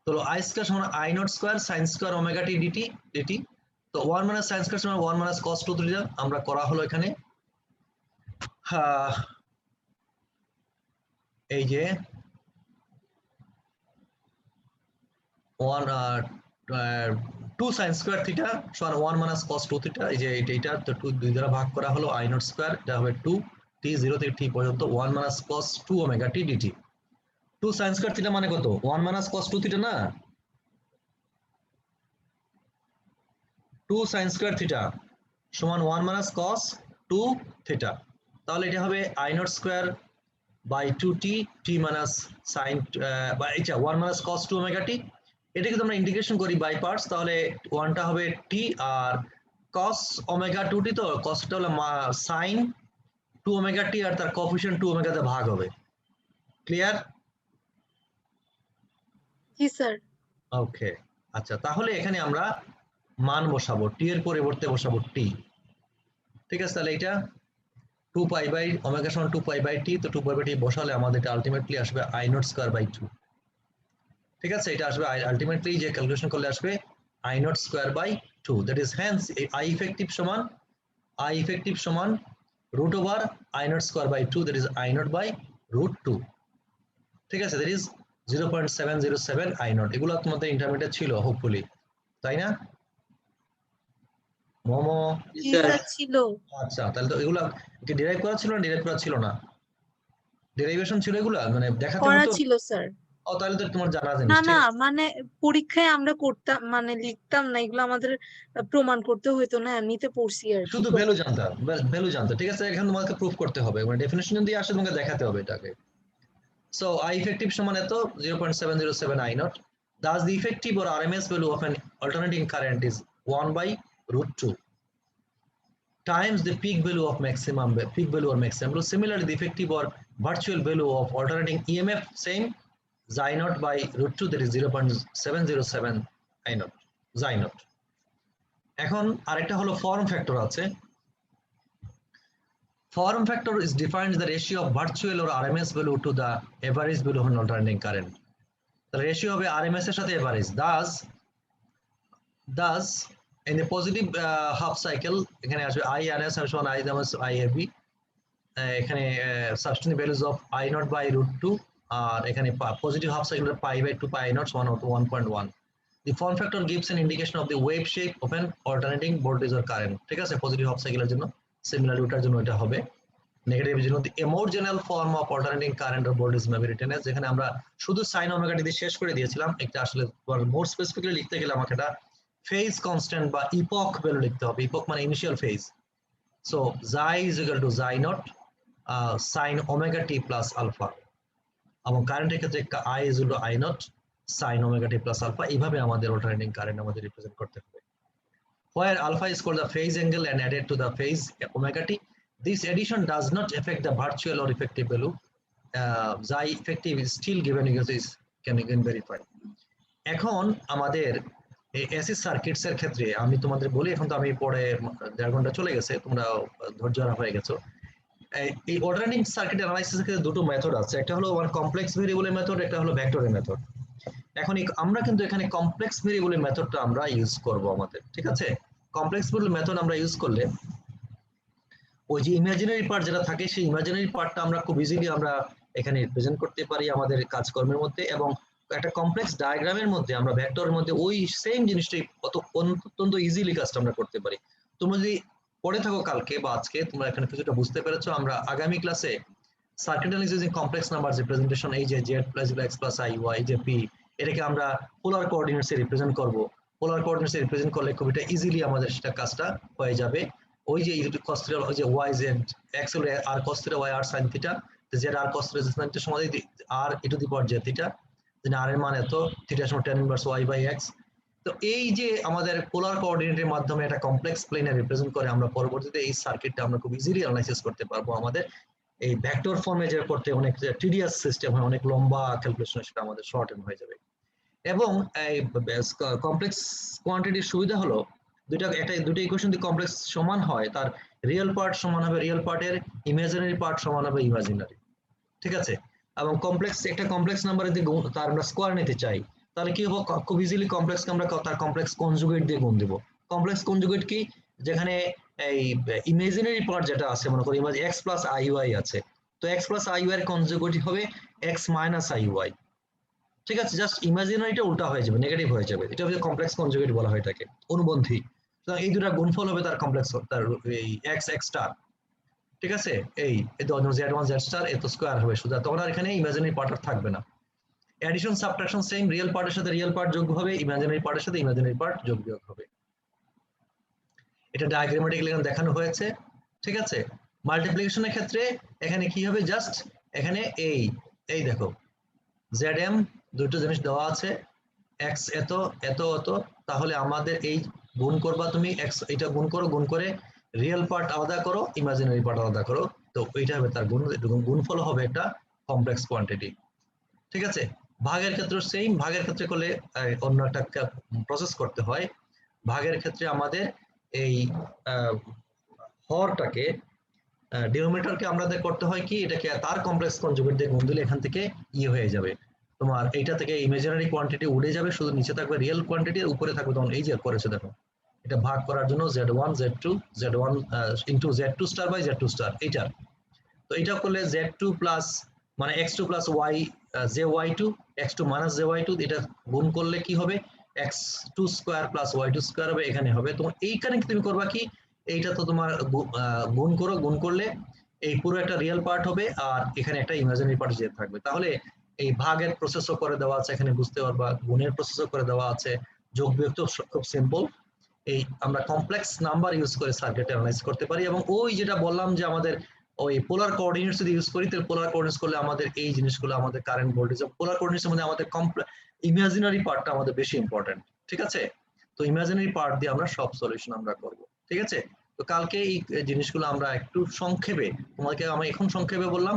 Speaker 1: তো I square সমান I naught square sin square omega t dt। তো 1 minus sin square সমান 1 minus cos 2 theta আমরা করা হলো এখানে। এই যে 2 sin square থিটা সমান 1 minus cos 2 থিটা, এই যে এইটা তো 2 দুই দ্বারা ভাগ করা হলো I naught square, এটা হবে 2 t 0 থেকে t পর্যন্ত 1 minus cos 2 omega t dt। 2 sin square theta মানে কত? 1 minus cos 2 থিটা না? 2 sin square থিটা সমান 1 minus cos 2 থিটা, তাহলে এটা হবে I naught square by 2t t minus sin বা এটা 1 minus cos 2 omega t। এটাকে যদি আমরা ইন্টিগ্রেশন করি বাই পার্টস, তাহলে 1টা হবে t আর cos omega 2t, তো cosটা হলো sin 2 omega t আর তার কোএফিশিয়েন্ট 2 omega তে ভাগ হবে। ক্লিয়ার?
Speaker 3: জি স্যার।
Speaker 1: ওকে, আচ্ছা, তাহলে এখানে আমরা মান বসাবো, t এর পরিবর্তে বসাবো t, ঠিক আছে। তাহলে এটা 2 পাই বাই ওমেগা সমান 2 পাই বাই t, তো 2 পাই বাই t বসালে আমাদের এটা আলটিমেটলি আসবে I naught square by 2, ঠিক আছে। এটা আসবে আলটিমেটলি যে ক্যালকুলেশন করলে আসবে I naught square by 2, that is hence I effective সমান root over I naught square by 2, that is I naught by root 2, ঠিক আছে। that is 0.707 I naught। এগুলো তোমাদের ইন্টারমিডিয়েট ছিল হোপফুলি, তাই না মোমো?
Speaker 3: জি স্যার ছিল।
Speaker 1: আচ্ছা, তাহলে তো এগুলা কি ডিরাইভ করা ছিল না? ডিরাইভ করা ছিল না, ডেরিভেশন ছিল এগুলা, মানে দেখাতে
Speaker 3: করা
Speaker 1: হতো।
Speaker 3: ছিল স্যার।
Speaker 1: ও তাহলে তো তোমার জানা
Speaker 3: না
Speaker 1: জিনিস, ঠিক
Speaker 3: না,
Speaker 1: আছে।
Speaker 3: মানে পরীক্ষায় আমরা করতাম, মানে লিখতাম না, এগুলো আমাদের প্রমাণ করতে হইতো না, এমনিতে পড়ছি আর কি।
Speaker 1: শুধু ভ্যালু জানতো, ঠিক আছে। এখন তোমাকে প্রুফ করতে হবে, মানে ডেফিনিশন দিয়ে আসলে তোমাকে দেখাতে হবে এটাকে। সো I effective সমান এত 0.707 I naught। Thus the effective or RMS value of an alternating current is 1 by root 2 times the peak value or maximum value. Similarly, the effective or virtual value of alternating EMF, same, xi naught by root 2, that is 0.707 I naught, xi naught। এখন আরেকটা হলো form factor আছে। Form factor is defined as the ratio of virtual or RMS value to the average value of an alternating current. The ratio হবে RMS এর সাথে average। Thus in the positive half cycle এখানে আসবে I RS সমান I minus IAB, এখানে substituting values of I naught by root 2, আর এখানে positive half cycle pi by 2 pi I naught সমান 1.1। The form factor gives an indication of the wave shape of an alternating voltage or current, ঠিক আছে। Positive half সাইকেলের জন্য, similarly ওটার জন্য এটা হবে নেগেটিভের জন্য। The more general form of alternating current or voltage may be written as, যেখানে আমরা শুধু sin omega t দিয়ে শেষ করে দিয়েছিলাম, এটা আসলে মোর স্পেসিফিক্যালি লিখতে গেলে আমাকে এটা ফেজ কনস্ট্যান্ট বা ইপক ভ্যালু লিখতে হবে। ইপক মানে initial phase. So xi is equal to xi naught sin omega t plus alpha, এবং কারেন্টের ক্ষেত্রে I is equal to I naught sin omega t plus alpha। এইভাবে আমাদের অল্টারনেটিং কারেন্ট আমাদের রিপ্রেজেন্ট করতে হবে, where alpha is called the phase angle and added to the phase omega t. This addition does not affect the virtual or effective value. Xi effective is still given because this can again verify. এখন আমাদের AC circuits এর ক্ষেত্রে আমি তোমাদের বলি, এখন তো আমি পরে 1.5 ঘন্টা চলে গেছে, তোমরা ধৈর্য হারা হয়ে গেছো। এই অল্টারনেটিং সার্কিট অ্যানালাইসিসের ক্ষেত্রে দুটো মেথড আছে, একটা হলো কমপ্লেক্স ভেরিয়েবলের মেথড, একটা হলো ভেক্টরের মেথড। এখন আমরা কিন্তু এখানে কমপ্লেক্স ভেরিয়েবলের মেথডটা আমরা ইউজ করব আমাদের, ঠিক আছে। কমপ্লেক্স ভেরিয়েবল মেথড আমরা ইউজ করলে ওই যে ইমাজিনারি পার্ট যেটা থাকে সেই ইমাজিনারি পার্টটা আমরা খুব ইজিলি আমরা এখানে রিপ্রেজেন্ট করতে পারি আমাদের কাজকর্মের মধ্যে, এবং একটা কমপ্লেক্স ডায়াগ্রামের মধ্যে আমরা ভেক্টরের মধ্যে ওই সেম জিনিসটাই অত্যন্ত ইজিলি কাজটা আমরা করতে পারি। তোমরা যদি পড়ে থাকো কালকে বা আজকে, তোমরা এখানে কিছুটা বুঝতে পেরেছো। আমরা আগামী ক্লাসে circuit analysis using complex numbers representation, এই যে z plus x plus i y, এই যে p, এটাকে আমরা পোলার কোঅর্ডিনেটসে রিপ্রেজেন্ট করব। পোলার কোঅর্ডিনেটসে রিপ্রেজেন্ট করলে খুব এটা ইজিলি আমাদের সেটা কাজটা হয়ে যাবে। ওই যে cos θ, ওই যে y z x হলো r cos θ, y r sin θ, z r cos θ sin θ সমান r e to the power z θ, যেখানে r এর মান এত, θ সমান tan inverse y by x। তো এই যে আমাদের পোলার কোঅর্ডিনেটের মাধ্যমে একটা কমপ্লেক্স প্লেনে রিপ্রেজেন্ট করে আমরা পরবর্তীতে এই সার্কিটটা আমরা খুব ইজিলি অ্যানালাইসিস করতে পারবো। আমাদের এই ভেক্টর ফর্মে যে করতে অনেক টিডিয়াস সিস্টেম হয়, অনেক লম্বা ক্যালকুলেশন, সেটা আমাদের শর্ট এন্ড হয়ে যাবে। এবং এই কমপ্লেক্স কোয়ান্টিটির সুবিধা হলো দুটো ইকুয়েশন যদি কমপ্লেক্স সমান হয়, তার রিয়েল পার্ট সমান হবে রিয়েল পার্টের, ইমাজিনারি পার্ট সমান হবে ইমাজিনারি। ঠিক আছে? এবং একটা কমপ্লেক্স নাম্বার যদি তার আমরা স্কোয়ার নিতে চাই, তাহলে কি হবে? খুব ইজিলি কমপ্লেক্সকে আমরা তার কমপ্লেক্স কনজুগেট দিয়ে গুণ দেব। কমপ্লেক্স কনজুগেট কি? যেখানে এই ইমাজিনারি পার্ট যেটা আছে, মনে করি x প্লাস আই ওয়াই আছে, তো x প্লাস আই ওয়াই এর কনজুগেট হবে x মাইনাস আই ওয়াই। ঠিক আছে? জাস্ট ইমাজিনারিটা উল্টা হয়ে যাবে, নেগেটিভ হয়ে যাবে। এটা হচ্ছে কমপ্লেক্স কনজুগেট বলা হয় এটাকে, অনুবন্ধী। সুতরাং এই দুটো গুণফল হবে তার কমপ্লেক্স, তার এই x স্টার। ঠিক আছে? এই z1 z স্টার এত স্কয়ার হবে শুধু, তখন আর এখানে ইমাজিনারি পার্ট থাকবে না। অ্যাডিশন সাবট্রাকশন সেম, রিয়েল পার্টের সাথে রিয়েল পার্ট যোগ হবে, ইমাজিনারি পার্টের সাথে ইমাজিনারি পার্ট যোগ বিয়োগ হবে। এটা ডায়াগ্রামেটিক্যালি এখানে দেখানো হয়েছে। ঠিক আছে? মাল্টিপ্লিকেশনের ক্ষেত্রে এখানে কি হবে? জাস্ট এখানে এই দেখো zm দুটো জিনিস দেওয়া আছে, x এত এত এত, তাহলে আমাদের এই গুণ করবা তুমি x, এটা গুণ করো, গুণ করে রিয়েল পার্ট আলাদা করো, ইমাজিনারি পার্ট আলাদা করো, তো এইটা হবে তার গুণফল হবে একটা কমপ্লেক্স কোয়ান্টিটি। ঠিক আছে? ভাগের ক্ষেত্রে সেম, ভাগের ক্ষেত্রে করলে অন্য একটা প্রসেস করতে হয়। ভাগের ক্ষেত্রে আমাদের এই হরটাকে, ডিনোমিনেটরকে আমাদের করতে হয় কি, এটাকে তার কমপ্লেক্স কনজুগেট দিয়ে গুণ দিলে এখান থেকে হয়ে যাবে তোমার, এইটা থেকে ইমাজিনারি কোয়ান্টিটি উড়ে যাবে, শুধু নিচে থাকবে রিয়েল কোয়ান্টিটি, উপরে থাকবে তখন এই যে করেছে দেখো, এটা ভাগ করার জন্য z1 z1 into z2 star by z2 star এইটা। তো এটা করলে z2 প্লাস মানে x2 plus y jy2 x2 minus jy2, এটা গুণ করলে কি হবে? x2 square plus y2 square হবে, এখানে হবে। তোমার এইখানে তুমি করবা কি, এইটা তো তোমার গুণ করো, গুণ করলে এই পুরো একটা রিয়েল পার্ট হবে, আর এখানে একটা ইমাজিনারি পার্ট যে থাকবে। তাহলে এই ভাগের প্রসেসও করে দেওয়া আছে এখানে, বুঝতে পারবা, গুণের প্রসেসও করে দেওয়া আছে, যোগ বিয়োগ তো খুব সিম্পল। এই আমরা কমপ্লেক্স নাম্বার ইউজ করে সার্কিট অ্যানালাইজ করতে পারি। এবং ওই যেটা বললাম যে আমাদের ওই পোলার কোঅর্ডিনেটস যদি ইউজ করি, তাহলে পোলার কোঅর্ডিনেটস করলে আমাদের এই জিনিসগুলো, আমাদের কারেন্ট ভোল্টেজ, পোলার কোঅর্ডিনেটস মধ্যে আমাদের ইমাজিনারি পার্টটা আমাদের বেশি ইম্পর্টেন্ট। ঠিক আছে? তো ইমাজিনারি পার্ট দিয়ে আমরা সব সলিউশন আমরা করব। ঠিক আছে? তো কালকে এই জিনিসগুলো আমরা একটু সংক্ষেপে, তোমাকে আমি এখন সংক্ষেপে বললাম,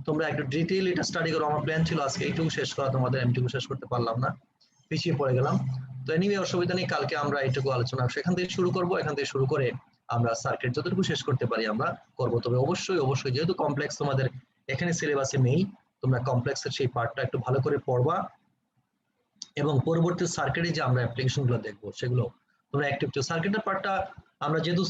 Speaker 1: তোমরা একটু ডিটেইল এটা স্টাডি করো। আমার প্ল্যান ছিল আজকে এইটুকু শেষ করা, তোমাদের এমটিকু শেষ করতে পারলাম না, পিছিয়ে পড়ে গেলাম। তো এনিওয়ে অসুবিধা নেই, কালকে আমরা এইটুকু আলোচনা সেখান থেকে শুরু করব। এখান থেকে শুরু করে আমরা সার্কিট যতটুকু শেষ করতে পারি আমরা করব। তবে অবশ্যই যেহেতু কমপ্লেক্স তোমাদের এখানে সিলেবাসে নেই, তোমরা কমপ্লেক্সের সেই পার্টটা একটু ভালো করে পড়বা, এবং পরবর্তী সার্কিটে যে আমরা অ্যাপ্লিকেশন গুলো দেখবো সেগুলো তোমরা অ্যাক্টিভ। সার্কিটের পার্টটা আমরা যেহেতু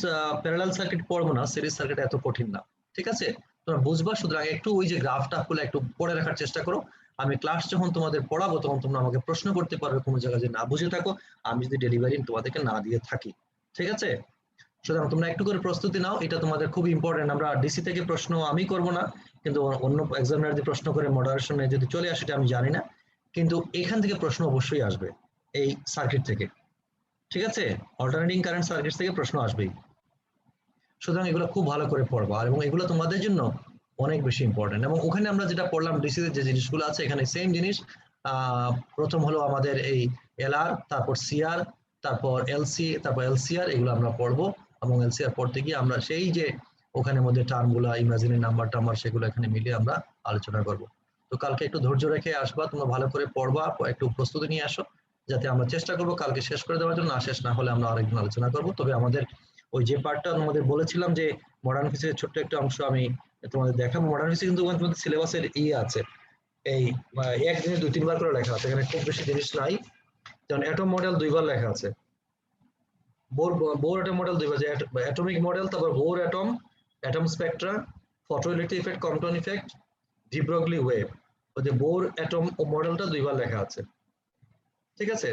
Speaker 1: প্যারালাল সার্কিট পড়বো না, সিরিজ সার্কিট এত কঠিন না। ঠিক আছে? তোমরা বুঝবা, সুতরাং একটু ওই যে গ্রাফটা খুলে একটু পড়ে রাখার চেষ্টা করো। আমি ক্লাস যখন তোমাদের পড়াবো তখন তোমরা আমাকে প্রশ্ন করতে পারবে কোনো জায়গায় যে না বুঝে থাকো, আমি যদি ডেলিভারি তোমাদেরকে না দিয়ে থাকি। ঠিক আছে? সুতরাং তোমরা একটু করে প্রস্তুতি নাও, এটা তোমাদের খুব ইম্পর্টেন্ট। আমরা ডিসি থেকে প্রশ্ন আমি করব না, কিন্তু অন্য এক্সামিনার যদি প্রশ্ন করে মডারেশনে যদি চলে আসে, এটা আমি জানি না, কিন্তু এখান থেকে প্রশ্ন অবশ্যই আসবে, এই সার্কিট থেকে। ঠিক আছে? অল্টারনেটিং কারেন্ট সার্কিট থেকে প্রশ্ন আসবেই। সুতরাং এগুলো খুব ভালো করে পড়বা, এবং এগুলো তোমাদের জন্য অনেক বেশি ইম্পর্টেন্ট। এবং ওখানে আমরা যেটা পড়লাম ডিসিতে যে জিনিসগুলো আছে, এখানে সেম জিনিস। প্রথম হলো আমাদের এই এলআর, তারপর সিআর, তারপর এলসি, তারপর এলসিআর, এগুলো আমরা পড়বো। এবং এলসিআর পড়তে গিয়ে আমরা সেই যে ওখানে মধ্যে টার্মগুলো, ইমাজিনারি নাম্বার টাম্বার, সেগুলো এখানে মিলিয়ে আমরা আলোচনা করব। তো কালকে একটু ধৈর্য রেখে আসবা, তোমরা ভালো করে পড়বা, একটু প্রস্তুতি নিয়ে আসো, যাতে আমরা চেষ্টা করবো কালকে শেষ করে দেওয়ার জন্য। শেষ না হলে আমরা আরেকদিন আলোচনা করব। তবে আমাদের ওই যে পার্টটা আমাদের বলেছিলাম যে মডার্ন ফিজিক্সের ছোট্ট একটা অংশ আমি তোমাদের দেখাবো। মডার্ন ফিজিক্স কিন্তু তোমাদের সিলেবাসের আছে, এই এক জিনিস 2-3 বার করে লেখা আছে, এখানে খুব বেশি জিনিস নাই। যেমন অ্যাটম মডেল 2 বার লেখা আছে, বোর অ্যাটম মডেল 2 বার, অ্যাটমিক মডেল, তারপর Bohr atom, atom spectra, photoelectric effect, Compton effect, de Broglie wave. ওই যে বোর অ্যাটম মডেলটা দুইবার লেখা আছে, ঠিক আছে।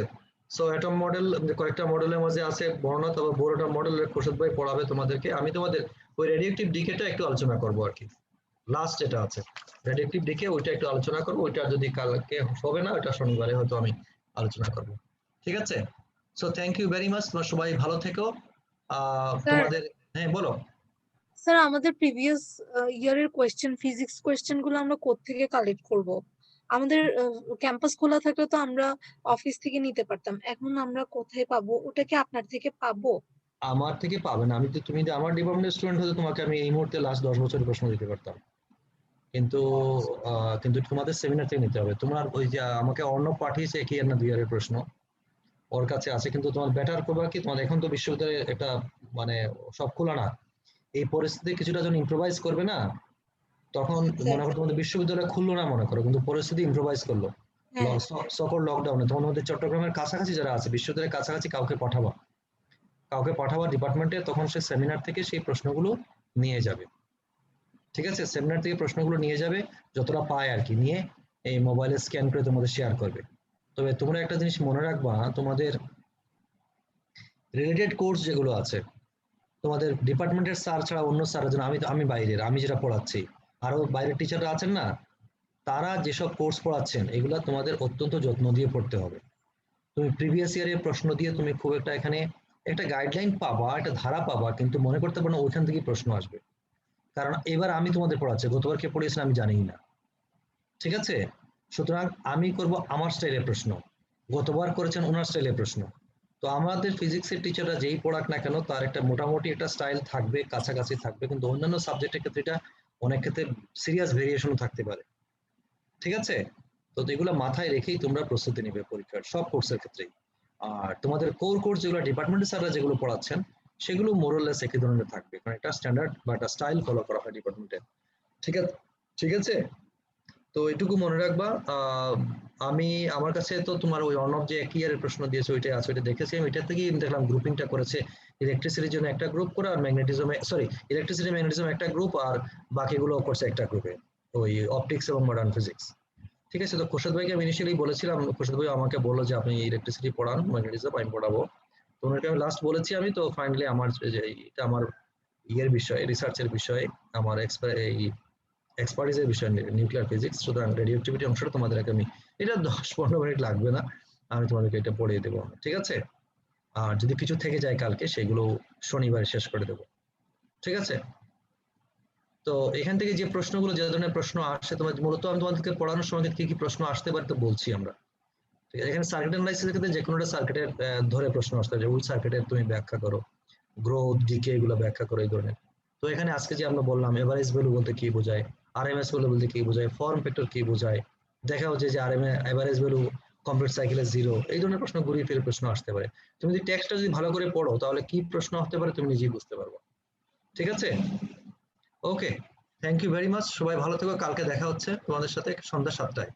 Speaker 1: সো অ্যাটম মডেল কয়েকটা মডেলের মধ্যে আছে বর্ণনা, তবে বোর অ্যাটম মডেলের খোরশেদ ভাই পড়াবে তোমাদেরকে। আমি তোমাদের ওই রেডিয়েক্টিভ ডিকেটা একটু আলোচনা করবো আর কি, লাস্ট যেটা আছে রেডিয়েক্টিভ ডিকে, ওইটা একটু আলোচনা করবো। ওইটা যদি কালকে হবে না, ওইটা শনিবারে হয়তো আমি আলোচনা করব, ঠিক আছে। So thank you very much, তোমরা সবাই ভালো থেকো।
Speaker 3: স্যার
Speaker 1: তোমাদের, হ্যাঁ বলো।
Speaker 3: স্যার আমাদের প্রিভিয়াস ইয়ারের কোয়েশ্চেন, ফিজিক্স কোয়েশ্চেন গুলো আমরা কোত্থেকে কালেক্ট করব? আমাদের ক্যাম্পাস খোলা থাকলে তো আমরা অফিস থেকে নিতে পারতাম, এখন আমরা কোথায় পাবো? ওটা কি আপনার থেকে পাবো?
Speaker 1: আমার থেকে পাবে না, আমি তো, তুমি যদি আমার ডিপার্টমেন্টের স্টুডেন্ট হতো তোমাকে আমি এই মুহূর্তে লাস্ট 10 বছরের প্রশ্ন দিতে পারতাম, কিন্তু কিন্তু তোমাদের সেমিনার থেকে নিতে হবে। তোমার ওই যে আমাকে অর্ণব পাঠিয়েছে একই ইয়ার না 2 ইয়ারের প্রশ্ন, ওর কাছে আছে, কিন্তু তোমার বেটার করবে কি, তোমার এখন তো বিশ্ববিদ্যালয়ে একটা মানে সব খোলা না, এই পরিস্থিতি কিছুটা যখন ইম্প্রোভাইজ করবে না, তখন মনে করো তোমাদের বিশ্ববিদ্যালয় খুললো না মনে করো, কিন্তু পরিস্থিতি ইম্প্রোভাইজ করলো,
Speaker 3: হ্যাঁ
Speaker 1: সকল লকডাউনে, তখন আমাদের চট্টগ্রামের কাছাকাছি যারা আছে, বিশ্ববিদ্যালয়ের কাছাকাছি কাউকে পাঠাবা ডিপার্টমেন্টে, তখন সে সেমিনার থেকে সেই প্রশ্নগুলো নিয়ে যাবে, ঠিক আছে। সেমিনার থেকে প্রশ্নগুলো নিয়ে যাবে, যতটা পায় আর কি, নিয়ে এই মোবাইলে স্ক্যান করে তোমাদের শেয়ার করবে। তবে তোমরা একটা জিনিস মনে রাখবা, তোমাদের রিলেটেড কোর্স যেগুলো আছে, তোমাদের ডিপার্টমেন্টের স্যার ছাড়া অন্য স্যারের জন্য, আমি বাইরের, আমি যেটা পড়াচ্ছি, আরো বাইরের টিচাররা আছেন না, তারা যেসব কোর্স পড়াচ্ছেন এগুলা তোমাদের অত্যন্ত যত্ন দিয়ে পড়তে হবে। তুমি প্রিভিয়াস ইয়ারের প্রশ্ন দিয়ে তুমি খুব একটা এখানে একটা গাইডলাইন পাবা, একটা ধারা পাবা, কিন্তু মনে করতে পারো না ওইখান থেকে প্রশ্ন আসবে, কারণ এবার আমি তোমাদের পড়াচ্ছি, গতবার কে পড়িয়েছিলাম আমি জানি না, ঠিক আছে। সুতরাং আমি করব আমার স্টাইলের প্রশ্ন, গতবার করেছেন ওনার স্টাইলের প্রশ্ন। তো আমাদের ফিজিক্সের টিচাররা যেই পড়াক না কেন, তার একটা মোটামুটি একটা স্টাইল থাকবে, কাছাকাছি থাকবে, কিন্তু অন্যান্য সাবজেক্টের ক্ষেত্রে এটা অনেক ক্ষেত্রে সিরিয়াস ভেরিয়েশন থাকতে পারে, ঠিক আছে। তো এগুলো মাথায় রেখেই তোমরা প্রস্তুতি নেবে পরীক্ষার সব কোর্সের ক্ষেত্রেই। আর তোমাদের কোর কোর্স যেগুলো ডিপার্টমেন্টের স্যাররা যেগুলো পড়াচ্ছেন, সেগুলো মোরলেস একই ধরনের থাকবে, কারণ একটা স্ট্যান্ডার্ড বা একটা স্টাইল ফলো করা হয় ডিপার্টমেন্টে, ঠিক আছে, ঠিক আছে। তো এটুকু মনে রাখবা। আমি আমার কাছে তো তোমার ওই অর্ণব যে একই ইয়ারের প্রশ্ন দিয়েছে ওইটাই আছে, ওইটা দেখেছি আমি, ওইটা থেকেই দেখলাম গ্রুপিংটা করেছে, ইলেকট্রিসিটির জন্য একটা গ্রুপ করে, আর ম্যাগনেটিজমে, সরি ইলেকট্রিসিটি ম্যাগনেটিজম একটা গ্রুপ, আর বাকিগুলো করছে একটা গ্রুপে, ওই অপটিক্স এবং মডার্ন ফিজিক্স, ঠিক আছে। তো খোরশেদ ভাইকে আমি ইনিশিয়ালি বলেছিলাম, খোরশেদ ভাই আমাকে বললো যে আপনি ইলেকট্রিসিটি পড়ান, ম্যাগনেটিজম আমি পড়াবো, তো ওনাকে আমি লাস্ট বলেছি আমি। তো ফাইনালি আমার যে এটা আমার ইয়ের বিষয়, রিসার্চের বিষয়, আমার এক্সপার্টিসের বিষয় নিউক্লিয়ার ফিজিক্স, সুতরাং রেডিও অ্যাক্টিভিটি অংশটা তোমাদের আমি, এটা 10-15 মিনিট লাগবে না, আমি তোমাদেরকে এটা পড়িয়ে দেবো, ঠিক আছে। আর যদি কিছু থেকে যায় কালকে, সেগুলো শনিবার শেষ করে দেবো, ঠিক আছে। তো এখান থেকে যে প্রশ্নগুলো, যে ধরনের প্রশ্ন আসে, তোমার মূলত আমি তোমাদেরকে পড়ানোর সময় কি কি প্রশ্ন আসতে পারে তো বলছি আমরা, ঠিক আছে। এখানে সার্কিট অ্যানালাইসিসের ক্ষেত্রে যে কোনো একটা সার্কিটের ধরে প্রশ্ন আসতে পারে, ওই সার্কিটের তুমি ব্যাখ্যা করো, গ্রোথ ডিকে এগুলো ব্যাখ্যা করো, এই ধরনের। তো এখানে আজকে যে আমরা বললাম এভারেজ ভ্যালু বলতে কি বোঝায়, আরএমএস ভ্যালু বলতে কি বোঝায়, ফর্ম ফ্যাক্টর কি বোঝায়, দেখা হচ্ছে যে এভারেজ ভ্যালু কমপ্লিট সাইকেলে 0, এই ধরনের প্রশ্ন ঘুরিয়ে ফিরে প্রশ্ন আসতে পারে। তুমি যদি টেক্সটটা যদি ভালো করে পড়ো, তাহলে কি প্রশ্ন হতে পারে তুমি নিজেই বুঝতে পারবে, ঠিক আছে। ওকে, থ্যাংক ইউ ভেরি মাচ, সবাই ভালো থেকো, কালকে দেখা হচ্ছে তোমাদের সাথে সন্ধ্যা 7টায়।